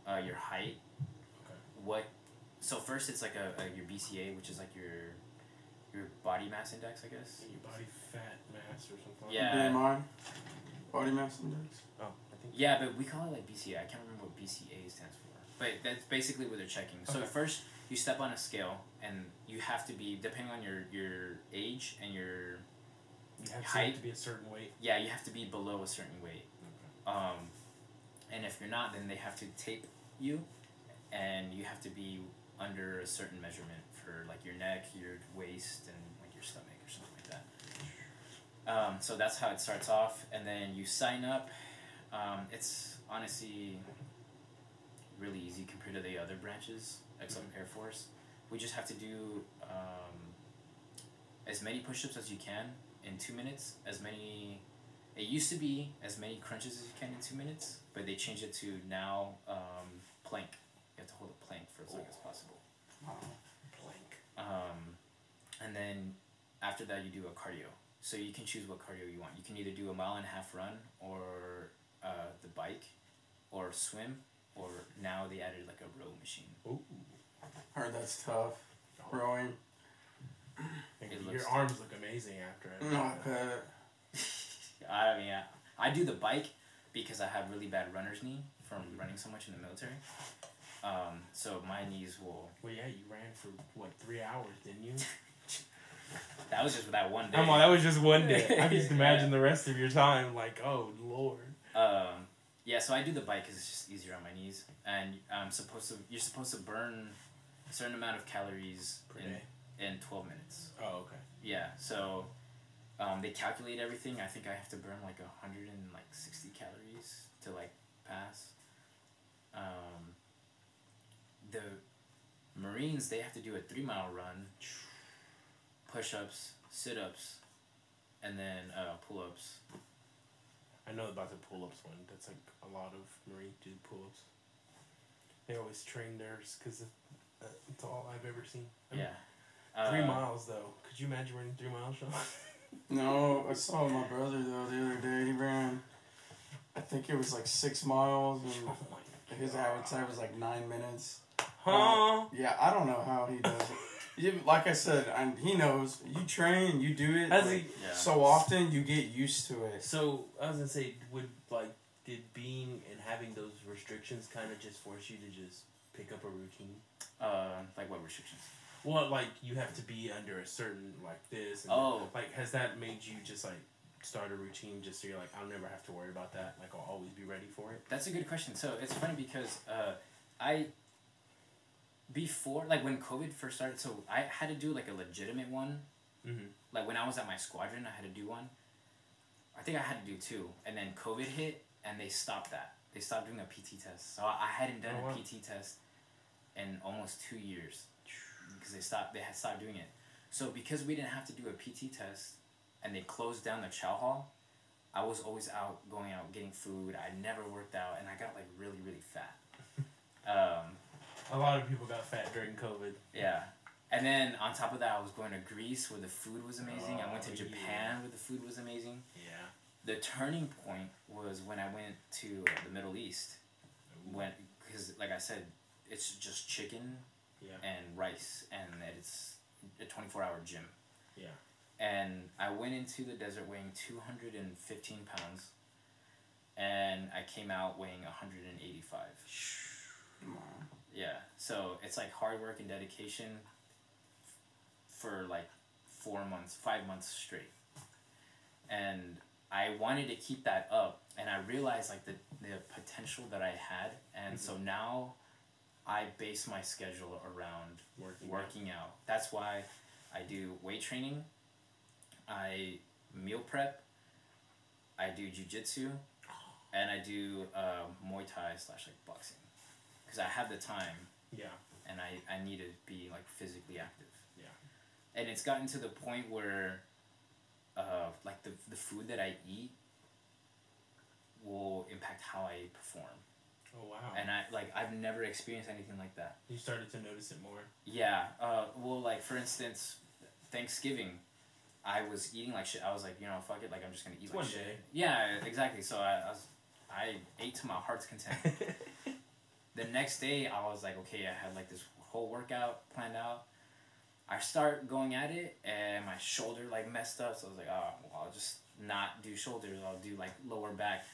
height. Okay. So first it's like your BCA, which is like your body mass index, I guess. Your body fat mass or something. Yeah. BMI. Body mass index. Oh, I think. Yeah, but we call it like BCA. I can't remember what BCA stands for. But that's basically what they're checking. So first you step on a scale, and you have to be, depending on your age and your height, to be a certain weight. Yeah, you have to be below a certain weight. Okay. And if you're not, then they have to tape you, and you have to be under a certain measurement for like your neck, your waist, and like your stomach or something like that. So that's how it starts off, and then you sign up. It's honestly really easy compared to the other branches, except Air Force. We just have to do as many push-ups as you can in 2 minutes. It used to be as many crunches as you can in 2 minutes, but they changed it to now plank. You have to hold a plank for as long as possible. Plank. And then after that, you do a cardio. So you can choose what cardio you want. You can either do a 1.5 mile run, or the bike, or swim, or now they added like a row machine. Ooh. Heard that's tough. Rowing. Your arms look amazing after it. No, I bet. I mean, I do the bike because I have really bad runner's knee from running so much in the military. So my knees will... Well, yeah, you ran for, 3 hours, didn't you? That was just that one day. Come on, that was just one day. I can just imagine the rest of your time, like, oh, Lord. Yeah, so I do the bike because it's just easier on my knees. And you're supposed to burn a certain amount of calories in 12 minutes. Oh, okay. Yeah, so... they calculate everything. I think I have to burn like 160 calories to like pass. The Marines, they have to do a 3 mile run, push-ups, sit-ups, and then pull-ups. I know about the pull-ups one. That's like a lot of Marines do pull-ups. They always train theirs because it's all I've ever seen. I mean, 3 miles though. Could you imagine running 3 miles, Sean? No, I saw my brother though the other day. He ran, I think it was like 6 miles, and his average time was like 9 minutes. Huh? Yeah, I don't know how he does it. Like I said, he knows. You train, you do it so often, you get used to it. So I was gonna say, did being and having those restrictions kind of just force you to just pick up a routine? Like what restrictions? Well, like, you have to be under a certain, like, this. And like, has that made you just, like, start a routine just so you're like, I'll never have to worry about that? Like, I'll always be ready for it? That's a good question. So, it's funny because before, like, when COVID first started, so I had to do, like, a legitimate one. Mm-hmm. Like, when I was at my squadron, I had to do one. I think I had to do 2. And then COVID hit, and they stopped that. They stopped doing a PT test. So, I hadn't done a PT test in almost 2 years. Because they had stopped doing it. So because we didn't have to do a PT test and they closed down the chow hall, I was always going out getting food. I never worked out, and I got like really, really fat. A lot of people got fat during COVID. Yeah. And then on top of that, I was going to Greece where the food was amazing. I went to Japan where the food was amazing. Yeah. The turning point was when I went to the Middle East. Because like I said, it's just chicken and rice, and it's a 24-hour gym. Yeah. And I went into the desert weighing 215 pounds, and I came out weighing 185. Yeah, so it's like hard work and dedication for like 5 months straight. And I wanted to keep that up, and I realized like the potential that I had, and so now I base my schedule around working out. That's why I do weight training, I meal prep, I do jiu-jitsu, and I do Muay Thai / like boxing. Because I have the time. Yeah. And I need to be like physically active. Yeah. And it's gotten to the point where like the food that I eat will impact how I perform. Oh wow! And I've never experienced anything like that. You started to notice it more. Yeah. Well, like for instance, Thanksgiving, I was eating like shit. I was like, fuck it. Like I'm just gonna eat like shit. One day. Yeah, exactly. So I ate to my heart's content. The next day, I was like, okay, I had like this whole workout planned out. I start going at it, and my shoulder like messed up. So I was like, oh, well, I'll just not do shoulders. I'll do like lower back.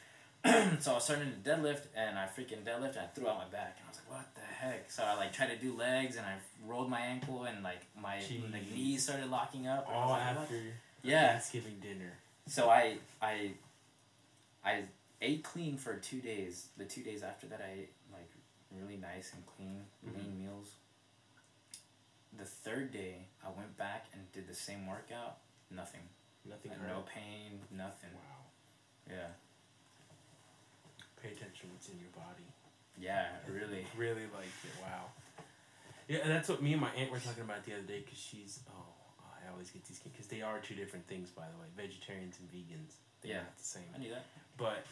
So I was starting to deadlift, and I freaking deadlift, and I threw out my back, and I was like, what the heck? So I like tried to do legs, and I rolled my ankle, and like my knees started locking up. All like, after Thanksgiving dinner. So I ate clean for 2 days. The 2 days after that, I ate like really nice and clean, lean meals. The third day, I went back and did the same workout. Nothing. Nothing. No pain. Nothing. Wow. Yeah. Pay attention to what's in your body. Yeah, really. Really liked it. Wow. Yeah, that's what me and my aunt were talking about the other day, because she's, I always get these, because they are two different things, by the way. Vegetarians and vegans. They're not the same. I knew that. But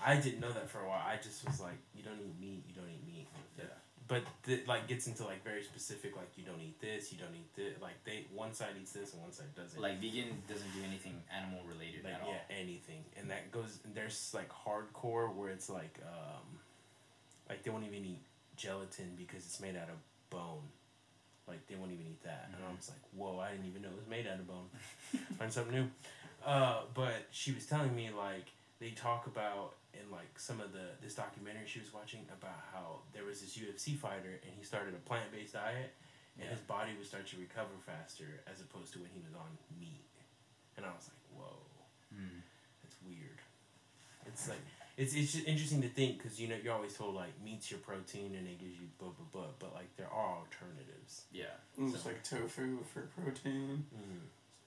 I didn't know that for a while. I just was like, you don't eat meat, you don't eat meat. Yeah. But like gets into like very specific, like you don't eat this, you don't eat this. Like one side eats this and one side doesn't. Like vegan doesn't do anything animal related at all. Yeah, anything. And that goes, there's like hardcore where it's like they won't even eat gelatin because it's made out of bone. Like they won't even eat that. And I was like, whoa, I didn't even know it was made out of bone. Find something new. But she was telling me like they talk about in like some of this documentary she was watching about how there was this UFC fighter and he started a plant-based diet and his body would start to recover faster as opposed to when he was on meat. And I was like, whoa, that's weird. It's like it's just interesting to think, because you're always told like meat's your protein and it gives you but like there are alternatives. Yeah. It's like tofu for protein,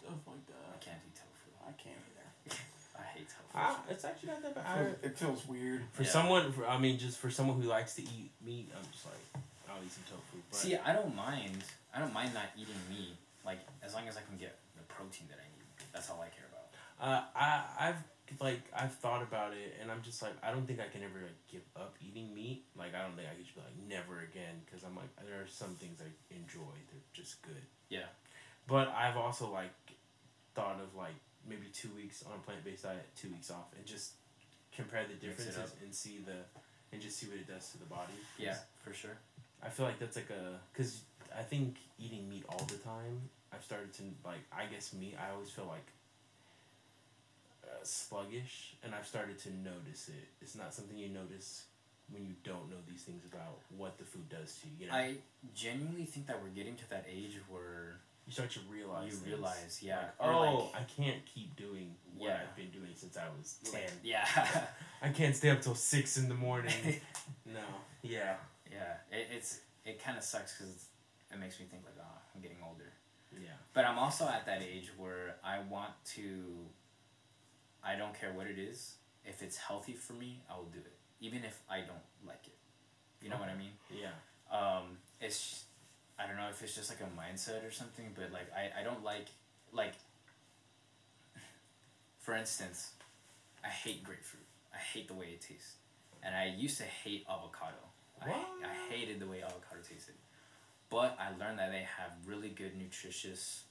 stuff like that. I can't eat tofu. I can't either. I hate tofu. It's actually not that bad. It feels weird. For someone, just for someone who likes to eat meat, I'm just like, I'll eat some tofu. But see, I don't mind not eating meat, like as long as I can get the protein that I need. That's all I care about. I've thought about it, and I'm just like, I don't think I can ever like give up eating meat. Like I don't think I could just be like never again, because I'm like, there are some things I enjoy. They're just good. Yeah. But I've also like thought of like maybe 2 weeks on a plant-based diet, 2 weeks off, and just compare the differences and see what it does to the body. Yeah, for sure. I feel like that's like because I think eating meat all the time, I've started to like, I guess meat, I always feel like sluggish, and I've started to notice it. It's not something you notice when you don't know these things about what the food does to you. You know? I genuinely think that we're getting to that age where you start to realize. You realize, yeah. Like, I can't keep doing what I've been doing since I was 10. Yeah. I can't stay up till 6 in the morning. No. Yeah. Yeah. It kind of sucks because it makes me think like, I'm getting older. Yeah. But I'm also at that age where I don't care what it is. If it's healthy for me, I will do it, even if I don't like it. You know what I mean? Yeah. It's, I don't know if it's just like a mindset or something, but like I don't like, for instance, I hate grapefruit. I hate the way it tastes, and I used to hate avocado. What? I hated the way avocado tasted, but I learned that they have really good nutritious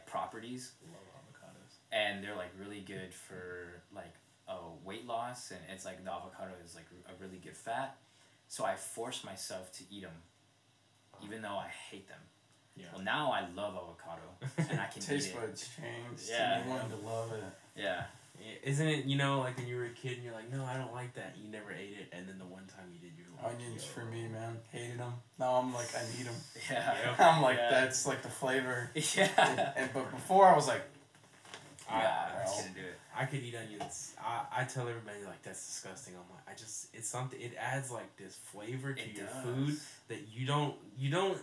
properties. Love avocados. And they're like really good for like weight loss, and it's like the avocado is like a really good fat. So I force myself to eat them, even though I hate them. Yeah. Well, now I love avocado, and I can eat it. Taste buds change. Yeah. You learn to love it. Yeah. Isn't it, like when you were a kid and you're like, no, I don't like that. You never ate it, and then the one time you did, you're like, onions for me, man. Hated them. Now I'm like, I need them. Yeah. I'm like, that's like the flavor. Yeah. But before I was like, I couldn't do it. I could eat onions. I tell everybody like that's disgusting. I'm like, it's something. It adds like this flavor to your food that you don't.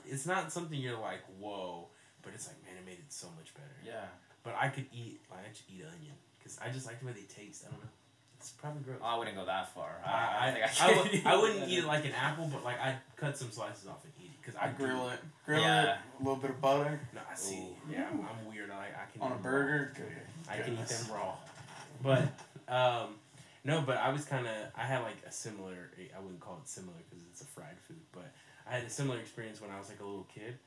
It's not something you're like, whoa, but it's like, man, it made it so much better. Yeah. But I could eat. I just eat onion because I just like the way they taste. I don't know. It's probably gross. I wouldn't go that far. I wouldn't eat it like an apple, but like I'd cut some slices off and eat it because I grill it, a little bit of butter. No, I see. Ooh. Yeah, I'm weird. I can on a burger. Good. I can eat them raw. But no, but I had like a similar. I wouldn't call it similar because it's a fried food, but I had a similar experience when I was like a little kid.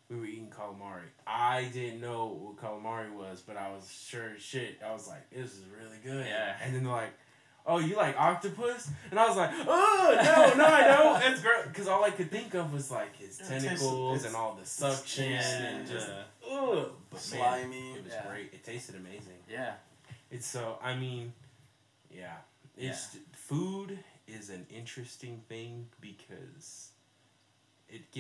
We were eating calamari. I didn't know what calamari was, but I was sure as shit. I was like, this is really good. Yeah. And then they're like, oh, you like octopus? And I was like, oh, no, I don't. That's great. Because all I could think of was like his tentacles and all the suction and just, but slimy. Man, it was great. It tasted amazing. Yeah. It's so, I mean, yeah. Food is an interesting thing because it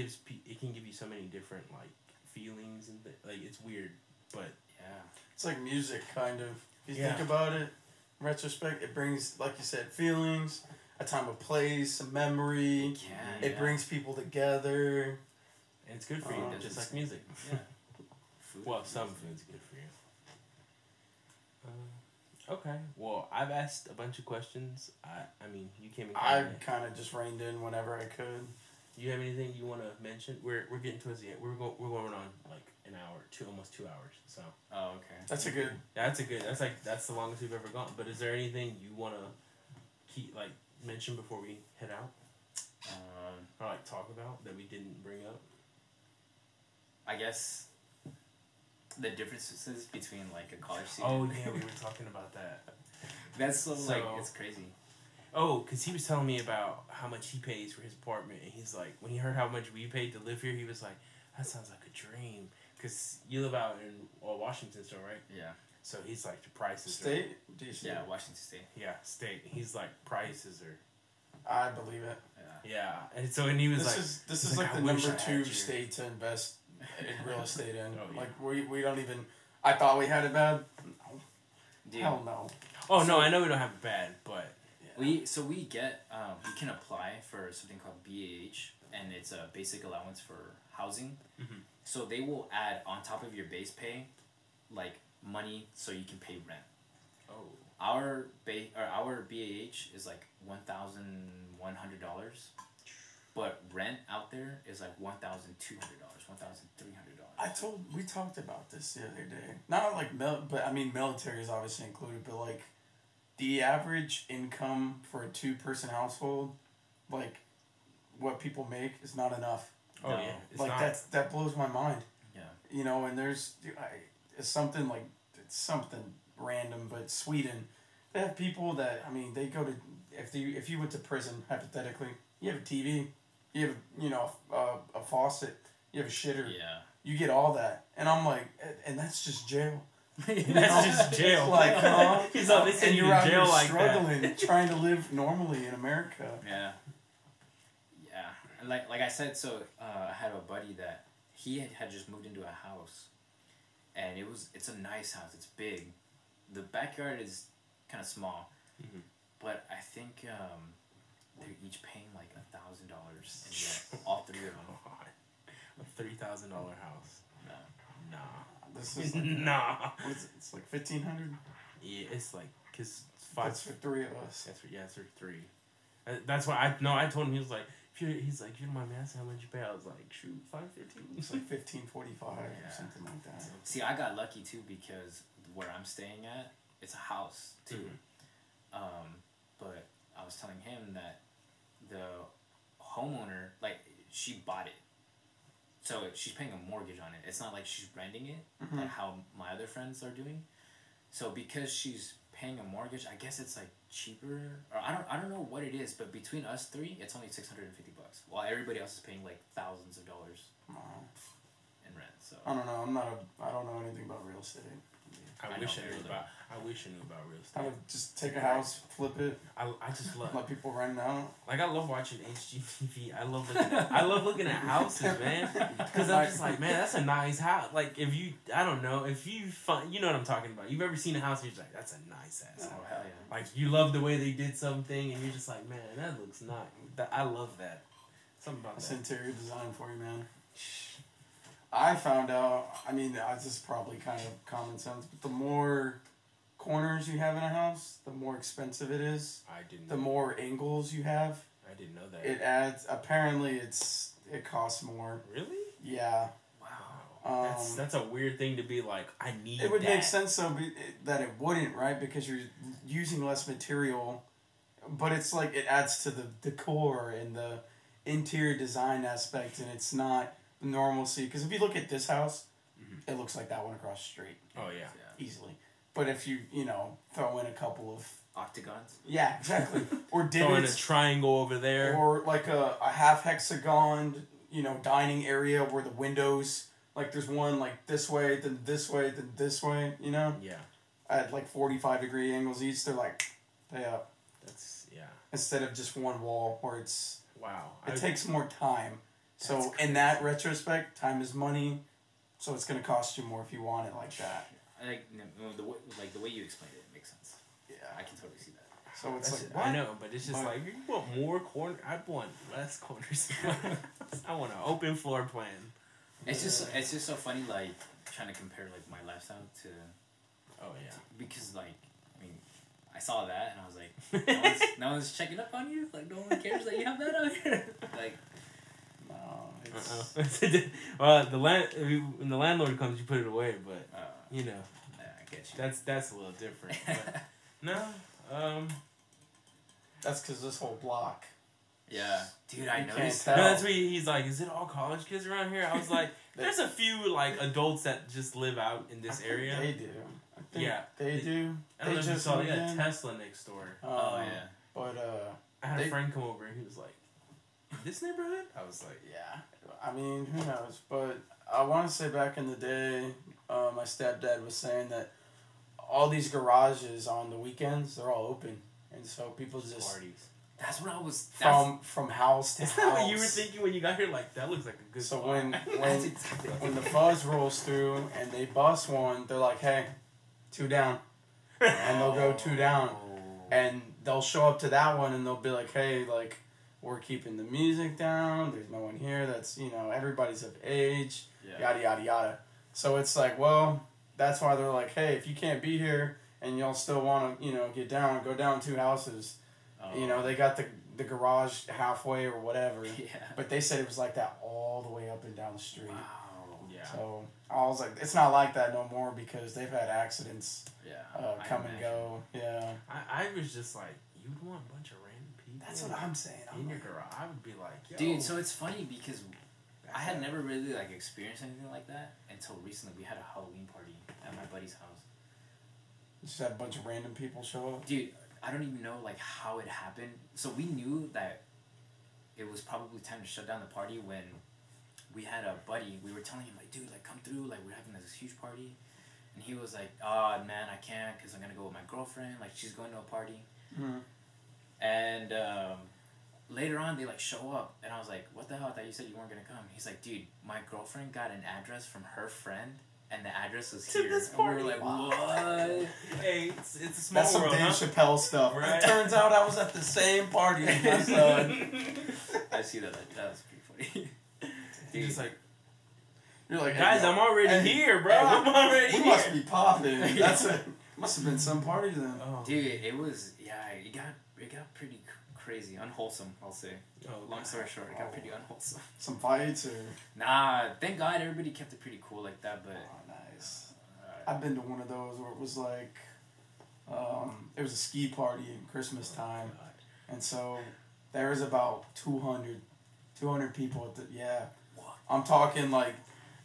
can give you so many different like feelings and like it's weird, but yeah, it's like music kind of. If you think about it, in retrospect, it brings, like you said, feelings, a time of place, a memory. It brings people together, and it's good for you, just like music. Yeah. Well, some food's good for you. Okay. Well, I've asked a bunch of questions. I mean, you came in. I kind of just reined in whenever I could. You have anything you want to mention? We're getting towards the end. We're going on like an hour, almost 2 hours. So. Oh, okay. That's a good. That's the longest we've ever gone. But is there anything you want to mention before we head out? Or like talk about that we didn't bring up? I guess the differences between like a college student. Oh yeah, we were talking about that. That's so like it's crazy. Oh, because he was telling me about how much he pays for his apartment, and he's like, when he heard how much we paid to live here, he was like, that sounds like a dream. Because you live out in Washington still, right? Yeah. So he's like, the prices State? Yeah, Washington State. Yeah, state. He's like, prices are... I believe it. Yeah. And so, and he was This is like the number 2 state to invest in real estate in. Oh, yeah. Like, we don't even... I thought we had it bad. No. Dude. Hell no. Oh, no, I know we don't have it bad, but... We get you can apply for something called BAH, and it's a basic allowance for housing. Mm-hmm. So they will add on top of your base pay, like money so you can pay rent. Oh. Our BAH is like $1,100, but rent out there is like $1,200, $1,300. We talked about this the other day. Not like but I mean military is obviously included, but like. The average income for a 2-person household, like, what people make is not enough. Oh, no. Yeah. It's like, that blows my mind. Yeah. You know, and it's something random, but Sweden, they have people that, I mean, they go to, if you went to prison, hypothetically, you have a TV, you have, a faucet, you have a shitter. Yeah. You get all that. And I'm like, and that's just jail. That's just jail. Like, he's all this and you're out here struggling, trying to live normally in America. Yeah. Yeah. And like I said, so I had a buddy that he had just moved into a house, and it's a nice house. It's big. The backyard is kind of small, but I think they're each paying like $1,000 in rent. All 3 of them. A $3,000 house. No. This is like, it's like 1,500. Yeah, it's like because it's 5. That's for 3 of us. That's for 3. That's why I told him, he was like, he's like, you don't mind me asking how much you pay? I was like, shoot, $5.15. It's like $15.45 or something like that. See, I got lucky too because where I'm staying at, it's a house too. But I was telling him that the homeowner, like, she bought it. So she's paying a mortgage on it. It's not like she's renting it, like how my other friends are doing. So because she's paying a mortgage, I guess it's like cheaper, or I don't know what it is. But between us 3, it's only $650, while everybody else is paying like thousands of dollars in rent. So I don't know. I don't know anything about real estate. I wish I knew about real estate. I would just take a house, flip it. I just love let people rent it out. Like, I love watching HGTV. I love looking at houses, man. Because I'm just like, man, that's a nice house. Like, if you you know what I'm talking about. You've ever seen a house and you're just like, that's a nice ass house. Oh, hell yeah. Like, you love the way they did something and you're just like, man, that looks nice. I love that. Something about that's that. interior design for you, man. I found out, I mean, this is probably kind of common sense, but the more corners you have in a house, the more expensive it is. The more angles you have. I didn't know that. It adds, apparently it costs more. Really? Yeah. Wow. That's a weird thing to be like, I need It would make sense, though, that it wouldn't, right? Because you're using less material, but it's like it adds to the decor and the interior design aspect, and it's not normalcy. Because if you look at this house, it looks like that one across the street. Oh, yeah. Easily. But if you throw in a couple of... octagons? Yeah, exactly. Or divots. Throw in a triangle over there. Or like a half hexagon, dining area where the windows... Like, there's one, like, this way, then this way, then this way, Yeah. At, like, 45-degree angles each. They're like, pay up. Yeah. Instead of just one wall where it's... Wow. It takes more time. So, in that retrospect, time is money. So, it's going to cost you more if you want it like that. The way you explained it makes sense. Yeah. I can totally see that. So, it's like, what? I know, but it's just like, you want more corners? I'd want less corners. I want an open floor plan. It's just so funny, like, trying to compare, like, my lifestyle to... Oh, yeah. Because, like, I mean, I saw that, and I was like, no one's checking up on you? Like, no one cares that you have that out here? Like... No, it's... Well, when the landlord comes, you put it away, but, Yeah, I get you. That's a little different. But, no, That's because this whole block... Yeah. Dude, I noticed that. No, that's what he's like, is it all college kids around here? I was like, there's a few, like, adults that just live out in this area. They do. Yeah. They do. I don't know if you saw, they got a Tesla next door. Oh, yeah. But, I had a friend come over and he was like, this neighborhood? I was like, yeah. I mean, who knows? But I want to say back in the day, my stepdad was saying that all these garages on the weekends, they're all open. And so people just... Parties. That's what I was... From house to house. Is that what you were thinking when you got here? Like, that looks like a good So spot. when the fuzz rolls through and they bust one, they're like, hey, 2 down. And they'll go 2 down. And they'll show up to that one and they'll be like, hey, like, we're keeping the music down. There's no one here that's, everybody's of age. Yada, yada, yada. So it's like, well, that's why they're like, hey, if you can't be here and y'all still want to, get down, go down 2 houses. They got the garage halfway or whatever. Yeah. But they said it was like that all the way up and down the street. Wow. Yeah. So I was like, it's not like that no more because they've had accidents come and go. Yeah. I was just like, you'd want a bunch of random people. That's what I'm saying. In your garage. I would be like, yo. Dude, so it's funny because I had never really, like, experienced anything like that until recently. We had a Halloween party at my buddy's house. Just had a bunch of random people show up? Dude, I don't even know, like, how it happened. So we knew that it was probably time to shut down the party when we had a buddy. We were telling him, like, dude, like, come through. Like, we're having this huge party. And he was like, oh, man, I can't because I'm going to go with my girlfriend. Like, she's going to a party. Mm-hmm. And later on, they, like, show up. And I was like, what the hell? I thought you said you weren't going to come. He's like, dude, my girlfriend got an address from her friend. And the address was here. This party. And we were like, what? Hey, it's a small That's world, some Dave Chappelle stuff. Right? It turns out I was at the same party as my son. I see that. That was pretty funny. He's just like, you're like, guys, hey, I'm already here, bro. I'm already we here. must be popping. That's it. Must have been some party then. Oh. Dude, it was, it got pretty crazy. Unwholesome, I'll say. Long story short, it got pretty unwholesome. Some fights or... Nah, thank God everybody kept it pretty cool like that, but... Oh, nice. I've been to one of those where it was like... it was a ski party in Christmas time. And so there was about 200 people at the... Yeah. What? I'm talking like...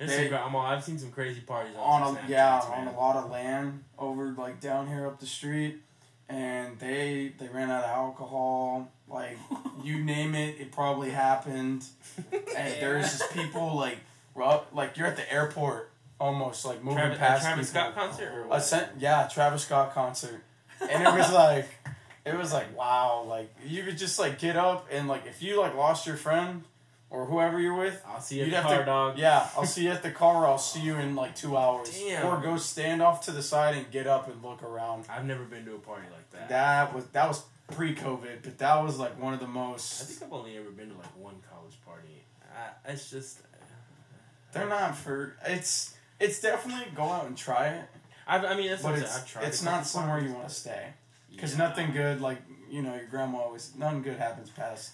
I've seen some crazy parties on a lot of land over like down here up the street. And they ran out of alcohol. Like, you name it, it probably happened. And there's just people, like you're at the airport, almost, like, moving past Travis people. Scott concert? Or what? Travis Scott concert. And it was like, wow. Like, you could just, like, get up and, like, if you, like, lost your friend or whoever you're with. I'll see you at the car, dog. Yeah, I'll see you at the car or I'll see you in, like, 2 hours. Damn. Or go stand off to the side and get up and look around. I've never been to a party like that. That was pre-COVID, but that was like one of the most... I think I've only ever been to like one college party. It's just... They're not for... It's definitely go out and try it. I've tried. It's not somewhere you want to stay. Because nothing good, like, your grandma always... Nothing good happens past,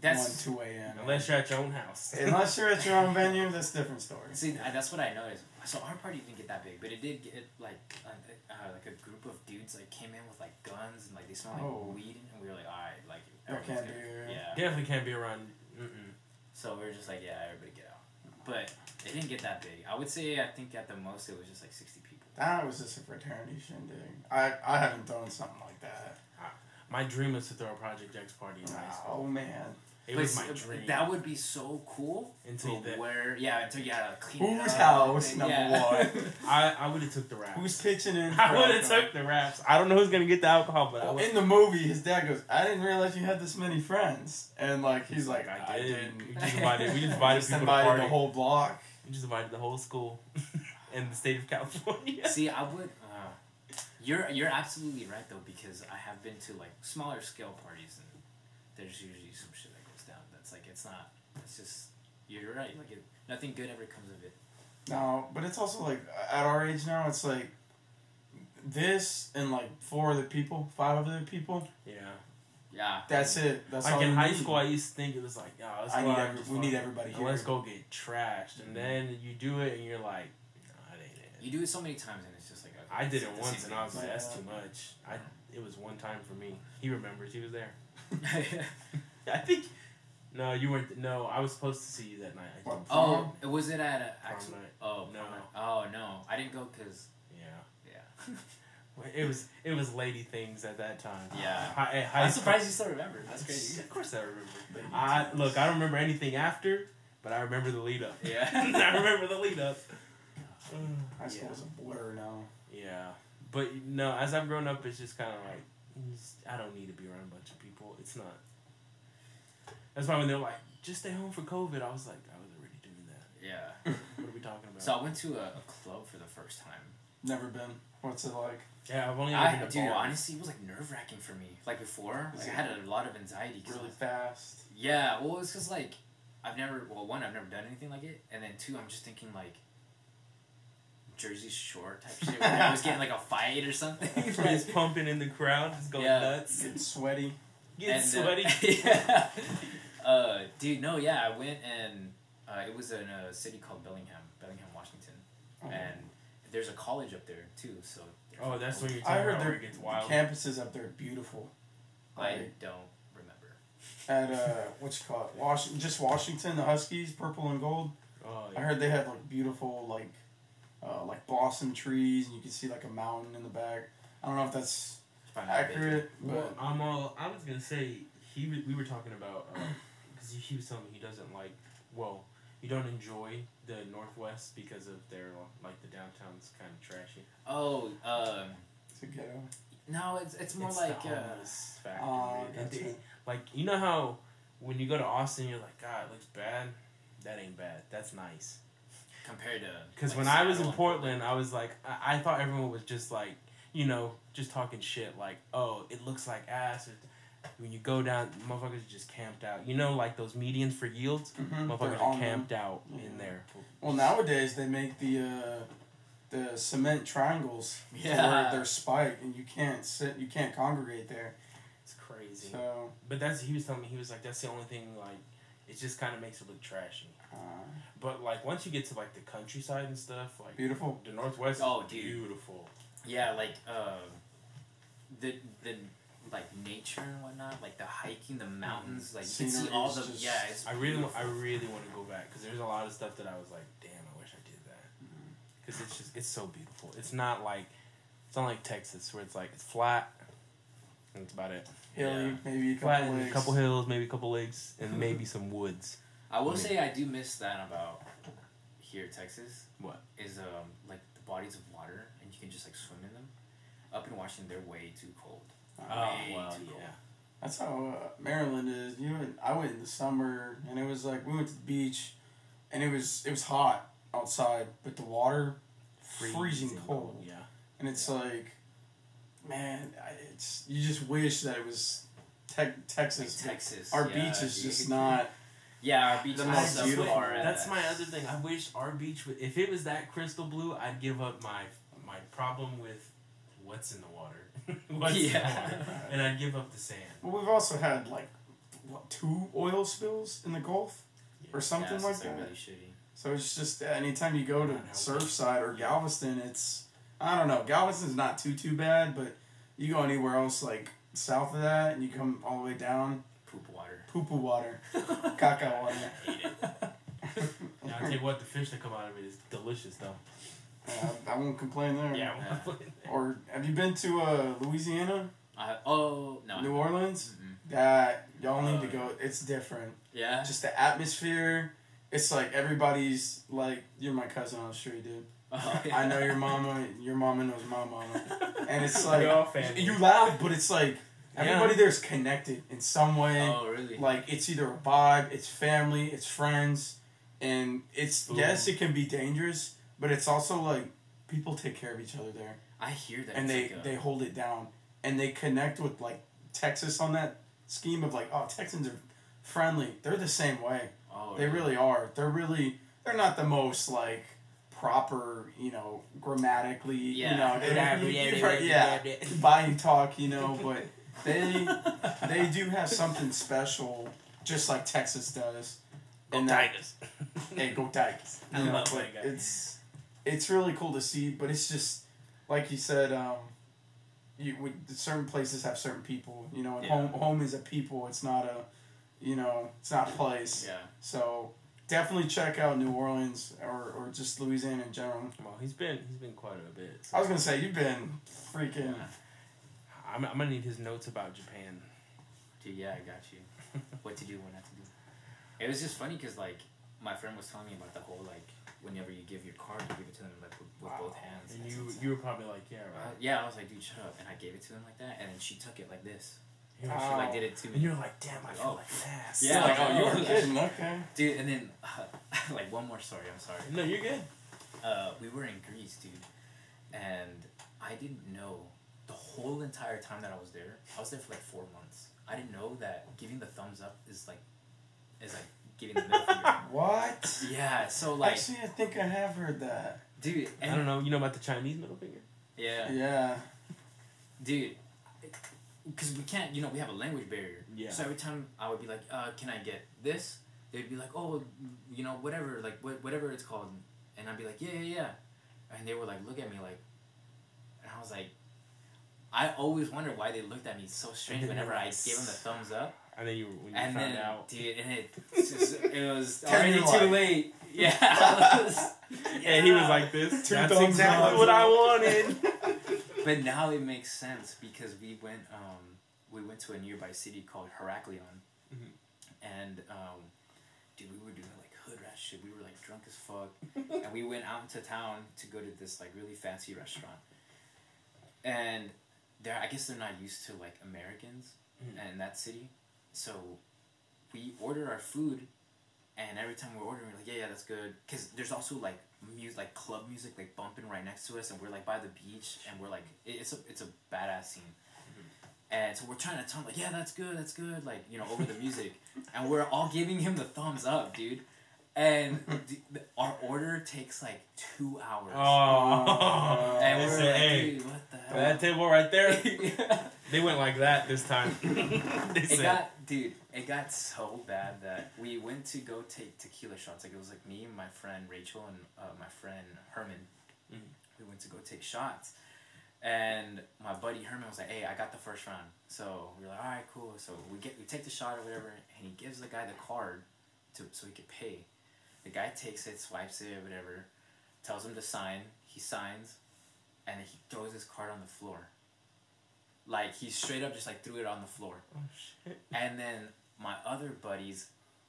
That's 1, 2 a.m. Unless you're at your own house. Unless you're at your own venue, that's a different story. See, that's what I noticed. So our party didn't get that big, but it did get like a group of dudes like came in with like guns and like they smelled like weed, and we were like, all right, like that can't be. Yeah, definitely can't be around. Mm-mm. So we were just like, yeah, everybody get out. But it didn't get that big. I would say I think at the most it was just like 60 people. That was just a fraternity shindig. I haven't done something like that. My dream was to throw a Project X party in high school. Oh man. It was my dream. That would be so cool. Until you had to clean it up. Whose house, number one? I would have took the raps. Who's pitching in? I would have took the raps. I don't know who's gonna get the alcohol, but in the movie, his dad goes, "I didn't realize you had this many friends," and like he's like, "I did." We just invited people to party. The whole block. We just invited the whole school in the state of California. See, I would. You're absolutely right though, because I have been to like smaller scale parties and there's usually some shit that goes down. That's like it's just you're right. Like nothing good ever comes of it. No, but it's also like at our age now, it's like this and like 5 other people. Yeah. Yeah. That's it. That's like all in high need. school, I used to think it was like, we need everybody here. Let's go get trashed, and then you do it, and you're like, no, that ain't it. You do it so many times, and it's just like. Okay, I did it once, and I was like, that's too much. It was one time for me. He remembers. He was there. I think. No, you weren't. No, I was supposed to see you that night. Was it at a actual? Oh no. Oh no, I didn't go because. Yeah. It was lady things at that time. Yeah. I'm surprised you still remember. That's crazy. Of course I remember. Look, I don't remember anything after, but I remember the lead up. Yeah. I remember the lead up. High school is a blur now. Yeah. But no, as I've grown up, it's just kind of like, I don't need to be around a bunch of people. It's not. That's why when they're like, just stay home for COVID, I was like, I was already doing that. Yeah. What are we talking about? So I went to a club for the first time. Never been. What's it like? Yeah, I've only ever been to dude, bars. honestly, it was like nerve-wracking for me. Like before, like I had a lot of anxiety. Really fast. Yeah, well, it's because like, I've never done anything like it. And then 2, I'm just thinking like, Jersey Shore type shit. Where I was getting like a fight or something. He's pumping in the crowd. He's going nuts. Getting sweaty. Yeah. Dude, no, yeah, I went and it was in a city called Bellingham, Washington. Oh. And there's a college up there too, so. Oh, that's what you're talking about. I heard it gets wild. The campuses up there are beautiful. I don't remember. At what's it called? Washington, the Huskies, purple and gold. Oh, yeah. I heard they have like beautiful like blossom trees, and you can see like a mountain in the back. I don't know if that's accurate. Well, I was gonna say we were talking about because he was telling me he doesn't like. Well, you don't enjoy the Northwest because of their like the downtown's kind of trashy. Oh, it's a ghetto. No, it's more like the homeless factory. Like you know how when you go to Austin, you're like, God, it looks bad. That ain't bad. That's nice. Compared to because when I was in Portland, I was like, I thought everyone was just like, just talking shit. Like, oh, it looks like ass. When you go down, motherfuckers just camped out. Like those medians for yields? Mm-hmm. Motherfuckers are camped out in there. Well, nowadays they make the cement triangles. Yeah. They're spiked and you can't congregate there. It's crazy. So, but he was telling me, he was like, that's the only thing, like, it just kind of makes it look trashy. But, like, once you get to, like, the countryside and stuff, like... Beautiful. The Northwest is beautiful. Yeah, like, the like, nature and whatnot, like, the hiking, the mountains, like, you can see all the... It's I really want to go back, because there's a lot of stuff that I was like, damn, I wish I did that. Because it's so beautiful. It's not like Texas, where it's like, it's flat, and that's about it. Hilly, maybe a couple lakes. A couple hills, maybe a couple lakes, and maybe some woods. I will say I do miss that about here, Texas. What? Is, like, the bodies of water, and you can just, like, swim in them. Up in Washington, they're way too cold. That's how Maryland is. I went in the summer, and it was like, we went to the beach, and it was hot outside, but the water, freezing cold. Yeah. And it's like, man, you just wish that it was Texas. Like Texas. Our beach is just not... Yeah, our beach the most beautiful. That's my other thing. I wish our beach, if it was that crystal blue, I'd give up my problem with what's in the water. In the water. And I'd give up the sand. Well, we've also had, like, 2 oil spills in the Gulf or something like that. Really shitty. So it's just anytime you go to Surfside or Galveston, it's, I don't know, Galveston's not too bad, but you go anywhere else like south of that and you come all the way down. Poo-poo water. Caca water. I hate it. I'll tell you what, the fish that come out of it is delicious though. I won't complain there. Yeah, I won't complain there. Or have you been to Louisiana? No. New Orleans? Mm-hmm. That y'all need to go. It's different. Yeah. Just the atmosphere. It's like everybody's like, you're my cousin on the street, dude. Oh, yeah. I know your mama knows my mama. And it's like, you laugh, laugh, but it's like, everybody there's connected in some way. Oh, really? Like, it's either a vibe, it's family, it's friends, and it's, yes, it can be dangerous, but it's also like, people take care of each other there. I hear that. And they hold it down. And they connect with, like, Texas on that scheme of, like, oh, Texans are friendly. They're the same way. Oh, they really are. They're not the most, like, proper, grammatically, body talk, but they do have something special, just like Texas does. Go Tigers. Hey, go Tigers. It's really cool to see, but it's just, like you said, certain places have certain people, and home is a people, it's not a, it's not a place. Yeah. So definitely check out New Orleans or just Louisiana in general. Well, he's been quite a bit. So. I was gonna say you've been freaking. Yeah. I'm gonna need his notes about Japan. Dude, yeah, I got you. What to do, what not to do. It was just funny because like my friend was telling me about the whole like whenever you give your card, you give it to them like with both hands. And you were probably like, yeah, right. Yeah, I was like, dude, shut up, and I gave it to them like that, and then she took it like this. She like did it to me. And you're like, damn, I feel like an ass. Yeah, like, oh, you were kidding, okay. Dude, and then like one more story. I'm sorry. No, you're good. We were in Greece, dude, and I didn't know the whole entire time that I was there. I was there for like 4 months. I didn't know that giving the thumbs up is like giving the middle finger. What? Yeah. So like. Actually, I think I have heard that. Dude, I don't know. You know about the Chinese middle finger? Yeah. Yeah. Dude. Because we can't, we have a language barrier. Yeah. So every time I would be like, can I get this? They'd be like, oh, whatever, like, whatever it's called. And I'd be like, yeah. And they would, like, look at me like, and I was like, I always wondered why they looked at me so strange whenever I gave them the thumbs up. And then when you found out. Dude, and it was already too late. Yeah. And he was like this. That's exactly what I wanted. But now it makes sense because we went to a nearby city called Heraklion, and dude, we were doing like hood rat shit. We were like drunk as fuck, and we went out into town to go to this like really fancy restaurant. And I guess they're not used to like Americans in that city, so we ordered our food, and every time we're ordering, we're like, yeah, that's good, because there's also like music, like club music, like bumping right next to us, and we're like by the beach, and we're like, it's a badass scene, and so we're trying to tell him like, yeah, that's good, like over the music, and we're all giving him the thumbs up, dude, and our order takes like 2 hours. Oh, and we're like, hey, dude, what the hell? That table right there, they went like that this time. It got so bad that we went to go take tequila shots. Like it was like me, my friend Rachel, and my friend Herman. We went to go take shots, and my buddy Herman was like, "Hey, I got the first round." So we were like, "All right, cool." So we take the shot or whatever, and he gives the guy the card so he could pay. The guy takes it, swipes it, whatever, tells him to sign. He signs, and then he throws his card on the floor. Like, he straight up just, like, threw it on the floor. Oh, shit. And then my other buddies,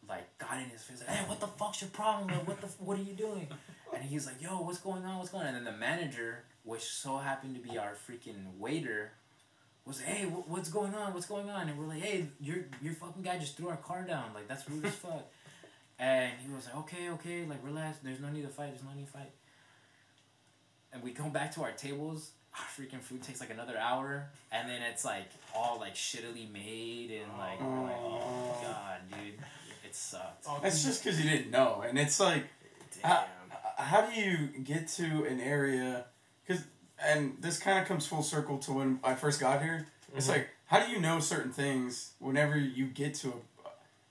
like, got in his face, like, hey, what the fuck's your problem? Like, what are you doing? And he was like, yo, what's going on? And then the manager, which so happened to be our freaking waiter, was like, hey, what's going on? And we're like, hey, your fucking guy just threw our car down. Like, that's rude as fuck. And he was like, okay, like, relax. There's no need to fight. And we come back to our tables. Our freaking food takes like another hour, and then it's like all like shittily made, and like we're like, oh god, dude, it sucked. It's just because you didn't know, and it's like, how do you get to an area? And this kind of comes full circle to when I first got here. It's like, how do you know certain things whenever you get to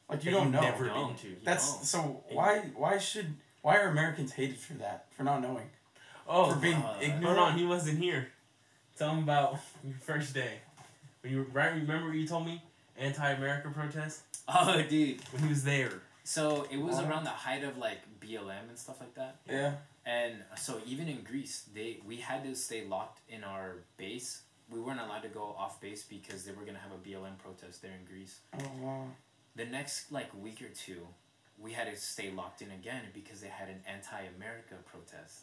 Like you don't know. Never been to. That's so. Why are Americans hated for that? For not knowing. Oh, for being ignorant. Hold on, he wasn't here. Tell him about your first day. When you remember what you told me? Anti-America protest? Oh, dude. When he was there. So, it was around the height of, like, BLM and stuff like that. Yeah. And so, even in Greece, we had to stay locked in our base. We weren't allowed to go off base because they were going to have a BLM protest there in Greece. Oh, wow. The next, like, week or two, we had to stay locked in again because they had an anti-America protest.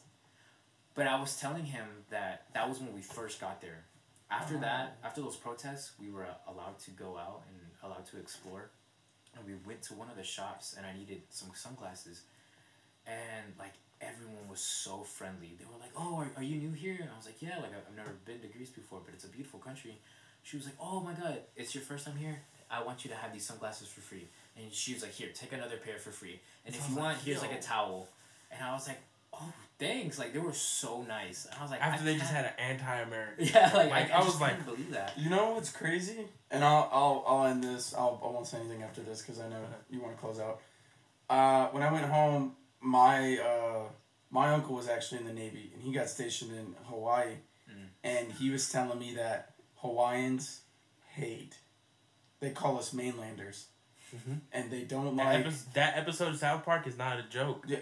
But I was telling him that was when we first got there. After that, after those protests, we were allowed to go out and allowed to explore. And we went to one of the shops, and I needed some sunglasses. And, like, everyone was so friendly. They were like, oh, are you new here? And I was like, yeah, like, I've never been to Greece before, but it's a beautiful country. She was like, oh, my God, it's your first time here? I want you to have these sunglasses for free. And she was like, here, take another pair for free. And if you want, here's, like, a towel. And I was like, oh, thanks. Like, they were so nice. And I was like, after they just had an anti-American. Yeah, like I was like, believe that. You know what's crazy? And I'll end this. I won't say anything after this because I know you want to close out. When I went home, my uncle was actually in the Navy, and he got stationed in Hawaii, and he was telling me that Hawaiians hate. They call us mainlanders. Mm-hmm. And they don't like... That episode of South Park is not a joke. Yeah,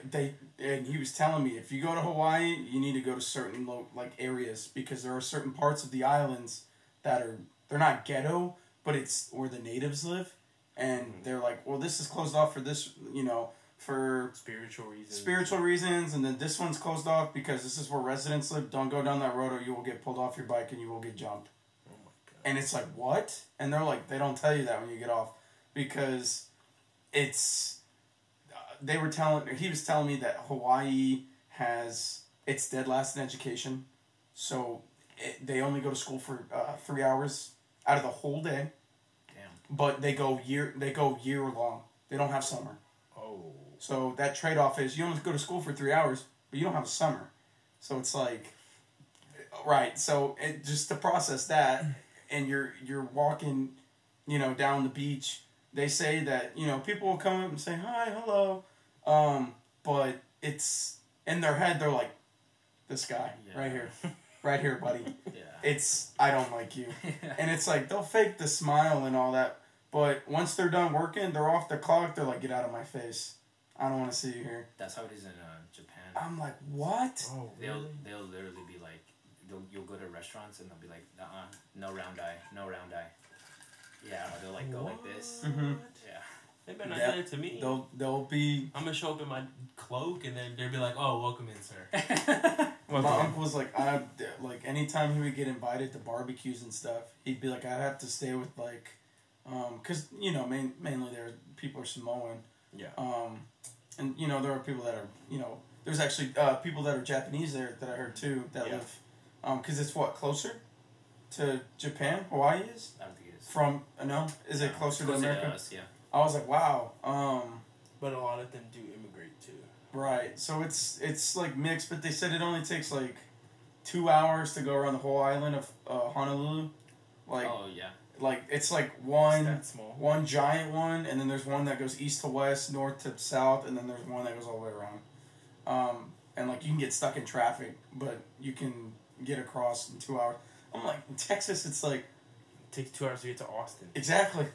and he was telling me, if you go to Hawaii, you need to go to certain areas, because there are certain parts of the islands that they're not ghetto, but it's where the natives live. And they're like, well, this is closed off for this, for... Spiritual reasons, and then this one's closed off because this is where residents live. Don't go down that road or you will get pulled off your bike and you will get jumped. Oh my God. And it's like, what? And they're like, they don't tell you that when you get off. Because it's, he was telling me that Hawaii has, it's dead last in education. So they only go to school for 3 hours out of the whole day. Damn. But they go year long. They don't have summer. Oh. So that trade-off is you only go to school for 3 hours, but you don't have a summer. So it's like, right. So just to process that, and you're walking, down the beach. They say that, people will come up and say, hi, hello. But it's, in their head, they're like, this guy, right here. Right here, buddy. Yeah. I don't like you. And it's like, they'll fake the smile and all that. But once they're done working, they're off the clock, they're like, get out of my face. I don't want to see you here. That's how it is in Japan. I'm like, what? Oh, really? They'll literally be like, you'll go to restaurants and they'll be like, no round eye, no round eye. Yeah, or they'll like go like this. Mm-hmm. Yeah. They better not do it to me. They'll be... I'm going to show up in my cloak and then they'll be like, oh, welcome in, sir. My uncle was like, anytime he would get invited to barbecues and stuff, he'd be like, I'd have to stay with because, mainly people are Samoan. Yeah. And, there are people that are, there's actually people that are Japanese there that I heard too that live, because it's closer to Japan, Hawaii is? I don't think it is. Is it closer to America? To us, yeah. I was like, wow. But a lot of them do immigrate too. Right. So it's like mixed, but they said it only takes 2 hours to go around the whole island of Honolulu. Oh yeah. It's like one giant one, and then there's one that goes east to west, north to south, and then there's one that goes all the way around. And you can get stuck in traffic, but you can get across in 2 hours. I'm like, in Texas, it's like... It takes 2 hours to get to Austin. Exactly.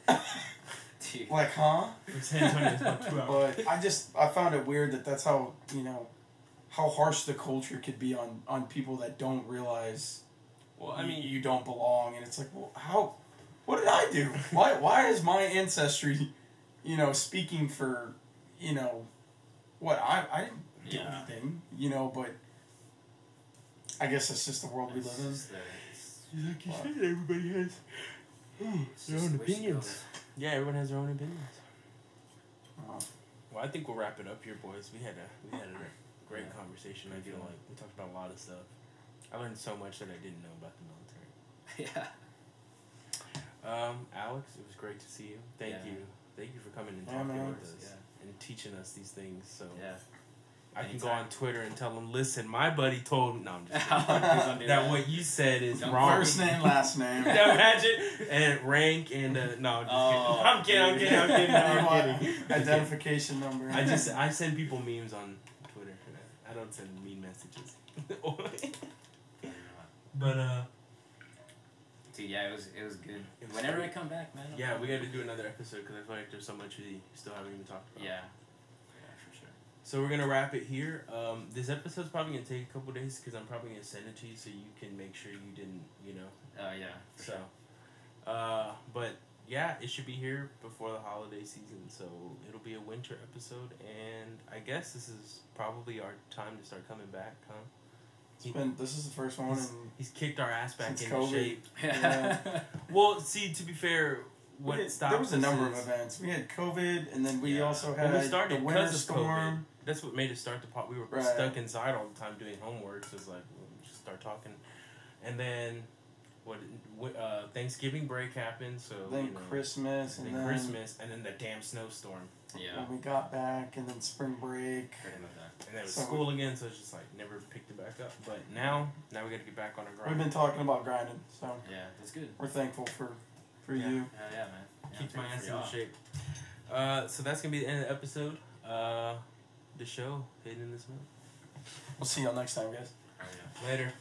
Dude. Huh? San Antonio's about 2 hours. But I found it weird that's how, how harsh the culture could be on people that don't realize you don't belong. And it's like, well, what did I do? Why is my ancestry, speaking for, what? I didn't do anything, but I guess that's just the world we live in. Like you said, everybody has their own opinions. Yeah, everyone has their own opinions. Well, I think we'll wrap it up here, boys. We had a great conversation. I feel like we talked about a lot of stuff. I learned so much that I didn't know about the military. Yeah. Alex, it was great to see you. Thank you for coming and talking with us and teaching us these things. So I can go on Twitter and tell them, listen, my buddy told me, no, I'm just kidding, that what you said is wrong. First name, last name. Imagine, and rank, and, no, I'm just kidding. I'm kidding. I'm kidding. Identification number. I send people memes on Twitter. I don't send mean messages. But, dude, yeah, it was good. Whenever I come back, man. Yeah, we got to do another episode because I feel like there's so much we still haven't even talked about. Yeah, for sure. So we're gonna wrap it here. This episode's probably gonna take a couple days because I'm probably gonna send it to you so you can make sure you didn't, yeah. So, but yeah, it should be here before the holiday season. So it'll be a winter episode, and I guess this is probably our time to start coming back, huh? This is the first one. He's kicked our ass back into COVID. shape. Yeah. Well, see, to be fair, stopped there was a number of events. We had COVID, and then we also had the winter storm. That's what made us start the pot. We were stuck inside all the time doing homework. So it's like, we'll just start talking. And then, Thanksgiving break happened. So then Christmas, and then the damn snowstorm. Yeah. When we got back, and then spring break. And then it was school again, so it's just like never picked it back up. But now we got to get back on our grind. We've been talking about grinding, so yeah, that's good. We're thankful for you. Yeah, man. Yeah, keeps my ass in shape. So that's gonna be the end of the episode. The show hidden in this month. We'll see y'all next time, guys. Later.